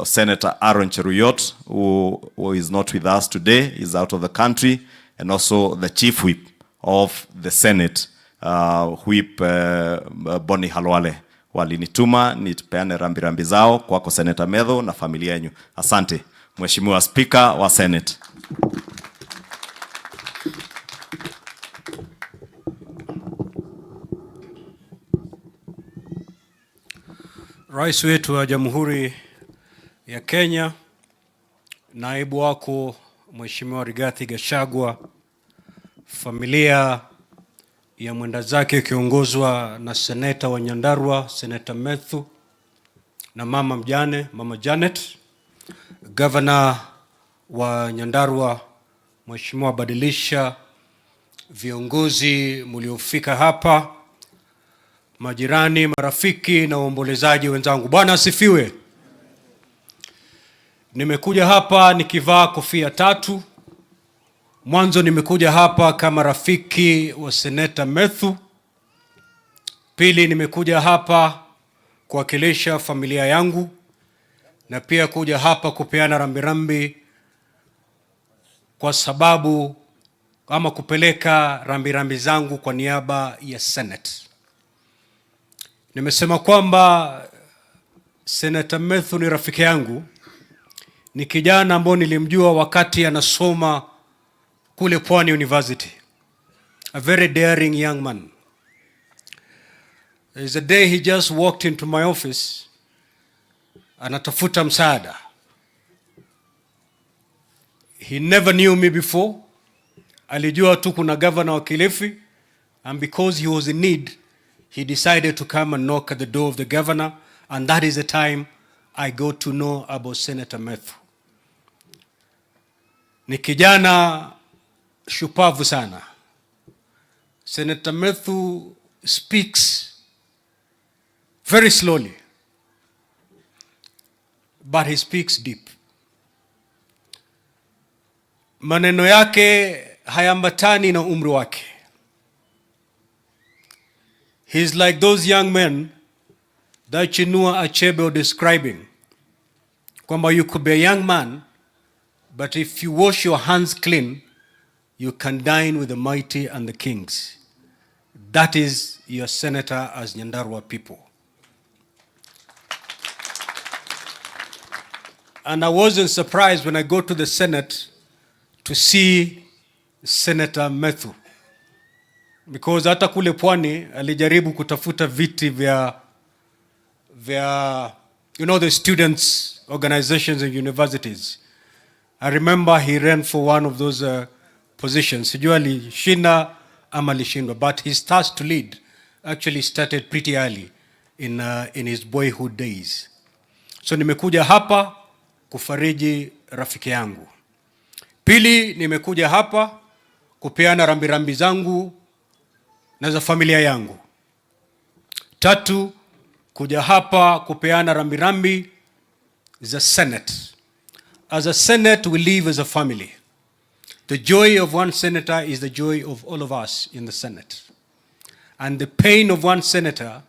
Senator Aaron Cheruyot, who is not with us today, is out of the country, and also the Chief Whip of the Senate, Whip Boni Halwale. Walinituma nipeane rambirambi zao kwako Senator Methu na familia yenu. Asante, Mheshimiwa Speaker wa Senate. Rais wetu wa Jamhuri ya Kenya, naibu wako Mheshimiwa Rigathi Gachagua, familia ya mwenda zake kiongozwa na seneta wa Nyandarua, Senator Methu, na mama mjane, Mama Janet, governor wa Nyandarua, Mheshimiwa Badilisha, viongozi mliofika hapa, majirani, marafiki na waombolezaji wenzangu. Bwana asifiwe. Nimekuja hapa nikivaa kofia tatu. Mwanzo nimekuja hapa kama rafiki wa Senator Methu. Pili, nimekuja hapa kuwakilisha familia yangu, na pia kuja hapa kupeana rambirambi kwa sababu ama kupeleka rambirambi zangu kwa niaba ya Senate. Nimesema kwamba Senator Methu ni rafiki yangu. Ni kijana ambaye nilimjua wakati anasoma kule Pwani University. A very daring young man. There is a day he just walked into my office anatafuta msaada. He never knew me before. Alijua tu kuna governor wa Kilifi, and because he was in need, he decided to come and knock at the door of the governor, and that is the time I got to know about Senator Methu. Ni kijana shupavu sana. Senator Methu speaks very slowly, but he speaks deep. Maneno yake hayambatani na umri wake. He's like those young men that Chinua Achebe was describing. Kwamba you could be a young man, but if you wash your hands clean, you can dine with the mighty and the kings. That is your senator as Nyandarua people. And I wasn't surprised when I go to the Senate to see Senator Methu. Because hata kule Pwani alijaribu kutafuta viti vya the students organizations and universities. I remember he ran for one of those positions. Sijua alishinda ama alishindwa, but his task to lead actually started pretty early in his boyhood days. So nimekuja hapa kufariji rafiki yangu. Pili, nimekuja hapa kupeana rambirambi zangu na za familia yangu. Tatu, kuja hapa kupeana rambirambi za Senate. As a Senate, we live as a family. The joy of one senator is the joy of all of us in the Senate. And the pain of one senator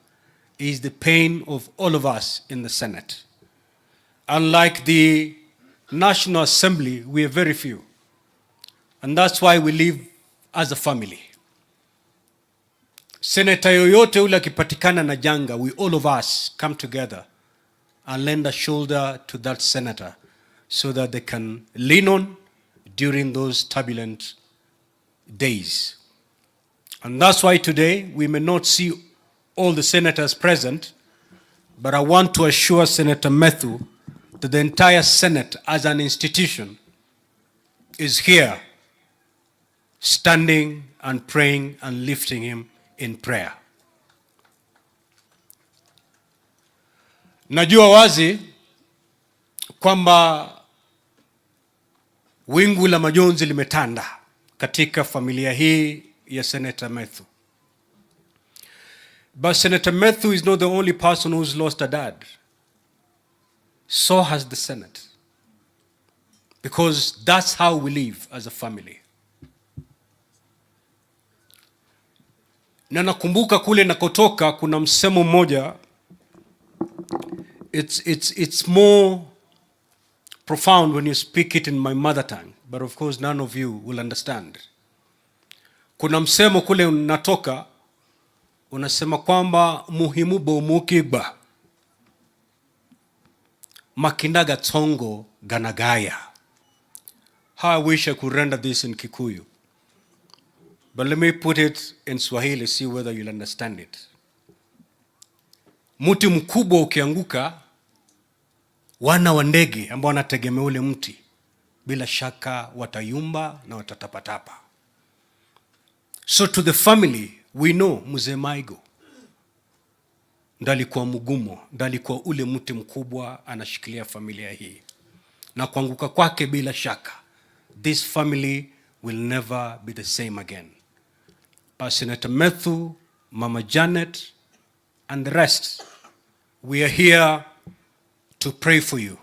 is the pain of all of us in the Senate. Unlike the National Assembly, we are very few. And that's why we live as a family. Senator yoyote ule akipatikana na janga, we all of us come together and lend a shoulder to that senator so that they can lean on during those turbulent days. And that's why today we may not see all the senators present, but I want to assure Senator Methu that the entire Senate as an institution is here standing and praying and lifting him in prayer. Najua wazi kwamba wingu la majonzi limetanda katika familia hii ya Senator Methu. But Senator Methu is not the only person who's lost a dad. So has the Senate. Because that's how we live as a family. Na nakumbuka kule nakotoka kuna msemo mmoja, it's more profound when you speak it in my mother tongue, but of course none of you will understand. Kuna msemo kule natoka unasema kwamba muhimu bomukigba makindaga tongo ganagaya. How I wish I could render this in Kikuyu. But let me put it in Swahili, see whether you'll understand it. Mti mkubwa ukianguka, wana wa ndege ambao wanategemea ule mti bila shaka watayumba na watatapatapa. So to the family, we know Mzee Maigo ndalikuwa mgumo, ndalikuwa ule mti mkubwa anashikilia familia hii. Na kuanguka kwake bila shaka, this family will never be the same again. But Senator Methu, Mama Janet, and the rest, we are here to pray for you.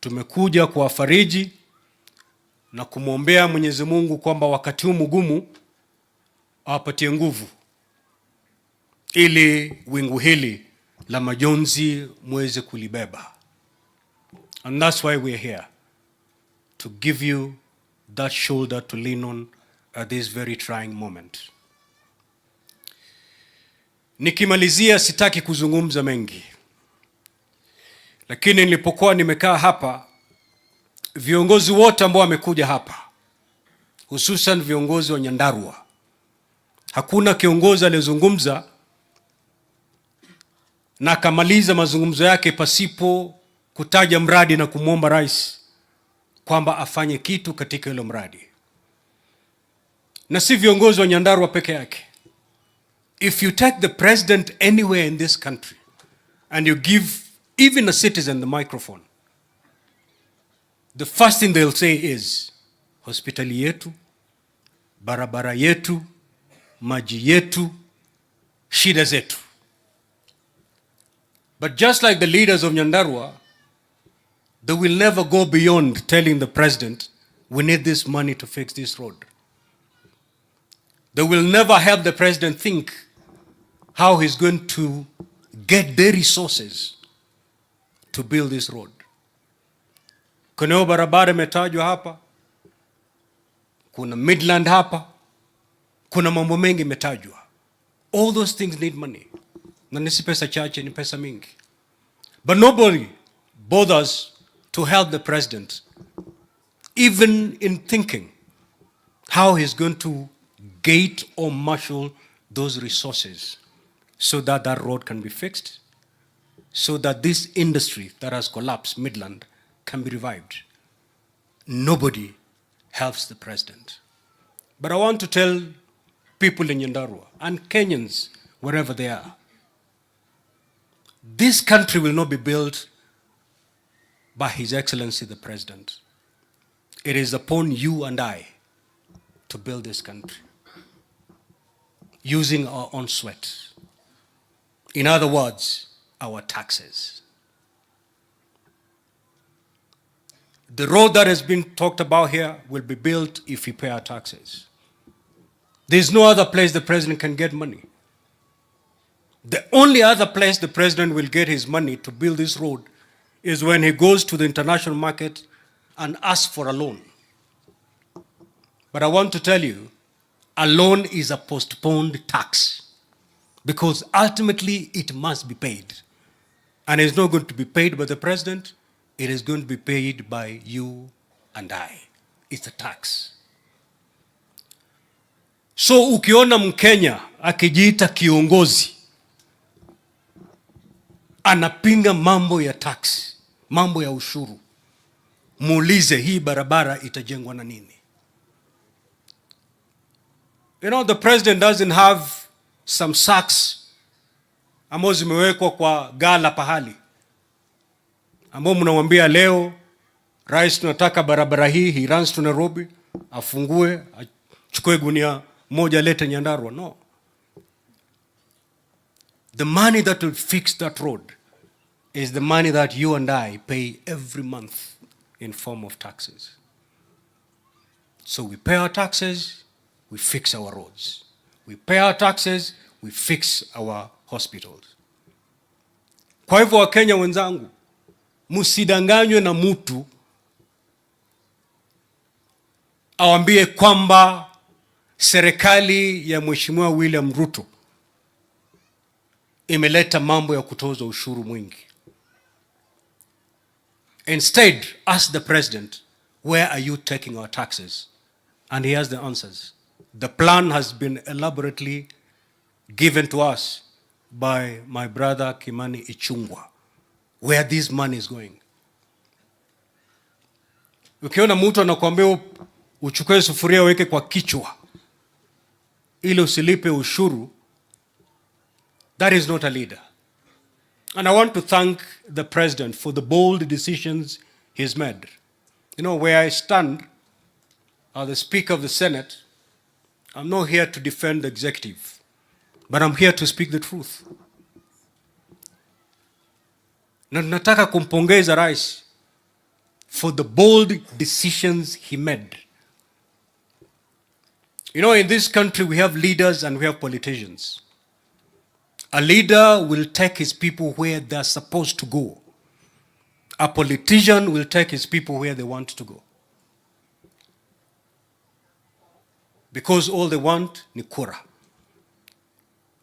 Tumekuja kuwafariji na kumwombea Mwenyezi Mungu kwamba wakati huu mgumu awapatie nguvu ili wingu hili la majonzi muweze kulibeba. And that's why we are here, to give you that shoulder to lean on at this very trying moment. Nikimalizia sitaki kuzungumza mengi. Lakini nilipokuwa nimekaa hapa, viongozi wote ambao wamekuja hapa, hususan viongozi wa Nyandarua, hakuna kiongozi aliyezungumza na akamaliza mazungumzo yake pasipo kutaja mradi na kumwomba rais kwamba afanye kitu katika hilo mradi. Na si viongozi wa Nyandarua peke yake. If you take the president anywhere in this country and you give even a citizen the microphone, the first thing they'll say is, hospitali yetu, barabara yetu, maji yetu, shida zetu. But just like the leaders of Nyandarua, they will never go beyond telling the president, we need this money to fix this road. They will never help the president think how he's going to get the resources to build this road. Kuna barabara imetajwa hapa, kuna Midland hapa, kuna mambo mengi imetajwa. All those things need money. Na nisi pesa chache, ni pesa mingi. But nobody bothers to help the president, even in thinking how he's going to gate or marshal those resources so that that road can be fixed, so that this industry that has collapsed, Midland, can be revived. Nobody helps the president. But I want to tell people in Nyandarua and Kenyans, wherever they are, this country will not be built by His Excellency the President. It is upon you and I to build this country using our own sweat. In other words, our taxes. The road that has been talked about here will be built if we pay our taxes. There's no other place the president can get money. The only other place the president will get his money to build this road is when he goes to the international market and asks for a loan. But I want to tell you, a loan is a postponed tax because ultimately it must be paid. And it's not going to be paid by the president, it is going to be paid by you and I. It's a tax. So ukiona Mkenya akijiita kiongozi anapinga mambo ya tax, mambo ya ushuru, muulize hii barabara itajengwa na nini? You know, the president doesn't have some sacks ambazo zimewekwa kwa gala pahali, ambao mnamwambia leo rais tunataka barabara hii, he runs to Nairobi, afungue, achukue gunia moja lete Nyandarua. No. The money that will fix that road is the money that you and I pay every month in form of taxes. So we pay our taxes, we fix our roads. We pay our taxes, we fix our hospitals. Kwa hivyo Wakenya wenzangu, msidanganywe na mtu awambie kwamba serikali ya Mheshimiwa William Ruto imeleta mambo ya kutoza ushuru mwingi. Instead, ask the president, where are you taking our taxes? And he has the answers. The plan has been elaborately given to us by my brother Kimani Ichung'wah, where this money is going. Ukiona mtu anakuambia uchukue sufuria weke kwa kichwa ili usilipe ushuru, that is not a leader. And I want to thank the president for the bold decisions he's made. You know, where I stand as the Speaker of the Senate, I'm not here to defend the executive, but I'm here to speak the truth. Na nataka kumpongeza rais for the bold decisions he made. You know, in this country we have leaders and we have politicians. A leader will take his people where they're supposed to go. A politician will take his people where they want to go. Because all they want ni kura.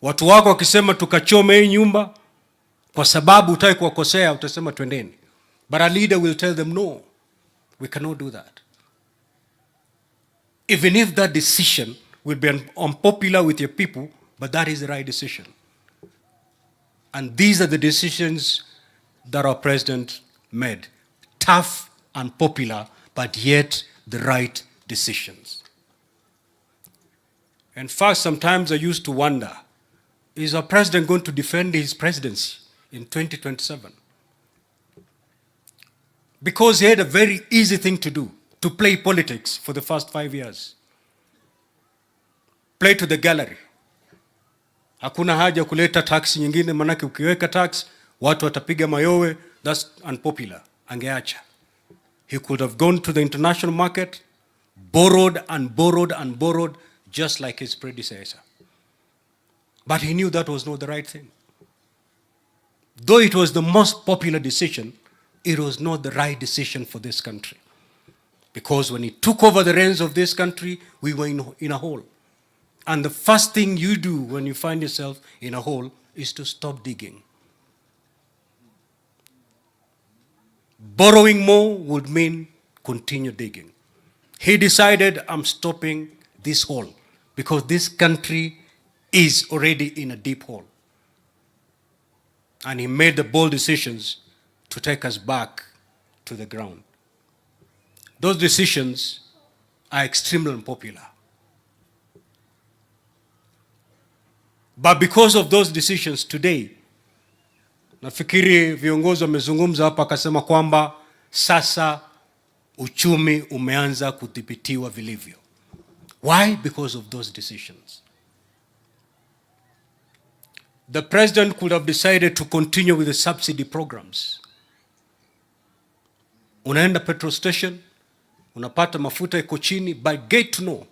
Watu wako wakisema tukachome hii nyumba kwa sababu hutaki kuwakosea, utasema twendeni. But a leader will tell them no, we cannot do that. Even if that decision will be unpopular with your people, but that is the right decision. And these are the decisions that our president made. Tough, unpopular, but yet the right decisions. In fact, sometimes I used to wonder, is our president going to defend his presidency in 2027? Because he had a very easy thing to do, to play politics for the first 5 years. Play to the gallery. Hakuna haja kuleta tax nyingine, manake ukiweka tax, watu watapiga mayowe, that's unpopular. Angeacha. He could have gone to the international market, borrowed and borrowed and borrowed, just like his predecessor. But he knew that was not the right thing. Though it was the most popular decision, it was not the right decision for this country. Because when he took over the reins of this country, we were in a hole. And the first thing you do when you find yourself in a hole is to stop digging. Borrowing more would mean continue digging. He decided, I'm stopping this hole because this country is already in a deep hole. And he made the bold decisions to take us back to the ground. Those decisions are extremely unpopular. But because of those decisions today, nafikiri viongozi wamezungumza hapa akasema kwamba sasa uchumi umeanza kudhibitiwa vilivyo. Why? Because of those decisions. The president could have decided to continue with the subsidy programs. Unaenda petrol station, unapata mafuta iko chini, but get to know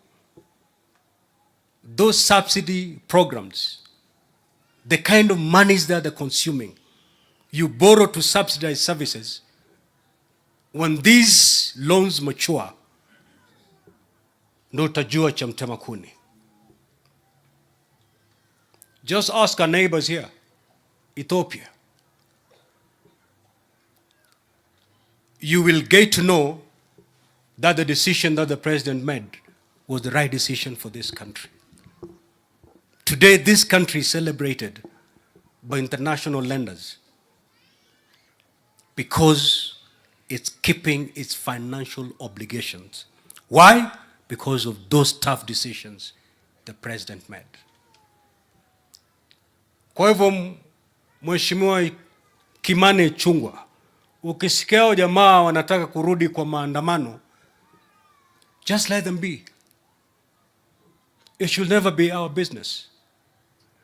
those subsidy programs, the kind of monies that they're consuming you borrow to subsidize services. When these loans mature, ndo utajua cha mtema kuni. Just ask our neighbors here, Ethiopia. You will get to know that the decision that the president made was the right decision for this country. Today, this country is celebrated by international lenders because it's keeping its financial obligations. Why? Because of those tough decisions the president made. Kwa hivyo, Mheshimiwa Kimani Ichung'wah, ukisikia jamaa wanataka kurudi kwa maandamano, just let them be. It should never be our business.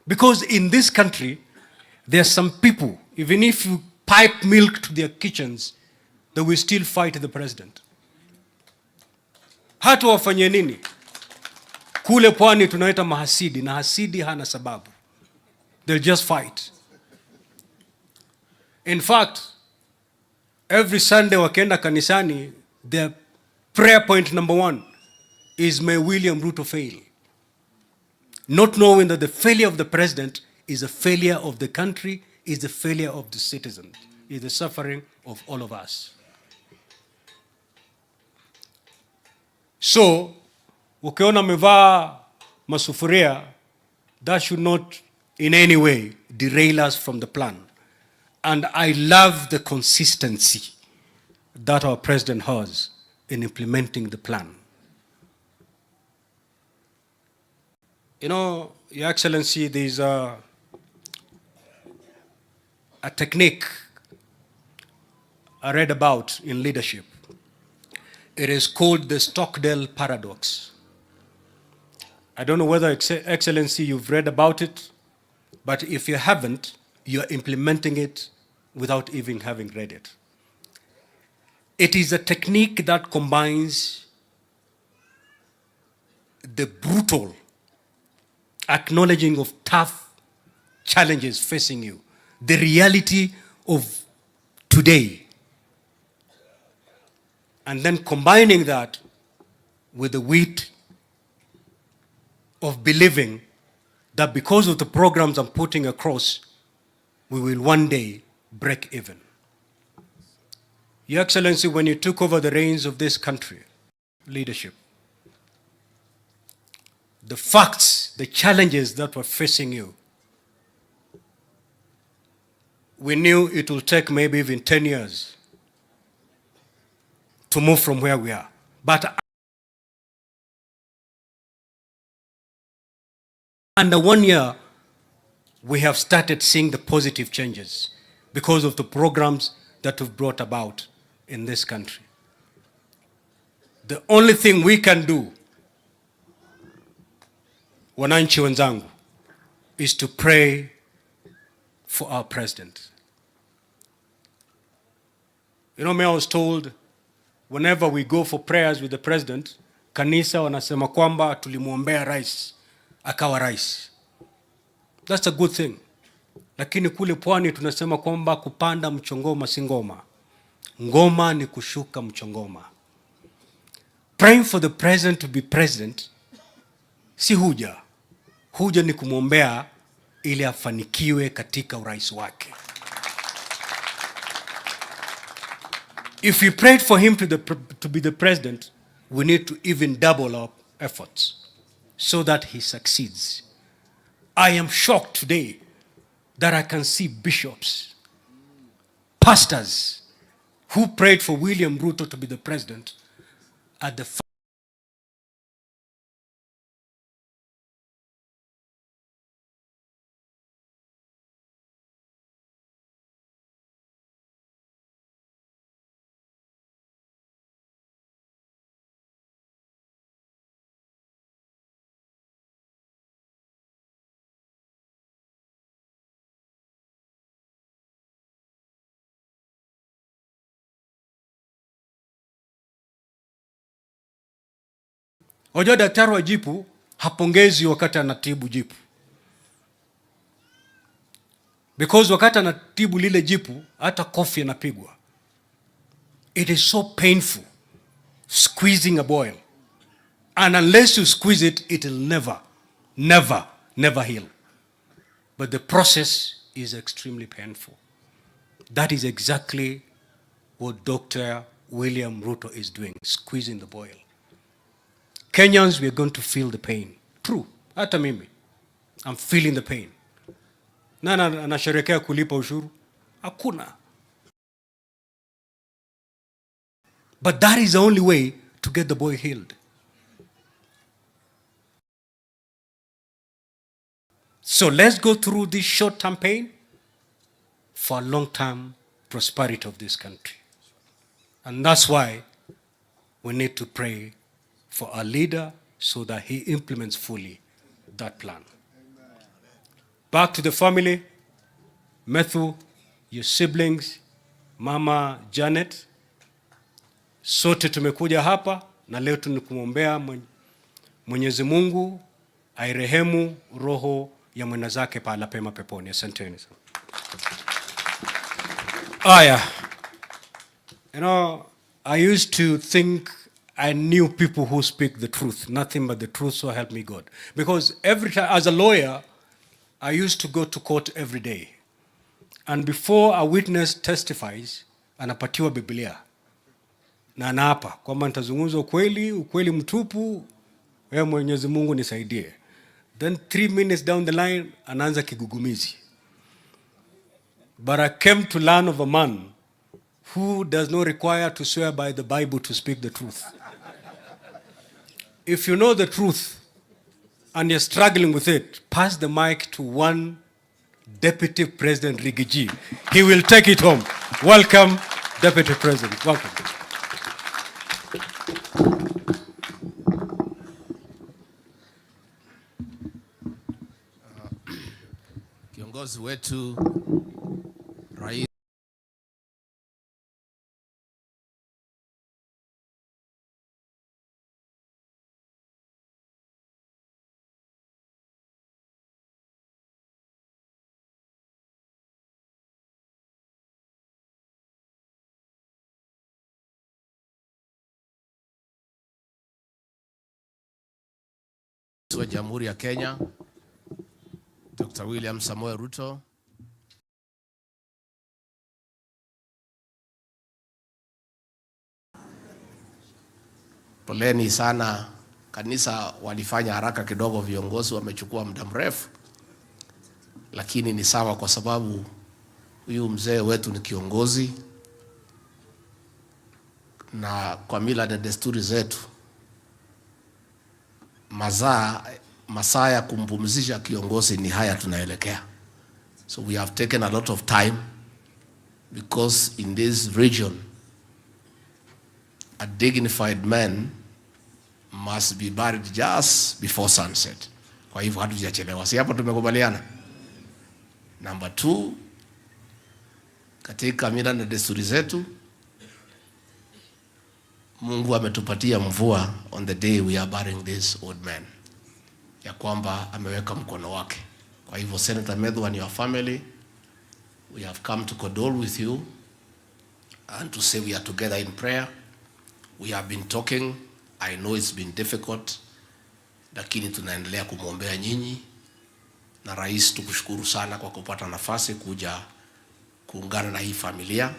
Because in this country, there are some people, even if you pipe milk to their kitchens, they will still fight the president. Hata wafanye nini? Kule pwani tunaita mahasidi, na hasidi hana sababu. They'll just fight. In fact, every Sunday wakienda kanisani, their prayer point number 1 is, may William Ruto fail. Not knowing that the failure of the president is a failure of the country, is the failure of the citizens, is the suffering of all of us. So, ukiona mevaa masufuria, that should not in any way derail us from the plan. And I love the consistency that our president has in implementing the plan. You know, Your Excellency, there's a technique I read about in leadership. It is called the Stockdale paradox. I don't know whether, Excellency, you've read about it, but if you haven't, you're implementing it without even having read it. It is a technique that combines the brutal acknowledging of tough challenges facing you, the reality of today, and then combining that with the wit of believing that because of the programs I'm putting across, we will one day break even. Your Excellency, when you took over the reins of this country, leadership, the facts, the challenges that were facing you, we knew it will take maybe even 10 years to move from where we are. But under 1 year, we have started seeing the positive changes because of the programs that we've brought about in this country. The only thing we can do, wananchi wenzangu, is to pray for our president. You know, I was told whenever we go for prayers with the president, kanisa wanasema kwamba tulimuombea rais, akawa rais. That's a good thing. Lakini kule pwani tunasema kwamba kupanda mchongoma si ngoma. Ngoma ni kushuka mchongoma. Praying for the president to be president si huja. Huja ni kumwombea ili afanikiwe katika urais wake. If we prayed for him to be the president, we need to even double our efforts so that he succeeds. I am shocked today that I can see bishops, pastors who prayed for William Ruto to be the president at the Wajua daktari wa jipu hapongezi wakati anatibu jipu. Because wakati anatibu lile jipu, hata kofi anapigwa. It is so painful squeezing a boil. And unless you squeeze it, it will never heal. But the process is extremely painful. That is exactly what Dr. William Ruto is doing, squeezing the boil. Kenyans, we are going to feel the pain. True, hata mimi, I'm feeling the pain. Nani anasherehekea kulipa ushuru? Hakuna. But that is the only way to get the boy healed. So let's go through this short-term pain for long-term prosperity of this country. And that's why we need to pray for our leader so that he implements fully that plan. Back to the family, Methu, your siblings, Mama Janet, sote tumekuja hapa na leo tunakumwombea Mwenyezi Mungu airehemu roho ya mwenda zake pahala pema peponi. Asanteni sana. You know, I used to think I knew people who speak the truth, nothing but the truth, so help me God. Because every time, as a lawyer, I used to go to court every day. And before a witness testifies, anapatiwa Biblia. Na anaapa kwamba nitazungumza ukweli mtupu, wewe Mwenyezi Mungu nisaidie. Then 3 minutes down the line, anaanza kigugumizi. But I came to learn of a man who does not require to swear by the Bible to speak the truth. If you know the truth and you're struggling with it, pass the mic to one Deputy President Rigiji. He will take it home. Welcome, Deputy President. Welcome. Kiongozi wetu Rais wa Jamhuri ya Kenya Dr. William Samoei Ruto, poleni sana. Kanisa walifanya haraka kidogo, viongozi wamechukua muda mrefu, lakini ni sawa kwa sababu huyu mzee wetu ni kiongozi, na kwa mila na desturi zetu masaa ya kumpumzisha kiongozi ni haya tunaelekea. So we have taken a lot of time because in this region a dignified man must be buried just before sunset. Kwa hivyo hatujachelewa. Si hapo tumekubaliana? Number 2, katika mila na desturi zetu Mungu ametupatia mvua on the day we are burying this old man, ya kwamba ameweka mkono wake. Kwa hivyo Senator Methu and your family, we have come to condole with you and to say we are together in prayer. We have been talking. I know it's been difficult, lakini tunaendelea kumwombea nyinyi. Na rais, tukushukuru sana kwa kupata nafasi kuja kuungana na hii familia.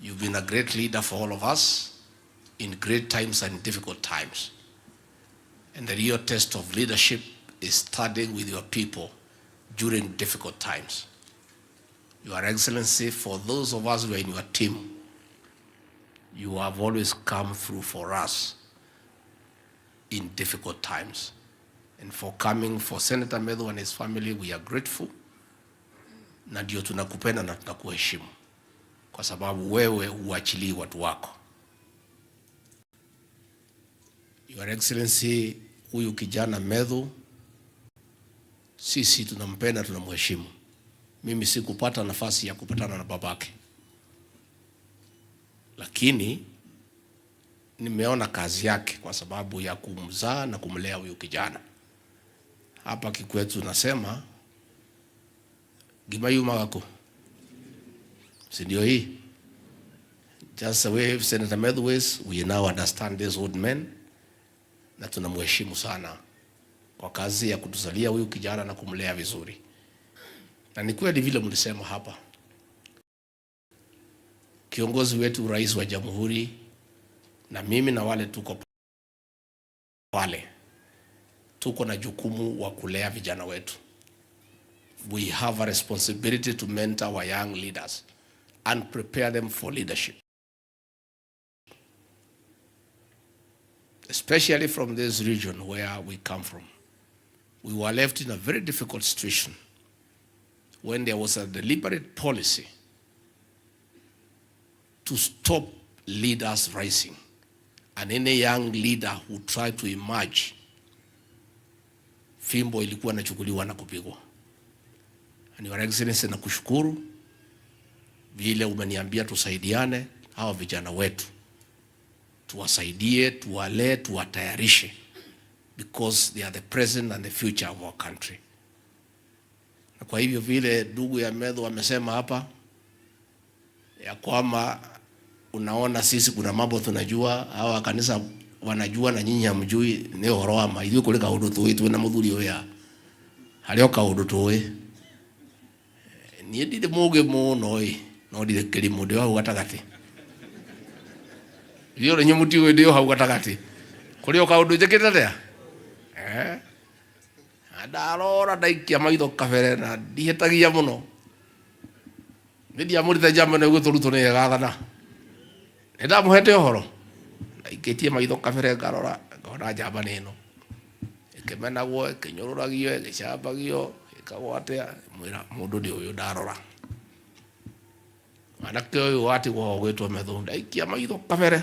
You've been a great leader for all of us in great times and difficult times. And the real test of leadership is standing with your people during difficult times. Your Excellency, for those of us who are in your team, you have always come through for us in difficult times. And for coming for Senator Methu and his family, we are grateful. Na ndio tunakupenda na tunakuheshimu, kwa sababu wewe huachilii watu wako. Your Excellency, huyu kijana Methu, sisi tunampenda, tunamheshimu. Mimi sikupata nafasi ya kupatana na babake, lakini nimeona kazi yake kwa sababu ya kumzaa na kumlea huyu kijana. Hapa kikwetu nasema Gimayu magako. Sindio hii? Just the way Senator Methu is, we now understand this old man na tunamheshimu sana kwa kazi ya kutuzalia huyu kijana na kumlea vizuri. Na ni kweli vile mlisema hapa. Kiongozi wetu rais wa jamhuri na mimi na wale tuko na jukumu wa kulea vijana wetu. We have a responsibility to mentor our young leaders and prepare them for leadership. Especially from this region where we come from. We were left in a very difficult situation when there was a deliberate policy to stop leaders rising. And any young leader who tried to emerge, fimbo ilikuwa inachukuliwa na kupigwa. And Your Excellency, nakushukuru vile umeniambia tusaidiane hawa vijana wetu. Tuwasaidie, tuwalee, tuwatayarishe, because they are the present and the future of our country. Na kwa hivyo vile ndugu ya Methu amesema hapa ya kwamba unaona sisi kuna mambo tunajua, hawa kanisa wanajua na nyinyi hamjui, ni horoama ili kuleka udutu wetu na muthuri oya halioka udutu we ni ndide muge muno no ndide kelimo ndio hau gatagati iyo nyo muti we ndio hau gatagati kuri oka undu njekete adarora ndaikia maitho kabere na ndihetagia muno ndia murithe jambo na guturuto ne gathana enda muhete ohoro ndaikitie maitho kabere ngarora ngona jamba nino ikimenagwo ikinyororagio igicambagio ikagwatea mwira mundu ndi uyu ndarora anake uyu wati gwo gwitwo Methu ndaikia maitho kabere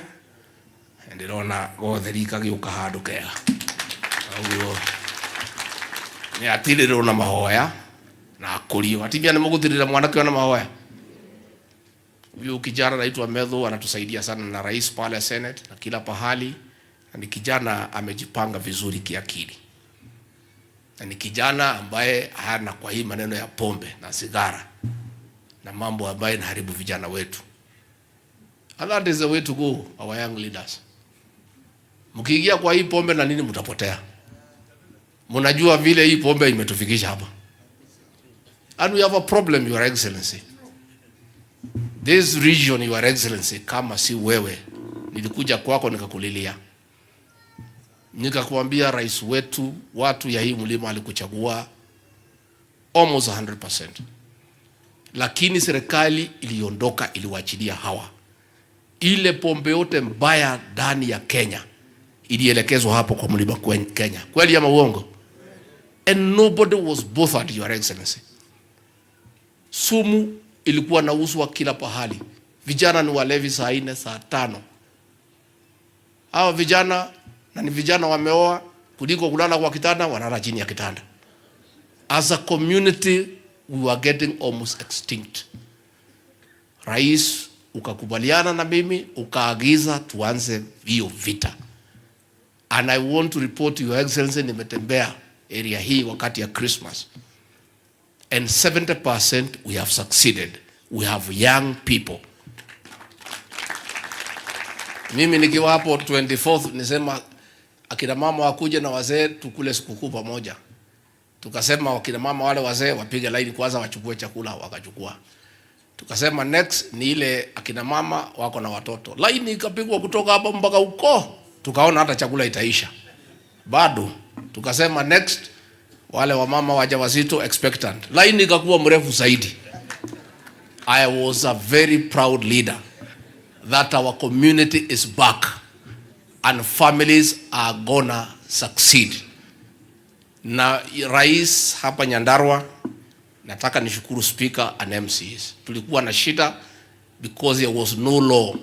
ndirona gotherika giuka handu kega uguo ni atiriro na mahoya na akurio atibia ni mugutirira mwanake na mahoya. Huyu kijana anaitwa Methu anatusaidia sana na rais pale Senate na kila pahali, na ni kijana amejipanga vizuri kiakili, na ni kijana ambaye hana kwa hii maneno ya pombe na sigara na mambo ambayo inaharibu vijana wetu. And that is the way to go, our young leaders. Mkiingia kwa hii pombe na nini mtapotea. Mnajua vile hii pombe imetufikisha hapa. And we have a problem, Your Excellency. This region, Your Excellency, kama si wewe, nilikuja kwako nikakulilia. Nikakuambia rais wetu, watu ya hii mlima alikuchagua almost 100%. Lakini serikali iliondoka, iliwachilia hawa. Ile pombe yote mbaya ndani ya Kenya ilielekezwa hapo kwa mlima Kenya. Kweli ama uongo? And nobody was bothered, Your Excellency. Sumu ilikuwa nauzwa kila pahali. Vijana ni walevi saa 4 saa 5. Hawa vijana na ni vijana wameoa, kuliko kulala kwa kitanda wanalala chini ya kitanda. As a community we were getting almost extinct. Rais ukakubaliana na mimi ukaagiza tuanze hiyo vita. And I want to report to Your Excellency, nimetembea area hii wakati ya Christmas. And 70% we have succeeded. We have young people. Mimi nikiwa hapo 24th nisema akina mama wakuje na wazee tukule sikukuu pamoja. Tukasema wakina mama wale wazee wapige line kwanza wachukue chakula, wakachukua. Tukasema next ni ile akina mama wako na watoto. Line ikapigwa kutoka hapa mpaka huko. Tukaona hata chakula itaisha. Bado tukasema next wale wamama wajawazito expectant. Line ikakuwa mrefu zaidi. I was a very proud leader that our community is back and families are gonna succeed. Na rais hapa Nyandarua, nataka nishukuru speaker and MCs. Tulikuwa na shida because there was no law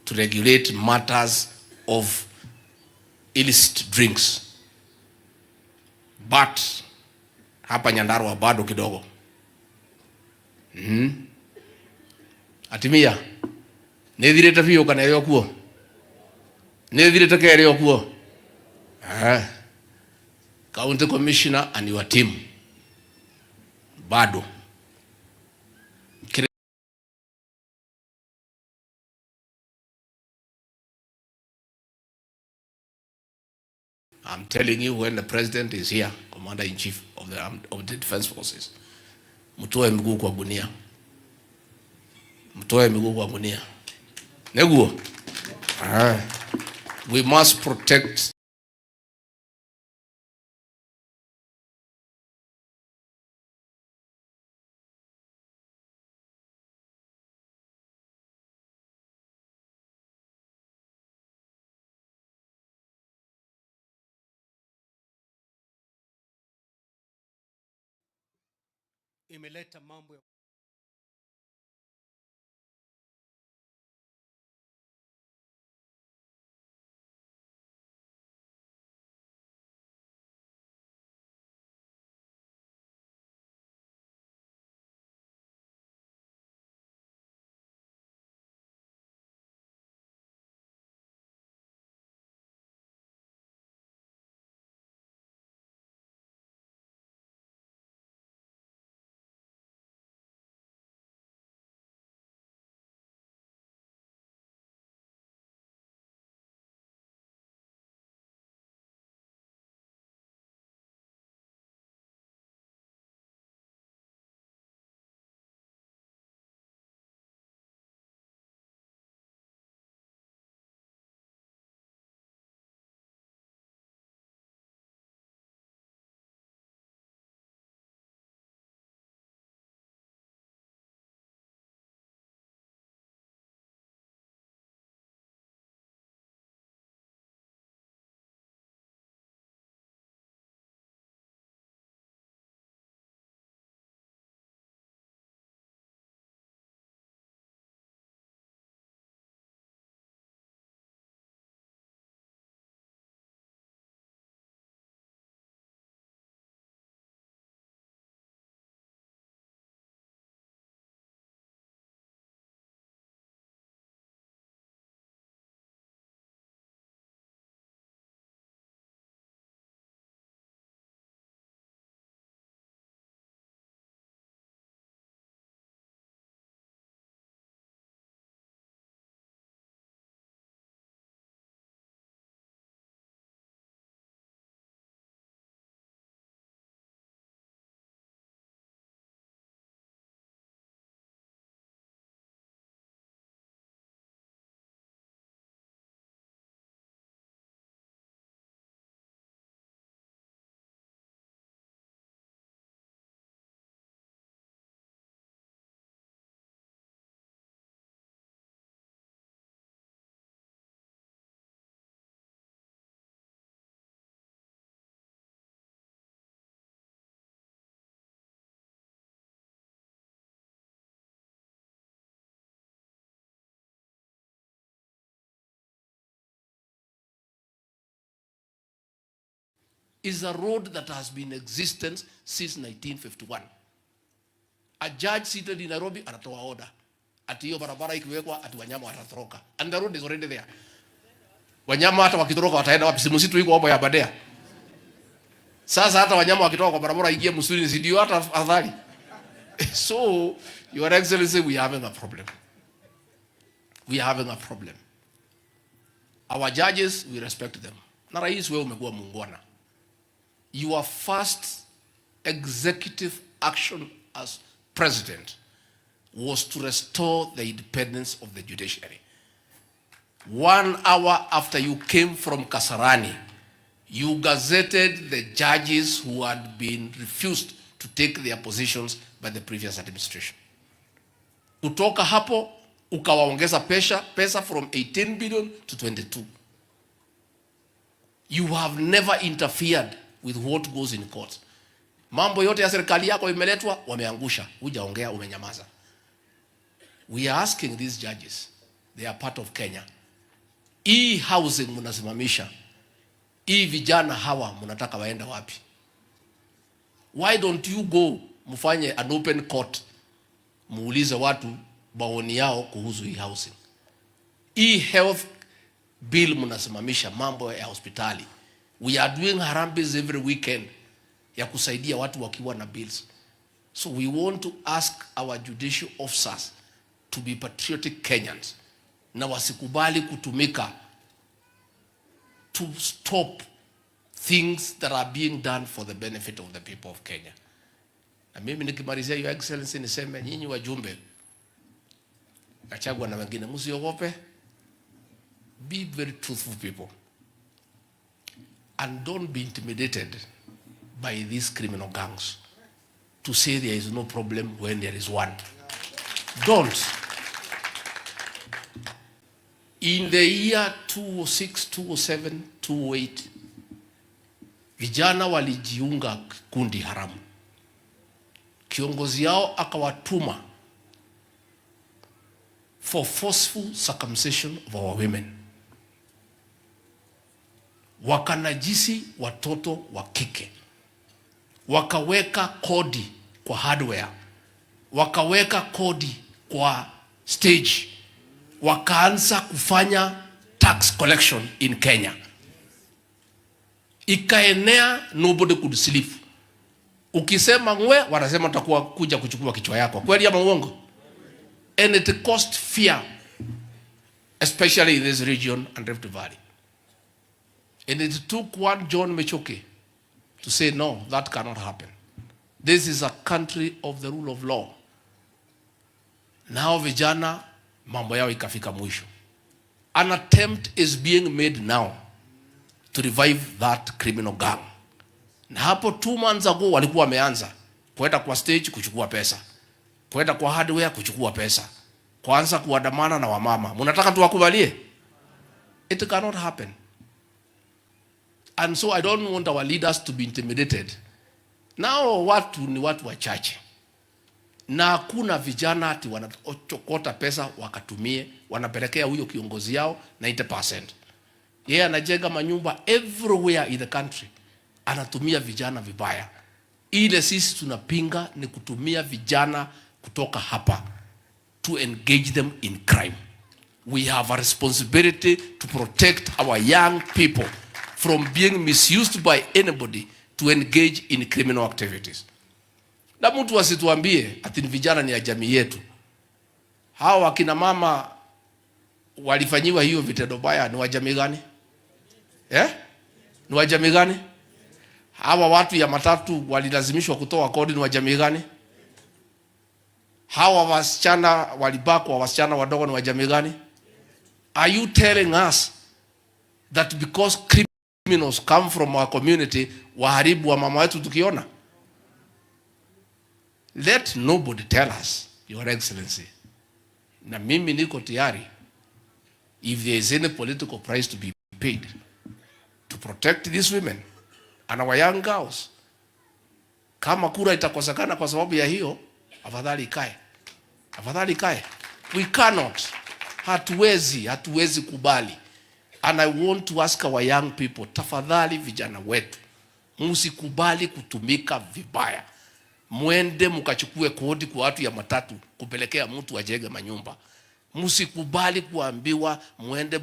to regulate matters of illicit drinks. But hapa Nyandarua bado kidogo. Atimia nethirete biyo kana yo kuo nethirete kere yo kuo County Commissioner and your team bado I'm telling you, when the president is here, Commander-in-Chief of the Defense Forces, mtoe miguu kwa gunia. Mtoe miguu kwa gunia. Neguo. We must protect imeleta mambo ya is a road that has been in existence since 1951. A judge seated in Nairobi anatoa order ati hiyo barabara ikiwekwa ati wanyama watatoroka, and the road is already there. Wanyama hata wakitoroka wataenda wapi? Si msitu iko hapo ya Badea. Sasa hata wanyama wakitoka kwa barabara ingie msituni, si ndio hata afadhali? So, Your Excellency, we are having a problem. We are having a problem. Our judges, we respect them. Na rais, wewe umekuwa muungwana. Your first executive action as president was to restore the independence of the judiciary. 1 hour after you came from Kasarani, you gazetted the judges who had been refused to take their positions by the previous administration. Kutoka hapo, ukawaongeza pesa from 18 billion to 22. You have never interfered with what goes in court. Mambo yote ya serikali yako imeletwa, wameangusha. Hujaongea, umenyamaza. We are asking these judges, they are part of Kenya. Hii housing mnasimamisha, hii vijana hawa mnataka waenda wapi? Why don't you go mfanye an open court, muulize watu maoni yao kuhusu hii housing? Hii health bill mnasimamisha, mambo ya hospitali. We are doing harambes every weekend ya kusaidia watu wakiwa na bills. So we want to ask our judicial officers to be patriotic Kenyans na wasikubali kutumika to stop things that are being done for the benefit of the people of Kenya. Na mimi nikimalizia, Your Excellency, niseme nyinyi wajumbe Gachagua na wengine, msiogope. Be very truthful people. And don't be intimidated by these criminal gangs to say there is no problem when there is one. Don't. In the year 2006, 2007, 2008, vijana walijiunga kundi haramu. Kiongozi yao akawatuma for forceful circumcision of our women. Wakanajisi watoto wa kike. Wakaweka kodi kwa hardware. Wakaweka kodi kwa stage. Wakaanza kufanya tax collection in Kenya. Ikaenea, nobody could sleep. Ukisema ngwe, wanasema tutakuwa kuja kuchukua kichwa yako. Kweli ama uongo? And it caused fear, especially in this region and Rift Valley. And it took one John Mechoke to say, no, that cannot happen. This is a country of the rule of law. Now vijana mambo yao ikafika mwisho. An attempt is being made now to revive that criminal gang. Na hapo 2 months ago walikuwa wameanza kwenda kwa stage kuchukua pesa, kwenda kwa hardware kuchukua pesa, kwanza kuandamana na wamama. Mnataka tuwakubalie? It cannot happen. And so I don't want our leaders to be intimidated. Now watu ni watu wachache. Na hakuna vijana ati wanachokota pesa wakatumie, wanapelekea huyo kiongozi yao 90%. Yeye anajenga manyumba everywhere in the country. Anatumia vijana vibaya. Ile sisi tunapinga ni kutumia vijana kutoka hapa to engage them in crime. We have a responsibility to protect our young people from being misused by anybody to engage in criminal activities. Na mtu asituambie ati vijana ni ya jamii yetu. Hao wakina mama walifanyiwa hiyo vitendo baya ni wa jamii gani? Ni wa jamii gani? Hawa watu ya matatu walilazimishwa kutoa kodi ni wa jamii gani? Hawa wasichana walibakwa, wasichana wadogo ni wa jamii gani? Are you telling us that because criminals come from our community waharibu wa mama wetu tukiona? Let nobody tell us, Your Excellency. Na mimi niko tayari, if there is any political price to be paid to protect these women and our young girls, kama kura itakosekana kwa sababu ya hiyo, afadhali ikae. Afadhali ikae. We cannot. Hatuwezi kubali. And I want to ask our young people, tafadhali vijana wetu, msikubali kutumika vibaya. Mwende mkachukue kodi kwa watu ya matatu kupelekea mtu ajenge manyumba. Msikubali kuambiwa mwende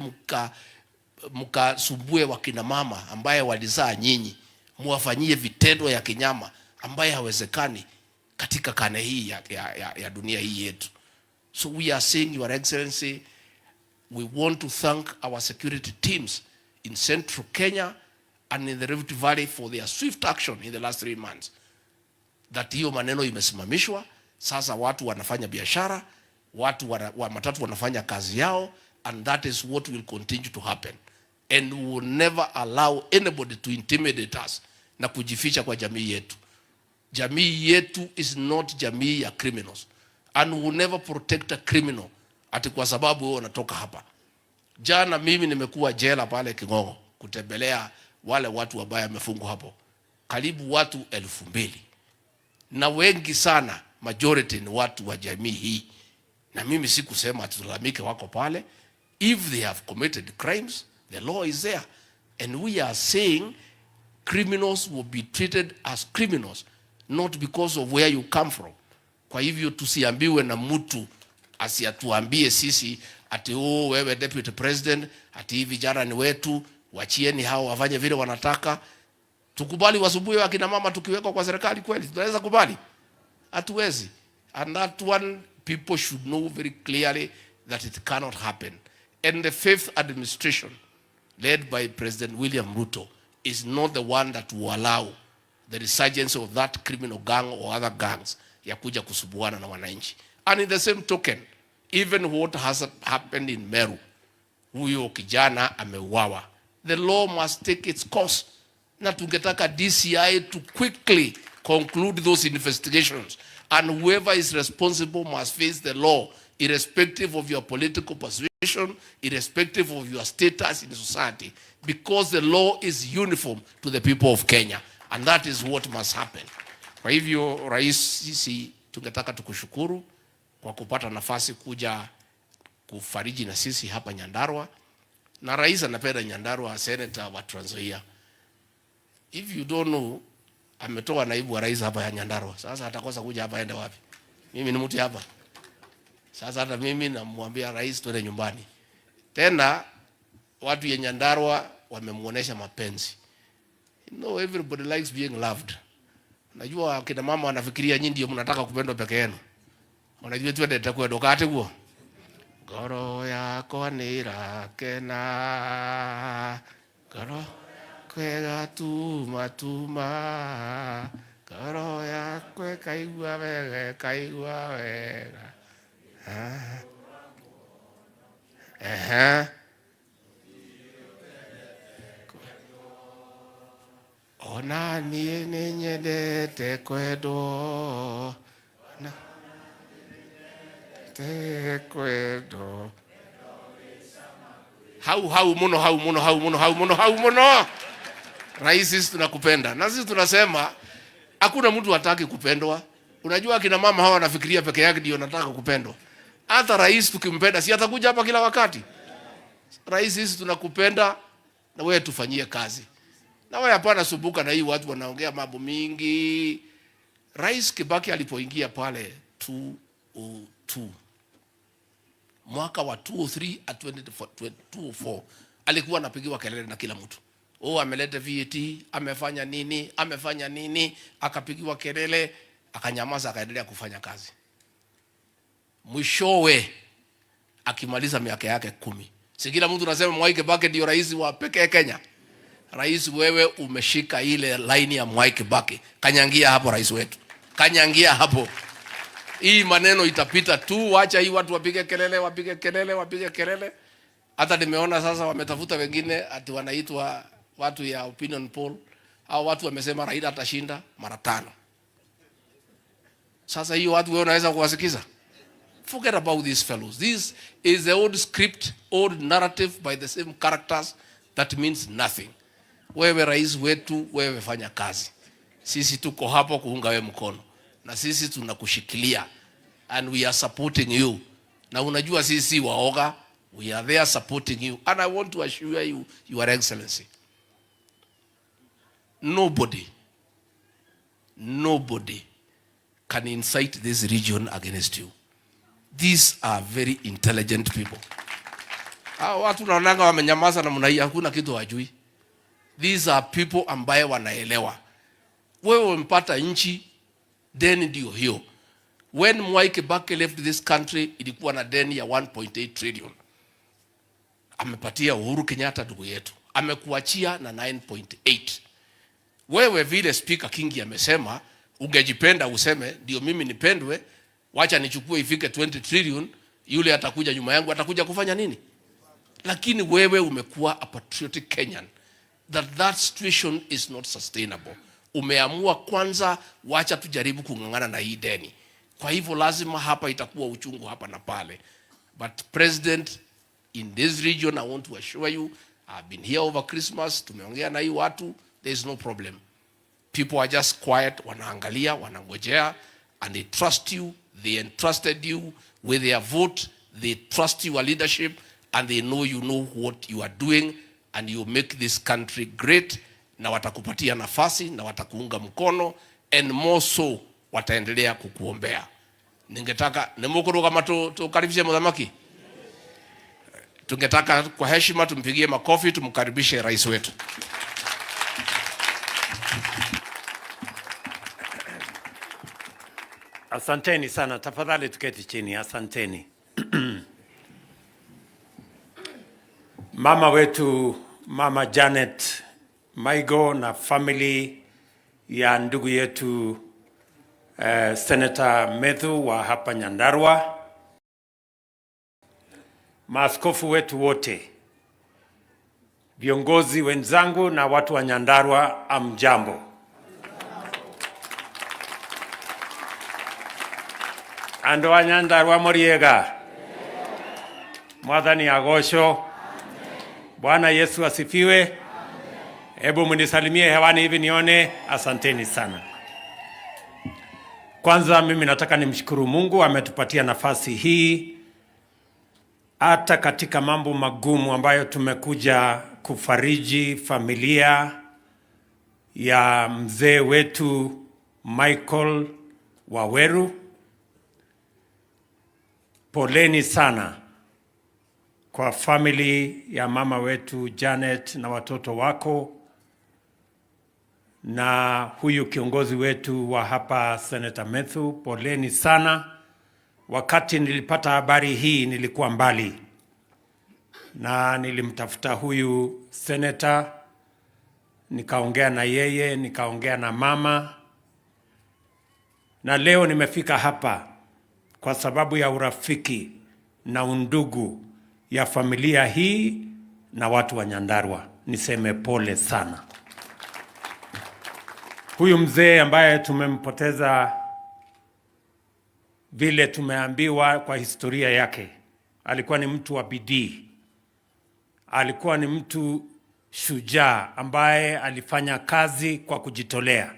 mkasumbue wakina mama ambaye walizaa nyinyi, muwafanyie vitendo ya kinyama ambaye hawezekani katika kane hii ya dunia hii yetu. So we are saying, Your Excellency, we want to thank our security teams in Central Kenya and in the Rift Valley for their swift action in the last 3 months. That hiyo maneno imesimamishwa, sasa watu wanafanya biashara, watu wa matatu wanafanya kazi yao, and that is what will continue to happen. And we will never allow anybody to intimidate us na kujificha kwa jamii yetu. Jamii yetu is not jamii ya criminals. And we will never protect a criminal ati kwa sababu wewe unatoka hapa. Jana mimi nimekuwa jela pale Kingongo kutembelea wale watu wabaya wamefungwa hapo. Karibu watu 2,000. Na wengi sana, majority ni watu wa jamii hii. Na mimi sikusema tulalamike wako pale. If they have committed crimes, the law is there. And we are saying criminals will be treated as criminals, not because of where you come from. Kwa hivyo tusiambiwe na mtu asiatuambie sisi ati wewe deputy president, ati hivi vijana ni wetu, wachieni hao wafanye vile wanataka. Tukubali wasubuhi wakina mama tukiwekwa kwa serikali kweli? Tunaweza kubali? Hatuwezi. And that one, people should know very clearly that it cannot happen. And the fifth administration, led by President William Ruto, is not the one that will allow the resurgence of that criminal gang or other gangs ya kuja kusubuana na wananchi. And in the same token, even what has happened in Meru, huyo kijana ameuawa, the law must take its course. Na tungetaka DCI to quickly conclude those investigations, and whoever is responsible must face the law, irrespective of your political persuasion, irrespective of your status in society, because the law is uniform to the people of Kenya, and that is what must happen. Kwa hivyo Rais, sisi tungetaka tukushukuru kwa kupata nafasi kuja kufariji na sisi hapa Nyandarua, na Rais anapenda Nyandarua, Senator wa Trans Nzoia. If you don't know, ametoa naibu wa rais hapa ya Nyandarua. Sasa atakosa kuja hapa, aende wapi? Mimi ni mtu hapa. Sasa hata mimi namwambia rais twende nyumbani. Tena watu ya Nyandarua wamemuonesha mapenzi. You know, everybody likes being loved. Najua kina mama wanafikiria nyinyi ndio mnataka kupendwa peke yenu. Unajua twende takuwa dokate huo. Goro yako ni rakena. Goro kwega tuma goro yakwe kaigua wega ona nie nyendete kwedo na te kwedo hau muno. Rais, sisi tunakupenda. Na sisi tunasema hakuna mtu hataki kupendwa. Unajua kina mama hawa wanafikiria peke yake ndio nataka kupendwa. Hata rais tukimpenda si atakuja hapa kila wakati. Rais, sisi tunakupenda na wewe tufanyie kazi. Na wewe hapana subuka na hii watu wanaongea mambo mingi. Rais Kibaki alipoingia pale 2002, mwaka wa 2003 at 2004 alikuwa anapigiwa kelele na kila mtu. Oh, ameleta VAT, amefanya nini, akapigiwa kelele, akanyamaza, akaendelea kufanya kazi. Mwishowe akimaliza miaka yake 10. Si kila mtu anasema Mwai Kibaki ndio rais wa pekee Kenya. Rais, wewe umeshika ile line ya Mwai Kibaki. Kanyangia hapo rais wetu. Kanyangia hapo. Hii maneno itapita tu, wacha hii watu wapige kelele. Hata nimeona sasa wametafuta wengine ati wanaitwa watu ya opinion poll, au watu wamesema Raila atashinda mara 5. Sasa hiyo watu wewe unaweza kuwasikiza? Forget about these fellows. This is the old script, old narrative by the same characters that means nothing. Wewe rais wetu, wewe fanya kazi. Sisi tuko hapo kuunga wewe mkono. Na sisi tunakushikilia, and we are supporting you. Na unajua sisi waoga, we are there supporting you, and I want to assure you, Your Excellency, nobody can incite this region against you. These are very intelligent people. Watu naonanga wamenyamaza na mnai hakuna kitu wajui. These are people ambaye wanaelewa. Wewe umepata nchi, deni ndio hiyo. When Mwai Kibaki left this country, ilikuwa na deni ya 1.8 trillion. Amepatia Uhuru Kenyatta ndugu yetu, amekuachia na 9.8. Wewe vile Speaker Kingi amesema, ungejipenda useme ndio mimi nipendwe, wacha nichukue ifike 20 trillion, yule atakuja nyuma yangu atakuja kufanya nini? Lakini wewe umekuwa a patriotic Kenyan. That situation is not sustainable. Umeamua kwanza, wacha tujaribu kungangana na hii deni. Kwa hivyo lazima hapa itakuwa uchungu hapa na pale. But President, in this region, I want to assure you, I've been here over Christmas, tumeongea na hii watu, there is no problem. People are just quiet, wanaangalia, wanangojea, and they trust you, they entrusted you with their vote, they trust your leadership, and they know you know what you are doing, and you make this country great, na watakupatia nafasi, na watakuunga mkono, and more so, wataendelea kukuombea. Ningetaka, nemukuru kama tukaribishe mudhamaki? Tungetaka kwa heshima tumpigie makofi, tumkaribishe rais wetu. Asanteni sana, tafadhali tuketi chini, asanteni. Mama wetu, Mama Janet Maigo na family ya ndugu yetu Senator Methu wa hapa Nyandarua, maaskofu wetu wote, viongozi wenzangu na watu wa Nyandarua, amjambo. Ando wa Nyandarua moriega. Mwathani agosho. Bwana Yesu asifiwe. Hebu mnisalimie hewani hivi nione. Asanteni sana. Kwanza mimi nataka nimshukuru Mungu ametupatia nafasi hii hata katika mambo magumu ambayo tumekuja kufariji familia ya mzee wetu Michael Waweru. Poleni sana kwa family ya mama wetu Janet na watoto wako, na huyu kiongozi wetu wa hapa Senator Methu, poleni sana. Wakati nilipata habari hii nilikuwa mbali, na nilimtafuta huyu senator, nikaongea na yeye, nikaongea na mama, na leo nimefika hapa kwa sababu ya urafiki na undugu ya familia hii na watu wa Nyandarua. Niseme pole sana. Huyu mzee ambaye tumempoteza, vile tumeambiwa kwa historia yake, alikuwa ni mtu wa bidii. Alikuwa ni mtu shujaa ambaye alifanya kazi kwa kujitolea.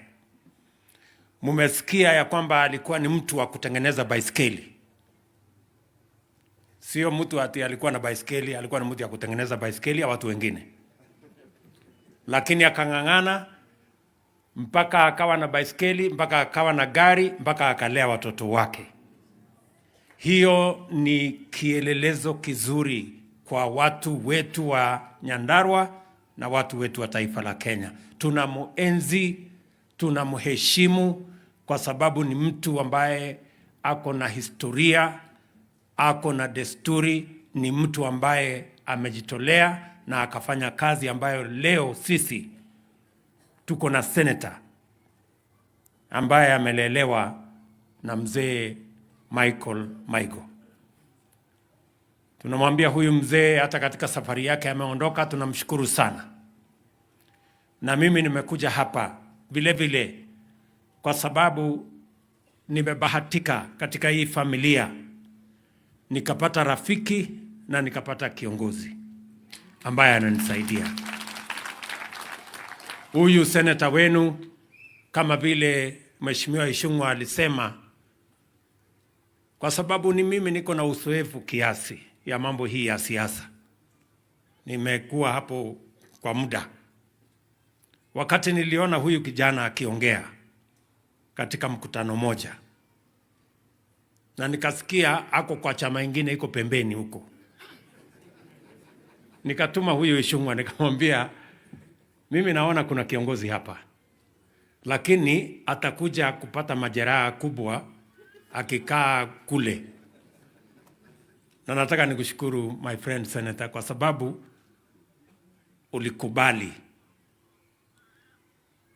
Mumesikia ya kwamba alikuwa ni mtu wa kutengeneza baiskeli. Sio mtu ati alikuwa na baiskeli, alikuwa ni mtu ya kutengeneza baiskeli ya watu wengine. Lakini akang'ang'ana mpaka akawa na baiskeli, mpaka akawa na gari, mpaka akalea watoto wake. Hiyo ni kielelezo kizuri kwa watu wetu wa Nyandarua na watu wetu wa taifa la Kenya. Tunamuenzi, tunamheshimu kwa sababu ni mtu ambaye ako na historia, ako na desturi, ni mtu ambaye amejitolea na akafanya kazi ambayo leo sisi tuko na senator ambaye amelelewa na mzee Michael Maigo. Tunamwambia huyu mzee hata katika safari yake ameondoka, tunamshukuru sana. Na mimi nimekuja hapa vile vile kwa sababu nimebahatika katika hii familia, nikapata rafiki na nikapata kiongozi ambaye ananisaidia. Huyu senator wenu, kama vile Mheshimiwa Ishungwa alisema, kwa sababu ni mimi niko na uzoefu kiasi ya mambo hii ya siasa. Nimekuwa hapo kwa muda. Wakati niliona huyu kijana akiongea katika mkutano moja, na nikasikia ako kwa chama ingine iko pembeni huko, nikatuma huyu Ishungwa nikamwambia, mimi naona kuna kiongozi hapa, lakini atakuja kupata majeraha kubwa akikaa kule. Na nataka nikushukuru my friend senator kwa sababu ulikubali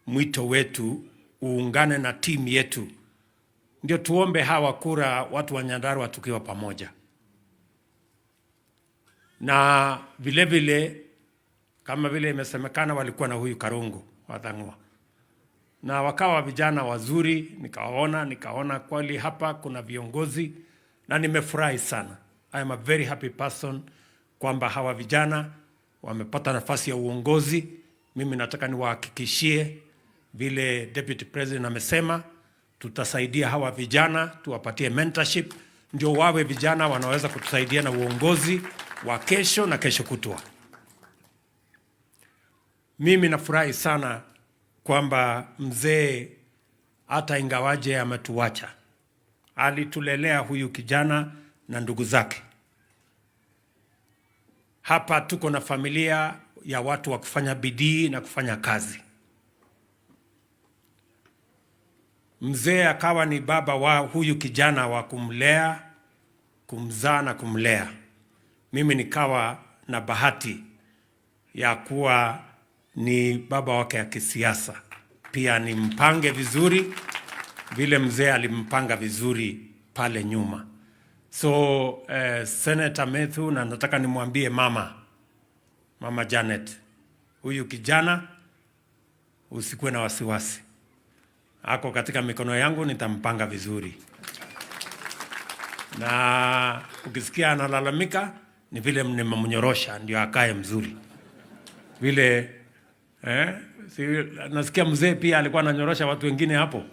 mwito wetu uungane na timu yetu, ndio tuombe hawa kura watu wa Nyandarua tukiwa pamoja. Na vile vile kama vile imesemekana walikuwa na huyu Karungu Wathang'wa, na wakawa vijana wazuri, nikaona kweli hapa kuna viongozi, na nimefurahi sana. I am a very happy person kwamba hawa vijana wamepata nafasi ya uongozi. Mimi nataka niwahakikishie vile Deputy President amesema, tutasaidia hawa vijana, tuwapatie mentorship, ndio wawe vijana wanaweza kutusaidia na uongozi wa kesho na kesho kutwa. Mimi nafurahi sana kwamba mzee hata ingawaje ametuacha, alitulelea huyu kijana na ndugu zake. Hapa tuko na familia ya watu wa kufanya bidii na kufanya kazi. Mzee akawa ni baba wa huyu kijana wa kumlea, kumzaa na kumlea. Mimi nikawa na bahati ya kuwa ni baba wake ya kisiasa. Pia ni mpange vizuri vile mzee alimpanga vizuri pale nyuma. So Senator Methu, na nataka nimwambie mama Janet, huyu kijana usikuwe na wasiwasi. Ako katika mikono yangu, nitampanga vizuri. Na ukisikia analalamika ni vile nimemnyorosha ndio akae mzuri. Vile nasikia mzee pia alikuwa ananyorosha watu wengine hapo.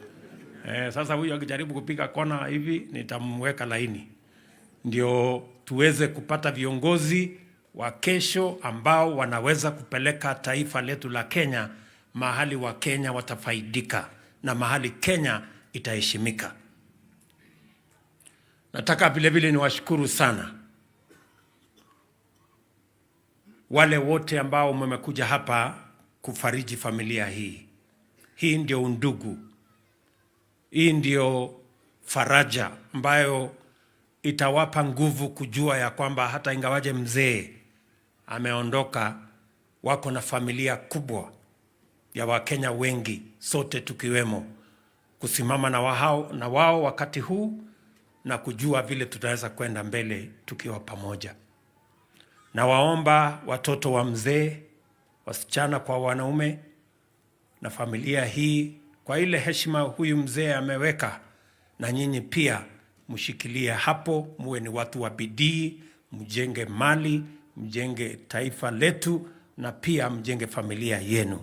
Sasa huyu akijaribu kupiga kona hivi nitamweka laini. Ndio tuweze kupata viongozi wa kesho ambao wanaweza kupeleka taifa letu la Kenya mahali wa Kenya watafaidika na mahali Kenya itaheshimika. Nataka vile vile niwashukuru sana wale wote ambao mmekuja hapa kufariji familia hii. Hii ndio undugu. Hii ndio faraja ambayo itawapa nguvu kujua ya kwamba hata ingawaje mzee ameondoka, wako na familia kubwa ya Wakenya wengi, sote tukiwemo, kusimama na wao wakati huu na kujua vile tutaweza kwenda mbele tukiwa pamoja. Na waomba watoto wa mzee, wasichana kwa wanaume, na familia hii, kwa ile heshima huyu mzee ameweka, na nyinyi pia mshikilie hapo, muwe ni watu wa bidii, mjenge mali, mjenge taifa letu, na pia mjenge familia yenu,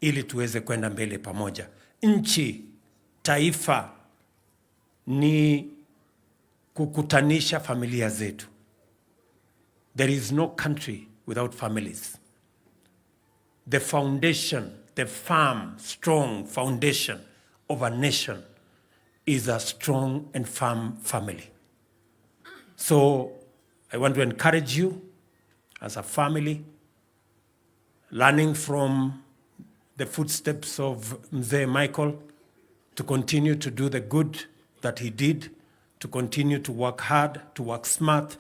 ili tuweze kwenda mbele pamoja. Nchi, taifa ni kukutanisha familia zetu. There is no country without families. The foundation, the firm, strong foundation of a nation is a strong and firm family. So I want to encourage you as a family, learning from the footsteps of Mzee Michael, to continue to do the good that he did, to continue to work hard, to work smart,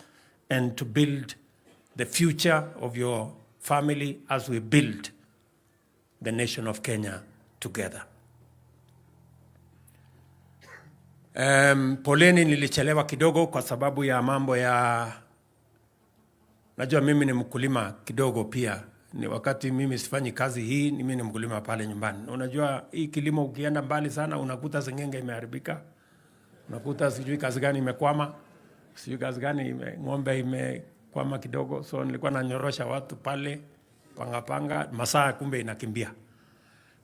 and to build the future of your family as we build the nation of Kenya together. Poleni nilichelewa kidogo kwa sababu ya mambo ya, najua mimi ni mkulima kidogo pia. Ni wakati mimi sifanyi kazi hii, mimi ni mkulima pale nyumbani. Unajua hii kilimo ukienda mbali sana unakuta sengenge imeharibika. Unakuta sijui kazi gani imekwama. Sijui kazi gani ng'ombe imekwama kidogo. So nilikuwa nanyorosha watu pale, panga masaa kumbe inakimbia.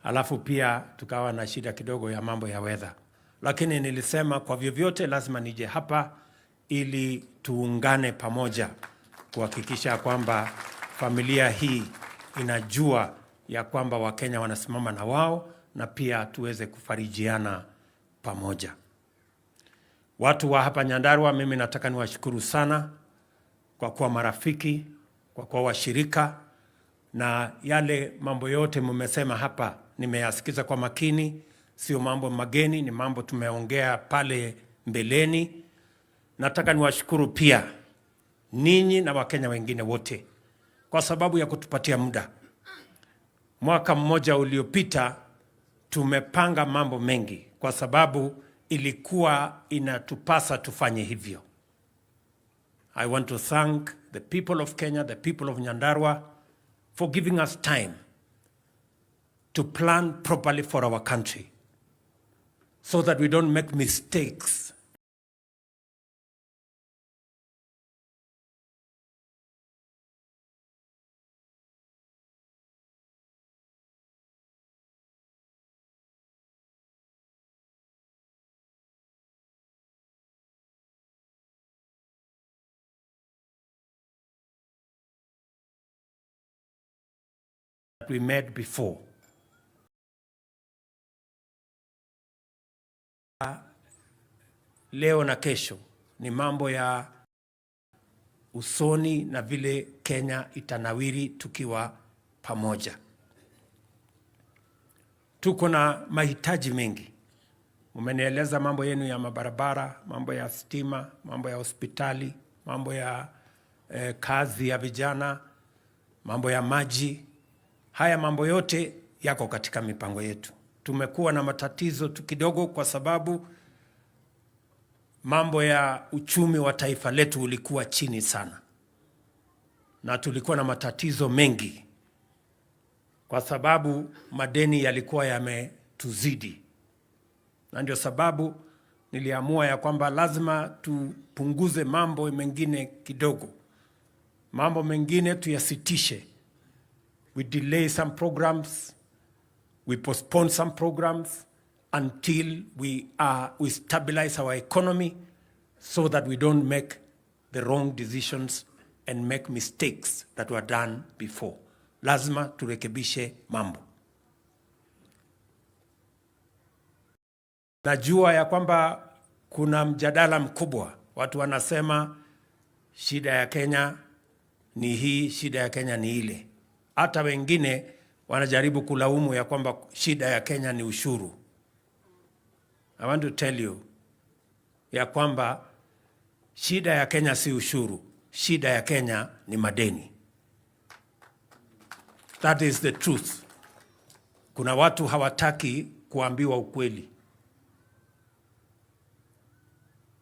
Alafu pia tukawa na shida kidogo ya mambo ya weather. Lakini nilisema kwa vyovyote lazima nije hapa ili tuungane pamoja kuhakikisha kwamba familia hii inajua ya kwamba Wakenya wanasimama na wao, na pia tuweze kufarijiana pamoja. Watu wa hapa Nyandarua, mimi nataka niwashukuru sana kwa kuwa marafiki, kwa kuwa washirika, na yale mambo yote mmesema hapa nimeyasikiza kwa makini. Sio mambo mageni, ni mambo tumeongea pale mbeleni. Nataka niwashukuru pia ninyi na Wakenya wengine wote kwa sababu ya kutupatia muda. Mwaka mmoja uliopita tumepanga mambo mengi kwa sababu ilikuwa inatupasa tufanye hivyo. I want to thank the people of Kenya, the people of Nyandarua for giving us time to plan properly for our country so that we don't make mistakes. We made before. Leo na kesho ni mambo ya usoni na vile Kenya itanawiri tukiwa pamoja. Tuko na mahitaji mengi. Umenieleza mambo yenu ya mabarabara, mambo ya stima, mambo ya hospitali, mambo ya kazi ya vijana, mambo ya maji, Haya mambo yote yako katika mipango yetu. Tumekuwa na matatizo tu kidogo kwa sababu mambo ya uchumi wa taifa letu ulikuwa chini sana. Na tulikuwa na matatizo mengi kwa sababu madeni yalikuwa yametuzidi. Na ndio sababu niliamua ya kwamba lazima tupunguze mambo mengine kidogo. Mambo mengine tuyasitishe. We delay some programs, we postpone some programs until we stabilize our economy so that we don't make the wrong decisions and make mistakes that were done before. Lazima turekebishe mambo. Najua ya kwamba kuna mjadala mkubwa. Watu wanasema shida ya Kenya ni hii, shida ya Kenya ni ile. Hata wengine wanajaribu kulaumu ya kwamba shida ya Kenya ni ushuru. I want to tell you ya kwamba shida ya Kenya si ushuru. Shida ya Kenya ni madeni. That is the truth. Kuna watu hawataki kuambiwa ukweli.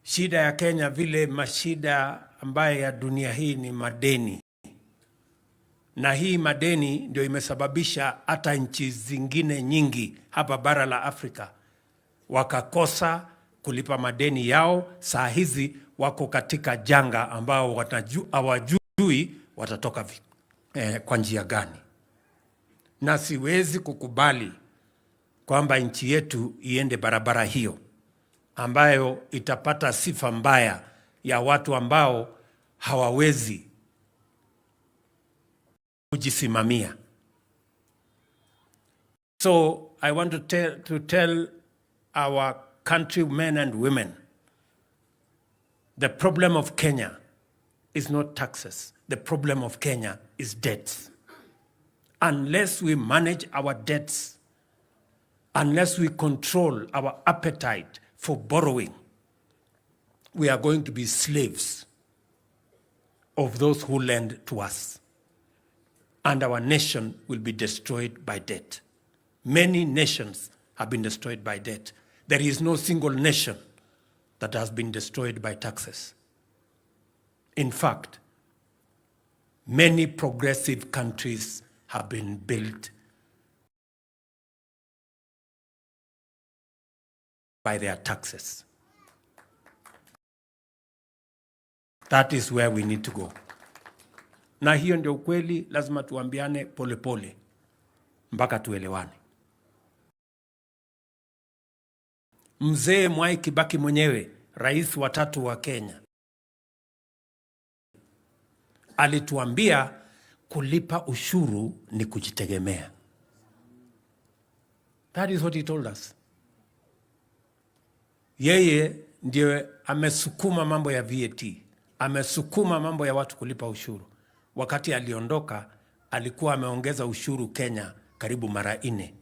Shida ya Kenya vile mashida ambaye ya dunia hii ni madeni. Na hii madeni ndio imesababisha hata nchi zingine nyingi hapa bara la Afrika wakakosa kulipa madeni yao. Saa hizi wako katika janga ambao hawajui watatoka kwa njia gani. Na siwezi kukubali kwamba nchi yetu iende barabara hiyo ambayo itapata sifa mbaya ya watu ambao hawawezi kujisimamia. So I want to tell our countrymen and women, the problem of Kenya is not taxes. The problem of Kenya is debts. Unless we manage our debts, unless we control our appetite for borrowing, we are going to be slaves of those who lend to us. And our nation will be destroyed by debt. Many nations have been destroyed by debt. There is no single nation that has been destroyed by taxes. In fact, many progressive countries have been built by their taxes. That is where we need to go. Na hiyo ndio ukweli, lazima tuambiane pole pole mpaka tuelewane. Mzee Mwai Kibaki mwenyewe, rais wa 3 wa Kenya, alituambia kulipa ushuru ni kujitegemea. That is what he told us. Yeye ndiye amesukuma mambo ya VAT, amesukuma mambo ya watu kulipa ushuru. Wakati aliondoka, alikuwa ameongeza ushuru Kenya karibu mara 4.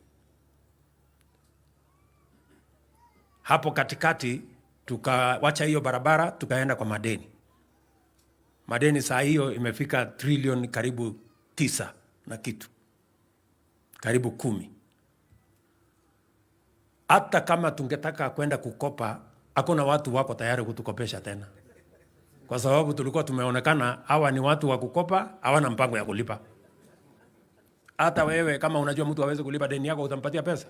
Hapo katikati tukawacha hiyo barabara, tukaenda kwa madeni. Madeni saa hiyo imefika trilioni karibu 9 na kitu. Karibu 10. Hata kama tungetaka kwenda kukopa, hakuna watu wako tayari kutukopesha tena. Kwa sababu tulikuwa tumeonekana hawa ni watu wa kukopa, hawana mpango ya kulipa. Hata wewe kama unajua mtu hawezi kulipa deni yako, utampatia pesa?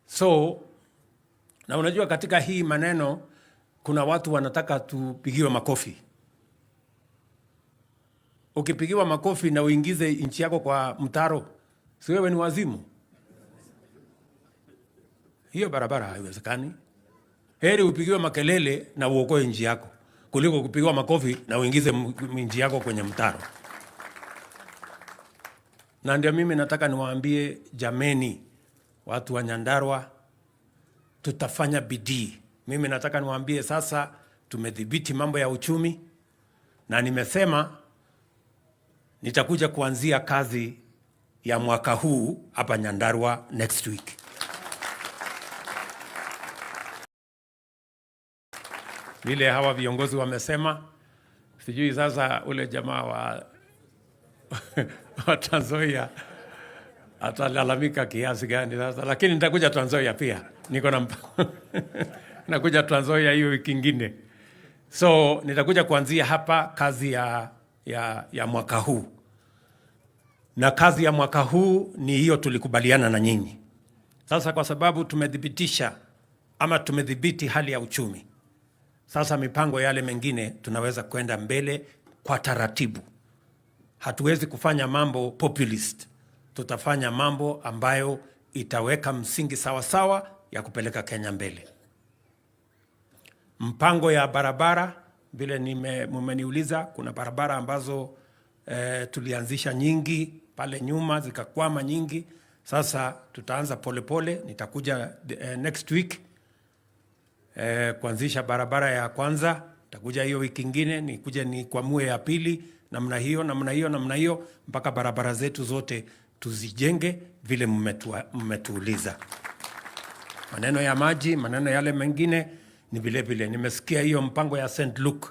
So, na unajua katika hii maneno kuna watu wanataka tupigiwe makofi. Ukipigiwa makofi na uingize nchi yako kwa mtaro, si wewe ni wazimu? Hiyo barabara haiwezekani. Heri upigiwe makelele na uokoe nchi yako kuliko kupigiwa makofi na uingize nchi yako kwenye mtaro. Na ndio mimi nataka niwaambie, jameni, watu wa Nyandarua, tutafanya bidii. Mimi nataka niwaambie sasa tumedhibiti mambo ya uchumi, na nimesema nitakuja kuanzia kazi ya mwaka huu hapa Nyandarua next week. Vile hawa viongozi wamesema, sijui sasa ule jamaa wa wa Trans Nzoia atalalamika kiasi gani sasa, lakini nitakuja Trans Nzoia pia. Niko na nakuja Trans Nzoia hiyo wiki nyingine. So nitakuja kuanzia hapa kazi ya mwaka huu. Na kazi ya mwaka huu ni hiyo tulikubaliana na nyinyi. Sasa kwa sababu tumedhibitisha ama tumedhibiti hali ya uchumi, sasa mipango yale mengine tunaweza kwenda mbele kwa taratibu. Hatuwezi kufanya mambo populist. Tutafanya mambo ambayo itaweka msingi sawa sawa ya kupeleka Kenya mbele. Mpango ya barabara, vile mmeniuliza, kuna barabara ambazo tulianzisha nyingi pale nyuma zikakwama nyingi. Sasa tutaanza polepole. Nitakuja next week kuanzisha barabara ya kwanza. Nitakuja hiyo wiki nyingine nikuje nikwamue ya pili, namna hiyo mpaka barabara zetu zote tuzijenge vile mmetuuliza. Maneno ya maji, maneno yale mengine ni vile vile. Nimesikia hiyo mpango ya St. Luke.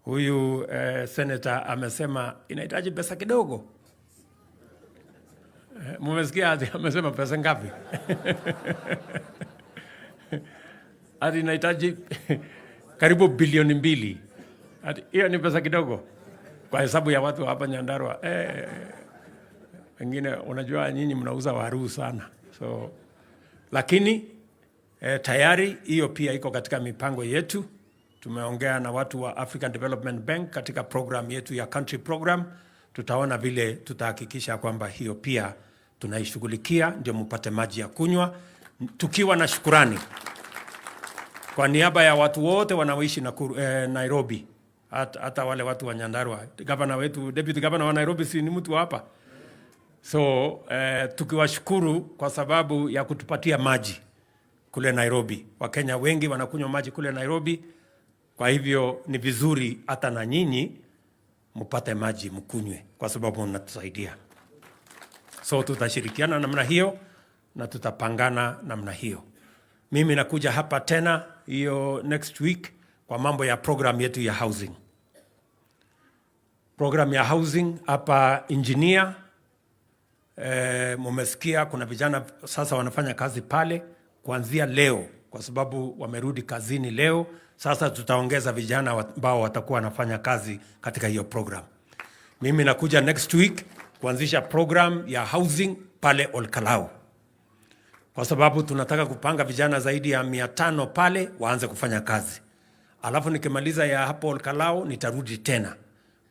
Huyu senator amesema inahitaji pesa kidogo. Mmesikia amesema pesa ngapi? Hadi inahitaji karibu bilioni 2. Hiyo ni pesa kidogo kwa hesabu ya watu hapa Nyandarua. Wengine unajua nyinyi mnauza waru sana. So lakini tayari hiyo pia iko katika mipango yetu. Tumeongea na watu wa African Development Bank katika program yetu ya country program. Tutaona vile tutahakikisha kwamba hiyo pia tunaishughulikia ndio mpate maji ya kunywa, tukiwa na shukrani kwa niaba ya watu wote wanaoishi Nairobi, hata wale watu wa Nyandarua. Gavana wetu, deputy governor wa Nairobi si ni mtu hapa. So tukiwashukuru kwa sababu ya kutupatia maji kule Nairobi. Wakenya wengi wanakunywa maji kule Nairobi. Kwa hivyo ni vizuri hata na nyinyi mpate maji mkunywe kwa sababu mnatusaidia. So tutashirikiana namna hiyo na tutapangana namna hiyo. Mimi nakuja hapa tena hiyo next week kwa mambo ya program yetu ya housing. Program ya housing hapa engineer, mmesikia kuna vijana sasa wanafanya kazi pale kuanzia leo kwa sababu wamerudi kazini leo. Sasa tutaongeza vijana ambao watakuwa wanafanya kazi katika hiyo program. Mimi nakuja next week kuanzisha program ya housing pale Olkalau. Kwa sababu tunataka kupanga vijana zaidi ya 500 pale waanze kufanya kazi. Alafu nikimaliza ya hapo Olkalau nitarudi tena.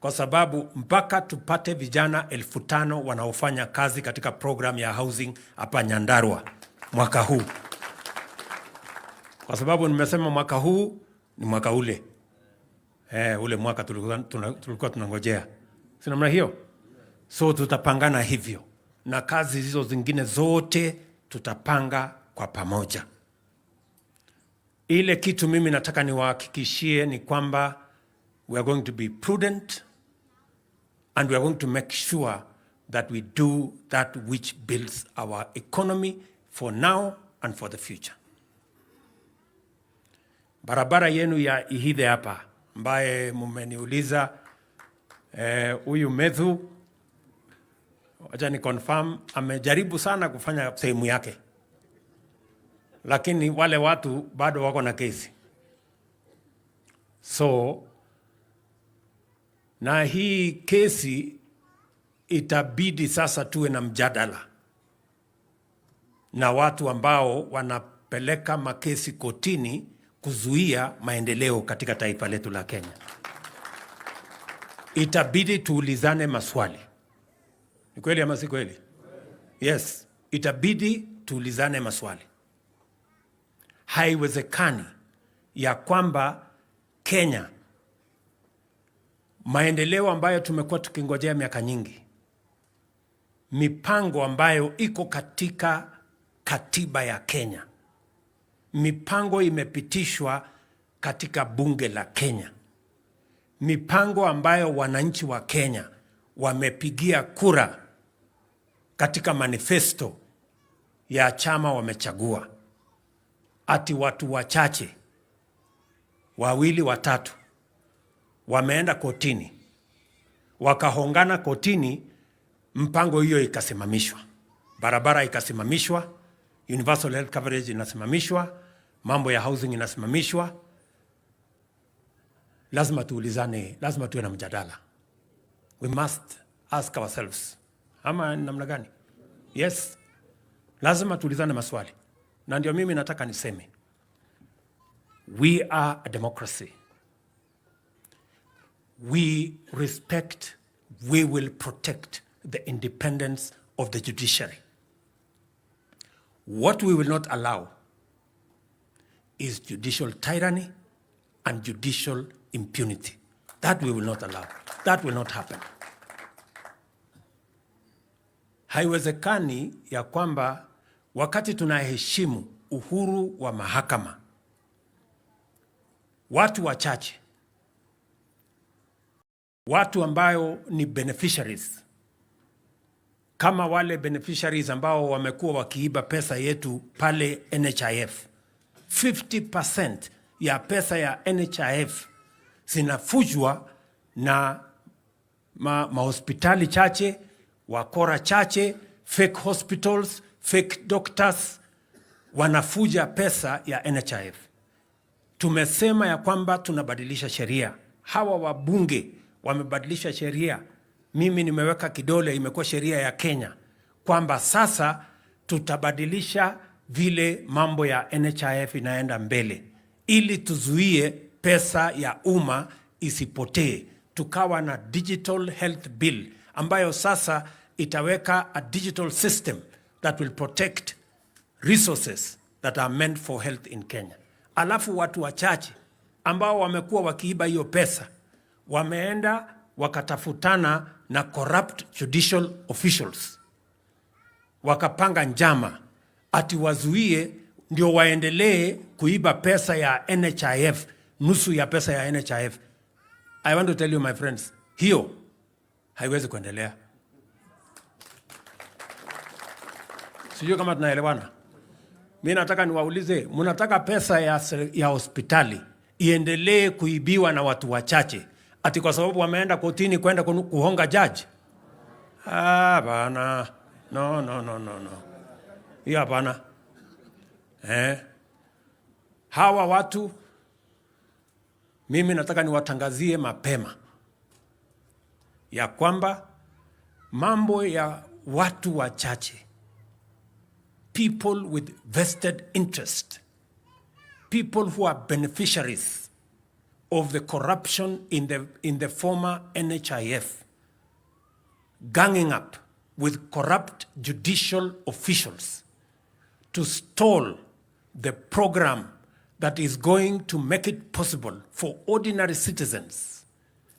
Kwa sababu mpaka tupate vijana 5,000 wanaofanya kazi katika program ya housing hapa Nyandarua mwaka huu. Kwa sababu nimesema mwaka huu ni mwaka ule. Ule mwaka tulikuwa tunangojea. Si namna hiyo? So tutapangana hivyo. Na kazi hizo zingine zote tutapanga kwa pamoja. Ile kitu mimi nataka niwahakikishie ni kwamba we are going to be prudent and we are going to make sure that we do that which builds our economy for now and for the future. Barabara yenu ya Ihithe hapa ambaye mmeniuliza, huyu Methu, wacha ni confirm, amejaribu sana kufanya sehemu yake, lakini wale watu bado wako na kesi. So na hii kesi itabidi sasa tuwe na mjadala na watu ambao wanapeleka makesi kotini kuzuia maendeleo katika taifa letu la Kenya. Itabidi tuulizane maswali. Ni kweli ama si kweli? Yes, itabidi tuulizane maswali. Haiwezekani ya kwamba Kenya, maendeleo ambayo tumekuwa tukingojea miaka nyingi, mipango ambayo iko katika katiba ya Kenya, mipango imepitishwa katika bunge la Kenya, mipango ambayo wananchi wa Kenya wamepigia kura katika manifesto ya chama wamechagua, ati watu wachache 2, 3 wameenda kotini, wakahongana kotini mpango hiyo ikasimamishwa, barabara ikasimamishwa, universal health coverage inasimamishwa, mambo ya housing inasimamishwa. Lazima tuulizane, lazima tuwe na mjadala. We must ask ourselves, ama namna gani? Yes, lazima tuulizane maswali. Na ndio mimi nataka niseme, we are a democracy. We respect, we will protect the independence of the judiciary. What we will not allow is judicial tyranny and judicial impunity. That we will not allow. That will not happen. Haiwezekani ya kwamba wakati tunaheshimu uhuru wa mahakama, watu wachache, watu ambayo ni beneficiaries, kama wale beneficiaries ambao wamekuwa wakiiba pesa yetu pale NHIF, 50% ya pesa ya NHIF zinafujwa na mahospitali chache, wakora chache, fake hospitals, fake doctors, wanafuja pesa ya NHIF. Tumesema ya kwamba tunabadilisha sheria. Hawa wabunge wamebadilisha sheria. Mimi nimeweka kidole, imekuwa sheria ya Kenya, kwamba sasa tutabadilisha vile mambo ya NHIF inaenda mbele, ili tuzuie pesa ya umma isipotee. Tukawa na digital health bill ambayo sasa itaweka a digital system that will protect resources that are meant for health in Kenya. Alafu watu wachache ambao wamekuwa wakiiba hiyo pesa wameenda wakatafutana na corrupt judicial officials, wakapanga njama ati wazuie ndio waendelee kuiba pesa ya NHIF, nusu ya pesa ya NHIF. I want to tell you my friends, hiyo haiwezi kuendelea. Sijui kama tunaelewana. Mimi nataka niwaulize, mnataka pesa ya hospitali iendelee kuibiwa na watu wachache ati kwa sababu wameenda kotini kwenda kuhonga judge? Bana. No. Hiyo bana. Hawa watu mimi nataka niwatangazie mapema ya kwamba mambo ya watu wachache, people with vested interest, people who are beneficiaries of the corruption in the former NHIF, ganging up with corrupt judicial officials to stall the program that is going to make it possible for ordinary citizens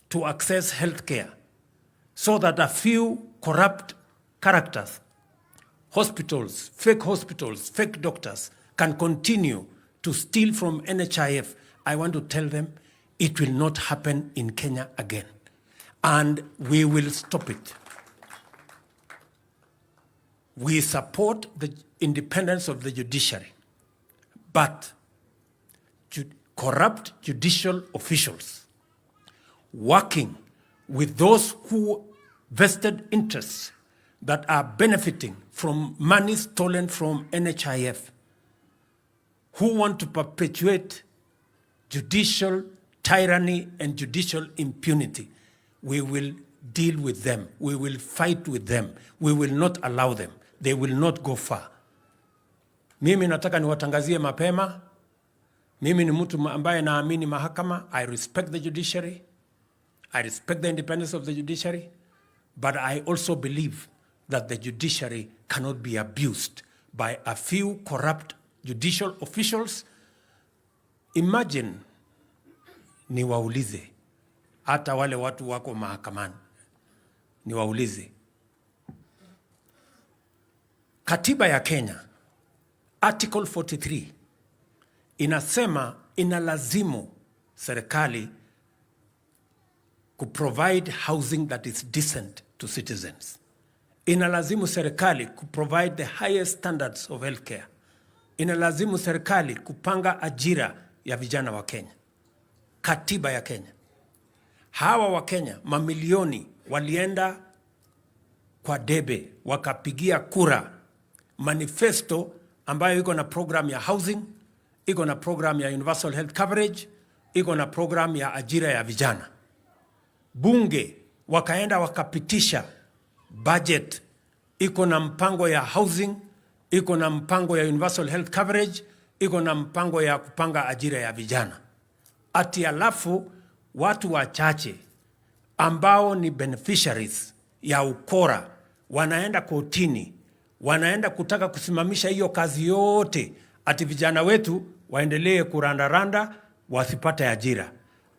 to access healthcare, so that a few corrupt characters, hospitals, fake doctors, can continue to steal from NHIF. I want to tell them it will not happen in Kenya again. And we will stop it. We support the independence of the judiciary, but corrupt judicial officials working with those who vested interests that are benefiting from money stolen from NHIF, who want to perpetuate judicial tyranny and judicial impunity, we will deal with them. We will fight with them. We will not allow them. They will not go far. Mimi nataka niwatangazie mapema. Mimi ni mtu ambaye naamini mahakama. I respect the judiciary. I respect the independence of the judiciary. But I also believe that the judiciary cannot be abused by a few corrupt judicial officials. Imagine, niwaulize, hata wale watu wako mahakamani, niwaulize, katiba ya Kenya, Article 43, inasema inalazimu serikali kuprovide housing that is decent to citizens. Inalazimu serikali kuprovide the highest standards of healthcare. Inalazimu serikali kupanga ajira ya vijana wa Kenya. Katiba ya Kenya. Hawa wa Kenya, mamilioni, walienda kwa debe wakapigia kura manifesto ambayo iko na program ya housing, iko na program ya universal health coverage, iko na program ya ajira ya vijana. Bunge wakaenda wakapitisha budget, iko na mpango ya housing, iko na mpango ya universal health coverage, iko na mpango ya kupanga ajira ya vijana. Ati alafu watu wachache ambao ni beneficiaries ya ukora wanaenda kotini, wanaenda kutaka kusimamisha hiyo kazi yote, ati vijana wetu waendelee kurandaranda wasipate ajira.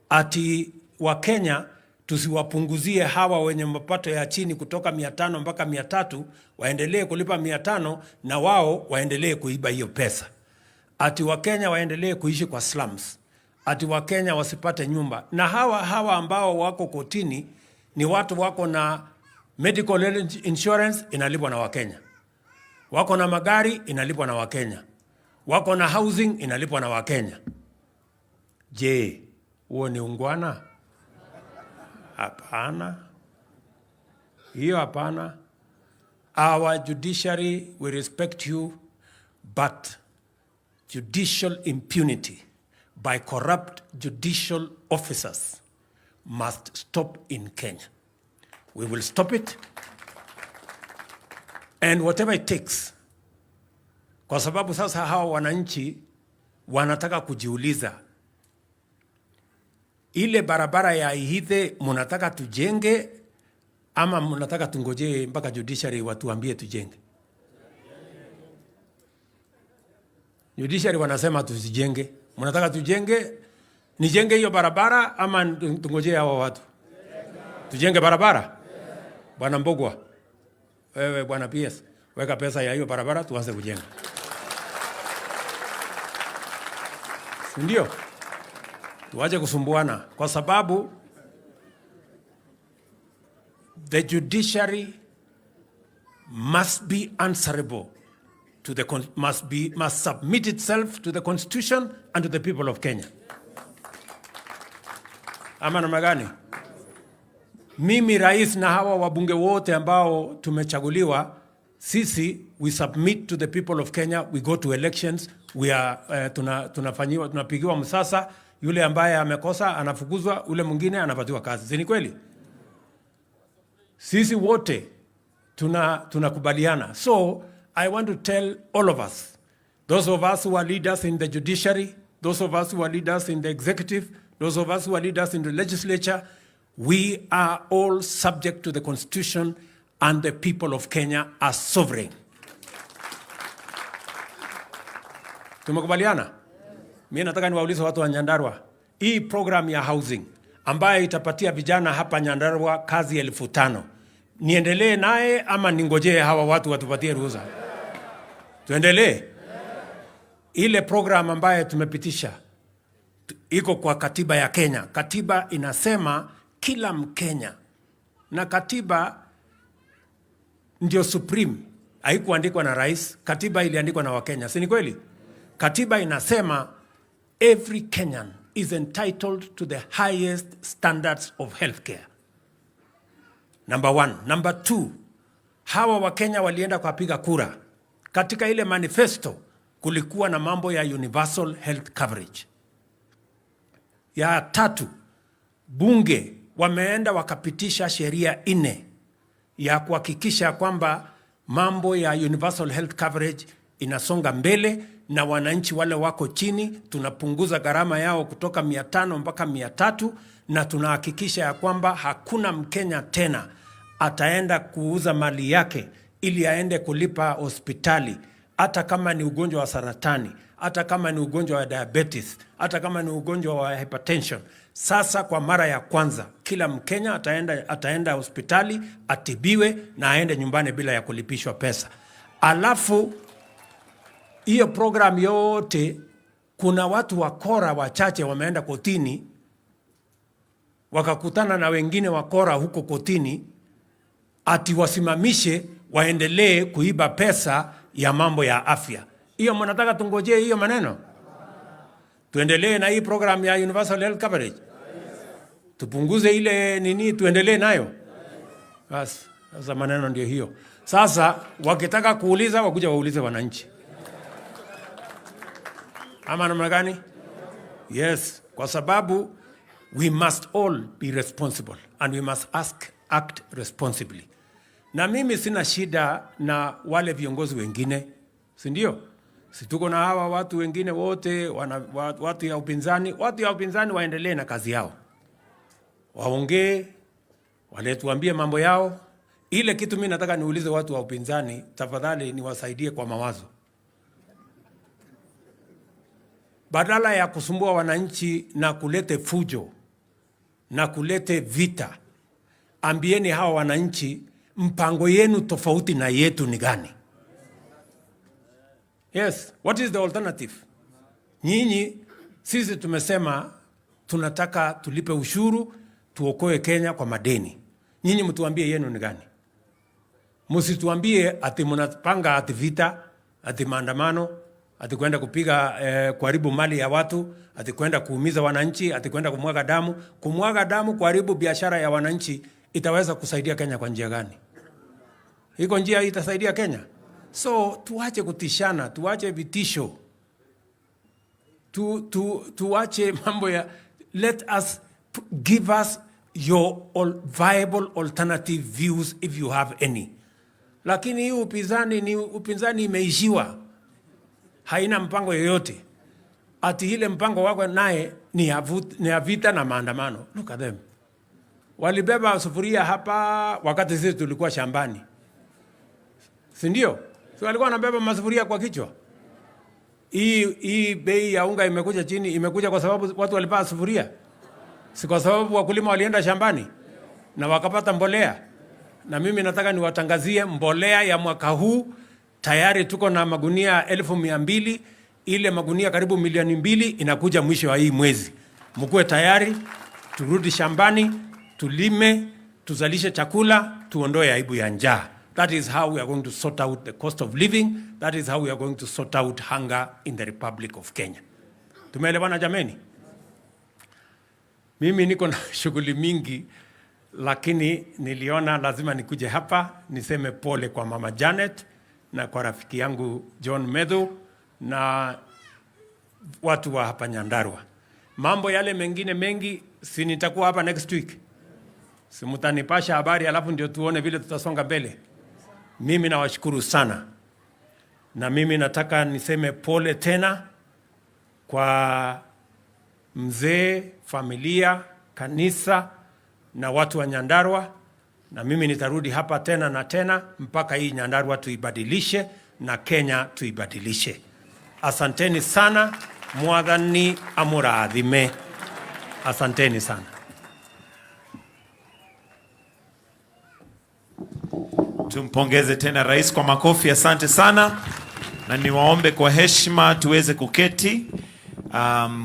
Ati Wakenya tusiwapunguzie hawa wenye mapato ya chini kutoka 500 mpaka 300 waendelee kulipa 500 na wao waendelee kuiba hiyo pesa. Ati Wakenya waendelee kuishi kwa slums. Ati Wakenya wasipate nyumba. Na hawa ambao wako kotini ni watu wako na medical insurance inalipwa na Wakenya. Wako na magari inalipwa na Wakenya. Wako na housing inalipwa na Wakenya. Je, huo ni ungwana? Hapana. Hiyo hapana. Our judiciary, we respect you, but judicial impunity by corrupt judicial officers must stop in Kenya. We will stop it, and whatever it takes. Kwa sababu sasa hawa wananchi wanataka kujiuliza, ile barabara ya Ihithe mnataka tujenge ama mnataka tungoje mpaka judiciary watuambie tujenge? Judiciary wanasema tusijenge. Mnataka tujenge, nijenge hiyo barabara ama tungoje hawa watu? Tujenge barabara? Bwana Mbogwa, wewe bwana PS, weka pesa ya hiyo barabara tuanze kujenga. Ndio. Tuache kusumbuana kwa sababu the judiciary must be answerable to the must submit itself to the constitution and to the people of Kenya. Ama namna gani? Mimi rais na hawa wabunge wote ambao tumechaguliwa, sisi we submit to the people of Kenya, we go to elections, we are tunapigiwa msasa, yule ambaye amekosa anafukuzwa, yule mwingine anapatiwa kazi. Si kweli? Sisi wote tunakubaliana. So I want to tell all of us, those of us who are leaders in the judiciary, those of us who are leaders in the executive, those of us who are leaders in the legislature, we are all subject to the constitution and the people of Kenya are sovereign. Tumekubaliana? Mimi nataka niwaulize watu wa Nyandarua, hii program ya housing ambayo itapatia vijana hapa Nyandarua kazi 5,000, niendelee naye ama ningojee hawa watu watupatie ruhusa? Tuendelee. Ile program ambayo tumepitisha iko kwa katiba ya Kenya. Katiba inasema kila Mkenya, na katiba ndio supreme, haikuandikwa na rais. Katiba iliandikwa na Wakenya, si ni kweli? Katiba inasema every Kenyan is entitled to the highest standards of healthcare. Number 1. Number 2, hawa Wakenya walienda kupiga kura. Katika ile manifesto kulikuwa na mambo ya universal health coverage. Ya 3, bunge wameenda wakapitisha sheria 4 ya kuhakikisha kwamba mambo ya universal health coverage inasonga mbele, na wananchi wale wako chini tunapunguza gharama yao kutoka 500 mpaka 300, na tunahakikisha ya kwamba hakuna Mkenya tena ataenda kuuza mali yake ili aende kulipa hospitali, hata kama ni ugonjwa wa saratani, hata kama ni ugonjwa wa diabetes, hata kama ni ugonjwa wa hypertension. Sasa kwa mara ya kwanza kila Mkenya ataenda hospitali atibiwe na aende nyumbani bila ya kulipishwa pesa. Alafu hiyo program yote, kuna watu wakora wachache wameenda kotini wakakutana na wengine wakora huko kotini, ati wasimamishe waendelee kuiba pesa ya mambo ya afya. Hiyo mnataka tungojee hiyo maneno? Tuendelee na hii program ya universal health coverage? Tupunguze ile nini, tuendelee nayo? Bas, Sasa maneno ndio hiyo. Sasa wakitaka kuuliza wakuja waulize wananchi. Ama namna gani? Yes, kwa sababu we must all be responsible and we must act responsibly. Na mimi sina shida na wale viongozi wengine, si ndio? Si tuko na hawa watu wengine wote watu ya upinzani. Watu ya upinzani waendelee na kazi yao, waongee, waletuambie mambo yao. Ile kitu mimi nataka niulize watu wa upinzani, tafadhali niwasaidie kwa mawazo. Badala ya kusumbua wananchi na kulete fujo na kulete vita, ambieni hawa wananchi mpango yenu tofauti na yetu ni gani? Yes, what is the alternative? Nyinyi, sisi tumesema tunataka tulipe ushuru, tuokoe Kenya kwa madeni. Nyinyi mtuambie yenu ni gani? Msituambie ati mnapanga ati vita, ati maandamano, ati kwenda kupiga kuharibu mali ya watu, ati kwenda kuumiza wananchi, ati kwenda kumwaga damu. Kumwaga damu, kuharibu biashara ya wananchi itaweza kusaidia Kenya kwa njia gani? Iko njia itasaidia Kenya? So tuache kutishana, tuache vitisho. Tuache mambo ya, let us give us your viable alternative views if you have any. Lakini hii upinzani imeishiwa. Haina mpango yoyote. Ati ile mpango wako naye ni ya vita na maandamano. Look at them. Walibeba sufuria hapa wakati sisi tulikuwa shambani. Si ndio? So walikuwa wanabeba masufuria kwa kichwa. Hii bei ya unga imekuja chini, imekuja kwa sababu watu walipaa sufuria. Si kwa sababu wakulima walienda shambani na wakapata mbolea. Na mimi nataka niwatangazie mbolea ya mwaka huu tayari tuko na magunia 1,200, ile magunia karibu 2,000,000 inakuja mwisho wa hii mwezi. Mkuwe tayari, turudi shambani, tulime, tuzalishe chakula, tuondoe aibu ya njaa. That is how we are going to sort out the cost of living. That is how we are going to sort out hunger in the Republic of Kenya. Tumeelewana jameni? Mimi niko na shughuli mingi, lakini niliona lazima nikuje hapa niseme pole kwa Mama Janet na kwa rafiki yangu John Methu na watu wa hapa Nyandarua. Mambo yale mengine mengi si nitakuwa hapa next week. Si mtanipasha habari alafu ndio tuone vile tutasonga mbele. Mimi nawashukuru sana. Na mimi nataka niseme pole tena kwa mzee, familia, kanisa na watu wa Nyandarua. Na mimi nitarudi hapa tena na tena mpaka hii Nyandarua tuibadilishe na Kenya tuibadilishe. Asanteni sana. Mwathani amurathime. Asanteni sana. Tumpongeze tena rais kwa makofi. Asante sana. Na niwaombe kwa heshima tuweze kuketi.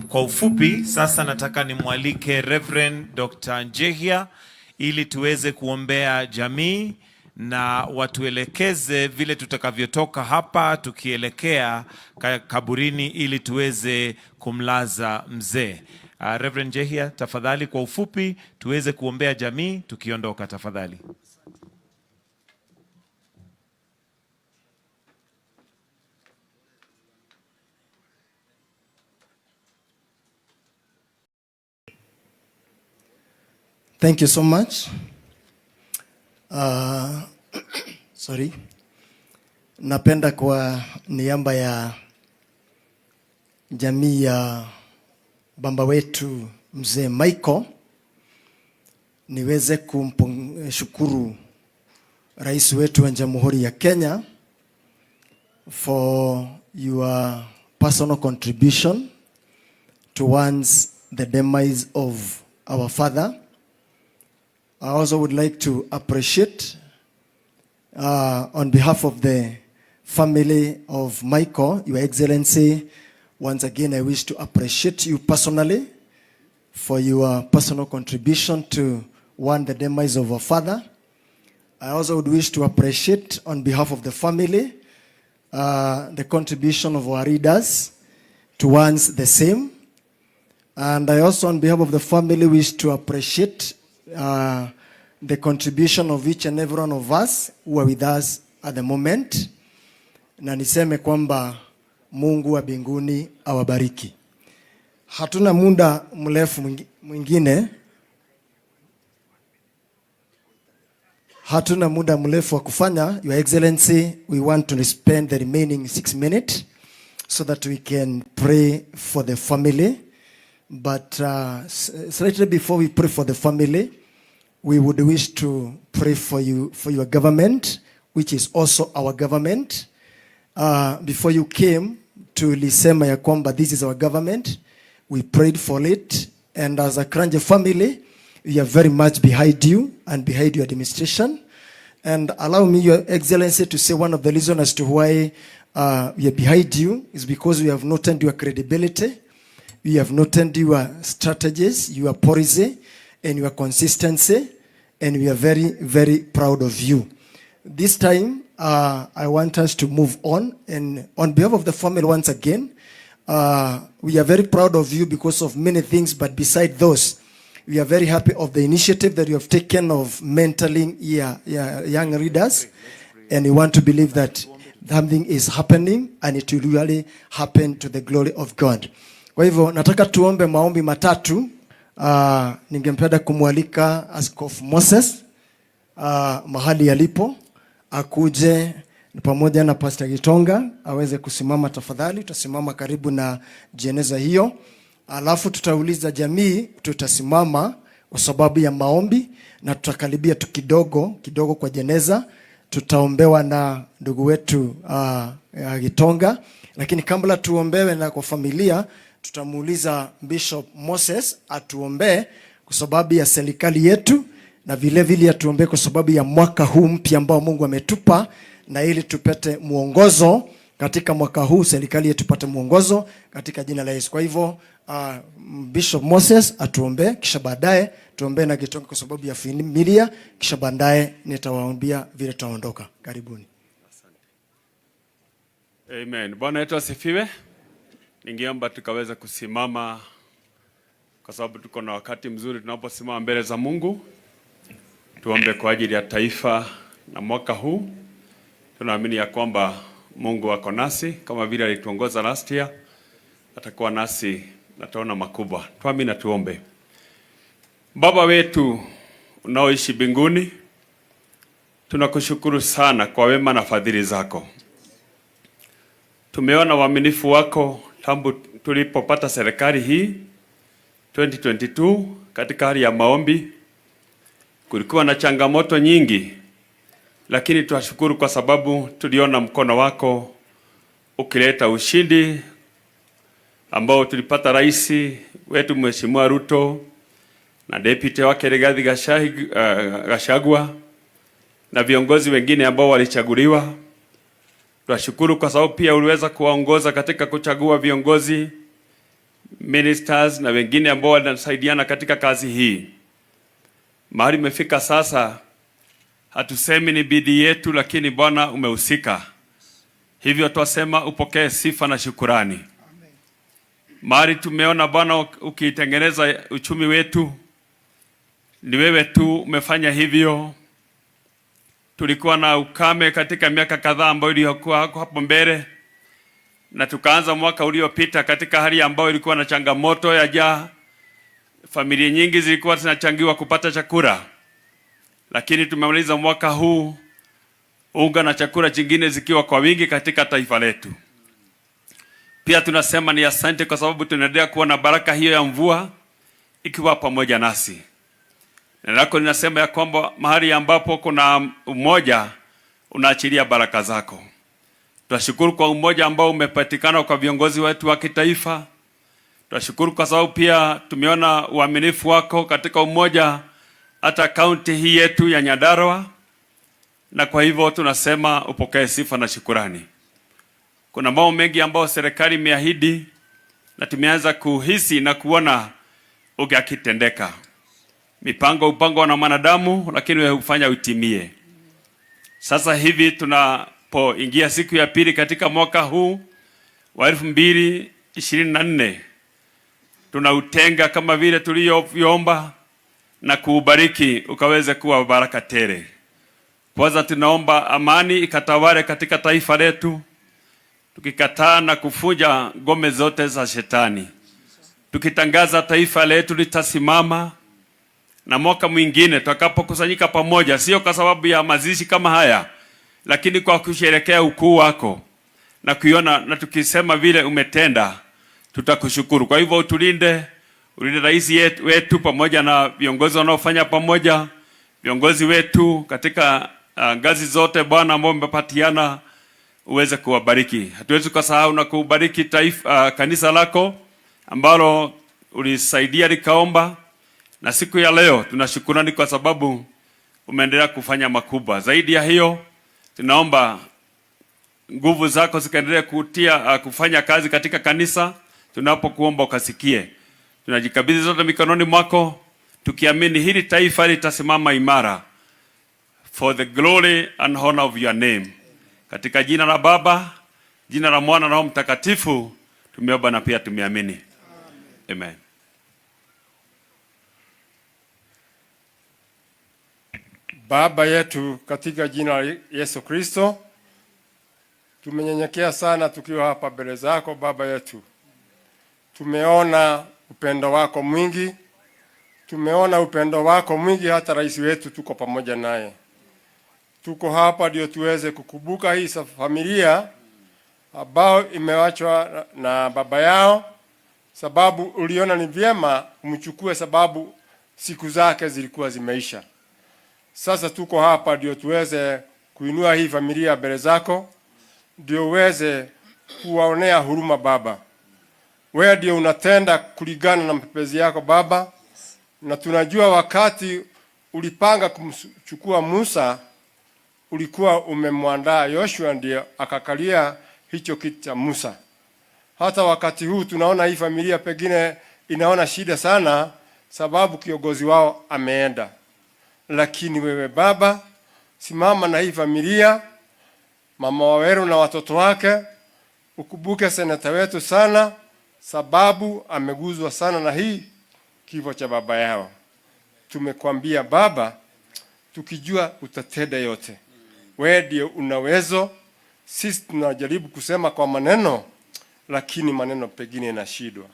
Kwa ufupi sasa nataka nimwalike Reverend Dr. Njehia ili tuweze kuombea jamii na watuelekeze vile tutakavyotoka hapa tukielekea kaburini ili tuweze kumlaza mzee. Reverend Njehia, tafadhali kwa ufupi tuweze kuombea jamii tukiondoka tafadhali. Thank you so much. Sorry. Napenda kwa niaba ya jamii ya baba wetu mzee Michael niweze kumshukuru rais wetu wa Jamhuri ya Kenya for your personal contribution towards the demise of our father. I also would like to appreciate on behalf of the family of Michael, Your Excellency, once again I wish to appreciate you personally for your personal contribution to the demise of our father. I also would wish to appreciate on behalf of the family the contribution of our leaders towards the same. And I also on behalf of the family wish to appreciate the contribution of each and every one of us who are with us at the moment. Na niseme kwamba Mungu wa mbinguni awabariki. Hatuna muda mrefu mwingine. Hatuna muda mrefu wa kufanya. Your Excellency, we want to spend the remaining 6 minutes so that we can pray for the family. But slightly before we pray for the family, we would wish to pray for you, for your government, which is also our government. Before you came to lisema ya kwamba this is our government, we prayed for it, and as a Kranje family, we are very much behind you and behind your administration. And allow me, Your Excellency, to say one of the reasons as to why we are behind you is because we have noted your credibility, we have noted your strategies, your policy, and your consistency, and we are very, very proud of you. This time, I want us to move on, and on behalf of the family once again, we are very proud of you because of many things, but beside those, we are very happy of the initiative that you have taken of mentoring young readers, and we want to believe that something is happening and it will really happen to the glory of God. Kwa hivyo nataka tuombe maombi matatu. Ningempenda kumwalika Askofu Moses mahali yalipo akuje pamoja na Pastor Gitonga aweze kusimama tafadhali. Tutasimama karibu na jeneza hiyo. Alafu tutauliza jamii, tutasimama kwa sababu ya maombi na tutakaribia tu kidogo kwa jeneza. Tutaombewa na ndugu wetu Gitonga, lakini kabla tuombewe na kwa familia, tutamuuliza Bishop Moses atuombe kwa sababu ya serikali yetu, na vile vile atuombe kwa sababu ya mwaka huu mpya ambao Mungu ametupa, na ili tupate muongozo katika mwaka huu, serikali yetu tupate muongozo katika jina la Yesu. Kwa hivyo Bishop Moses atuombe, kisha baadaye tuombe na Gitonga kwa sababu ya familia, kisha baadaye nitawaambia vile tutaondoka. Karibuni. Amen. Bwana wetu asifiwe. Ningeomba tukaweza kusimama kwa sababu tuko na wakati mzuri tunaposimama mbele za Mungu. Tuombe kwa ajili ya taifa na mwaka huu. Tunaamini ya kwamba Mungu ako nasi kama vile alituongoza last year, atakuwa nasi na taona makubwa. Tuamini na tuombe. Baba wetu unaoishi mbinguni, tunakushukuru sana kwa wema na fadhili zako. Tumeona uaminifu wako tangu tulipopata serikali hii 2022 katika hali ya maombi. Kulikuwa na changamoto nyingi, lakini tunashukuru kwa sababu tuliona mkono wako ukileta ushindi ambao tulipata rais wetu Mheshimiwa Ruto na deputy wake Rigathi Gachagua na viongozi wengine ambao walichaguliwa. Tunashukuru kwa sababu pia uliweza kuwaongoza katika kuchagua viongozi, ministers na wengine ambao wanasaidiana katika kazi hii. Mahali umefika sasa, hatusemi ni bidii yetu, lakini Bwana umehusika. Hivyo twasema upokee sifa na shukurani. Mahali tumeona Bwana ukitengeneza uchumi wetu, ni wewe tu umefanya hivyo. Tulikuwa na ukame katika miaka kadhaa ambayo ilikuwa hapo mbele, na tukaanza mwaka uliopita katika hali ambayo ilikuwa na changamoto ya njaa. Familia nyingi zilikuwa zinachangiwa kupata chakula, lakini tumemaliza mwaka huu unga na chakula chingine zikiwa kwa wingi katika taifa letu. Pia tunasema ni asante kwa sababu tunaendelea kuona baraka hiyo ya mvua ikiwa pamoja nasi. Na lako linasema ya kwamba mahali ambapo kuna umoja unaachilia baraka zako. Tunashukuru kwa umoja ambao umepatikana kwa viongozi wetu wa kitaifa. Tunashukuru kwa sababu pia tumeona uaminifu wako katika umoja hata kaunti hii yetu ya Nyandarua, na kwa hivyo tunasema upokee sifa na shukurani. Kuna mambo mengi ambayo serikali imeahidi na tumeanza kuhisi na kuona ukitendeka. Upango na wanadamu, lakini wewe hufanya utimie. Sasa hivi tunapoingia siku ya pili katika mwaka huu wa 2024, tunautenga kama vile tulivyoomba, na kuubariki ukaweze kuwa baraka tele. Kwanza tunaomba amani ikatawale katika taifa letu, tukikataa na kufuja ngome zote za shetani, tukitangaza taifa letu litasimama, na mwaka mwingine tutakapokusanyika pamoja, sio kwa sababu ya mazishi kama haya, lakini kwa kusherehekea ukuu wako na kuiona na tukisema vile umetenda, tutakushukuru. Kwa hivyo ulinde rais wetu pamoja na viongozi wanaofanya pamoja, viongozi wetu katika ngazi zote Bwana, ambao umepatiana, uweze kuwabariki. Hatuwezi kusahau na kubariki taifa, kanisa lako ambalo ulisaidia likaomba, na siku ya leo tunashukurani kwa sababu umeendelea kufanya makubwa. Zaidi ya hiyo, tunaomba nguvu zako zikaendelee kufanya kazi katika kanisa. Tunapokuomba ukasikie. Tunajikabidhi zote mikononi mwako, tukiamini hili taifa litasimama imara for the glory and honor of your name. Katika jina la Baba, jina la Mwana na Roho Mtakatifu tumeomba na pia tumeamini. Amen. Baba yetu katika jina la Yesu Kristo, tumenyenyekea sana tukiwa hapa mbele zako Baba yetu. Tumeona upendo wako mwingi, tumeona upendo wako mwingi, hata rais wetu tuko pamoja naye. Tuko hapa ndio tuweze kukumbuka hii familia ambao imewachwa na baba yao, sababu uliona ni vyema umchukue, sababu siku zake zilikuwa zimeisha. Sasa tuko hapa ndio tuweze kuinua hii familia mbele zako, ndio uweze kuwaonea huruma Baba. Wewe ndio unatenda kulingana na mapenzi yako Baba, na tunajua wakati ulipanga kumchukua Musa, ulikuwa umemwandaa Yoshua ndio akakalia hicho kiti cha Musa. Hata wakati huu tunaona hii familia pengine inaona shida sana, sababu kiongozi wao ameenda. Lakini wewe Baba, simama na hii familia, Mama Waweru na watoto wake. Ukumbuke seneta wetu sana, sababu ameguzwa sana na hii kifo cha baba yao. Tumekwambia Baba, tukijua utatenda yote. Wewe ndio unaweza. Sisi tunajaribu kusema kwa maneno, lakini maneno pengine yanashindwa.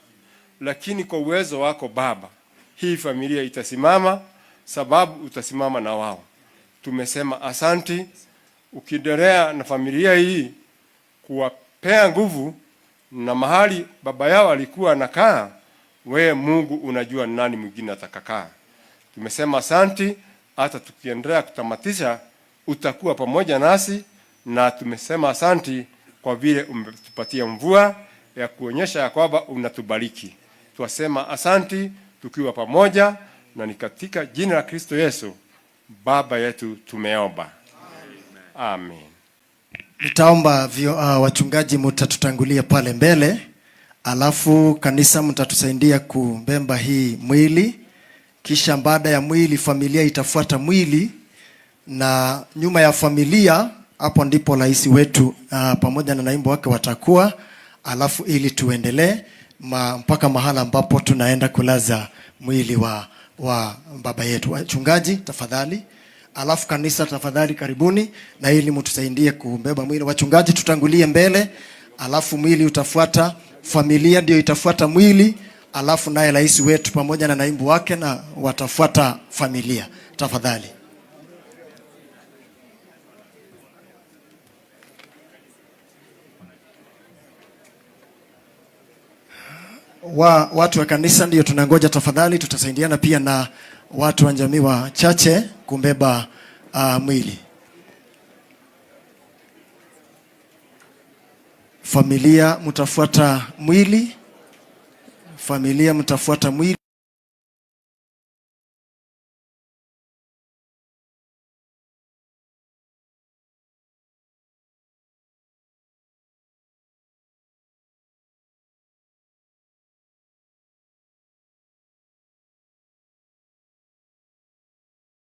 Lakini kwa uwezo wako Baba, hii familia itasimama, sababu utasimama na wao. Tumesema asanti, ukiendelea na familia hii kuwapea nguvu, na mahali baba yao alikuwa anakaa, wewe Mungu unajua nani mwingine atakakaa. Tumesema asanti, hata tukiendelea kutamatisha utakuwa pamoja nasi, na tumesema asanti kwa vile umetupatia mvua ya kuonyesha ya kwamba unatubariki. Tuwasema asanti tukiwa pamoja, na ni katika jina la Kristo Yesu Baba yetu tumeomba. Amen. Nitaomba wachungaji mtatutangulia pale mbele, alafu kanisa mtatusaidia kubeba hii mwili, kisha baada ya mwili familia itafuata mwili, na nyuma ya familia hapo ndipo rais wetu pamoja na naibu wake watakuwa, alafu ili tuendelee mpaka mahala ambapo tunaenda kulaza mwili wa baba yetu. Wachungaji tafadhali, alafu kanisa tafadhali karibuni, na ili mtusaidie kubeba mwili. Wachungaji tutangulie mbele, alafu mwili utafuata, familia ndio itafuata mwili, alafu naye rais wetu pamoja na naibu wake na watafuata familia. Tafadhali. Watu wa kanisa ndio tunangoja, tafadhali tutasaidiana pia na watu wa jamii wachache kumbeba mwili. Familia mtafuata mwili, familia mtafuata mwili.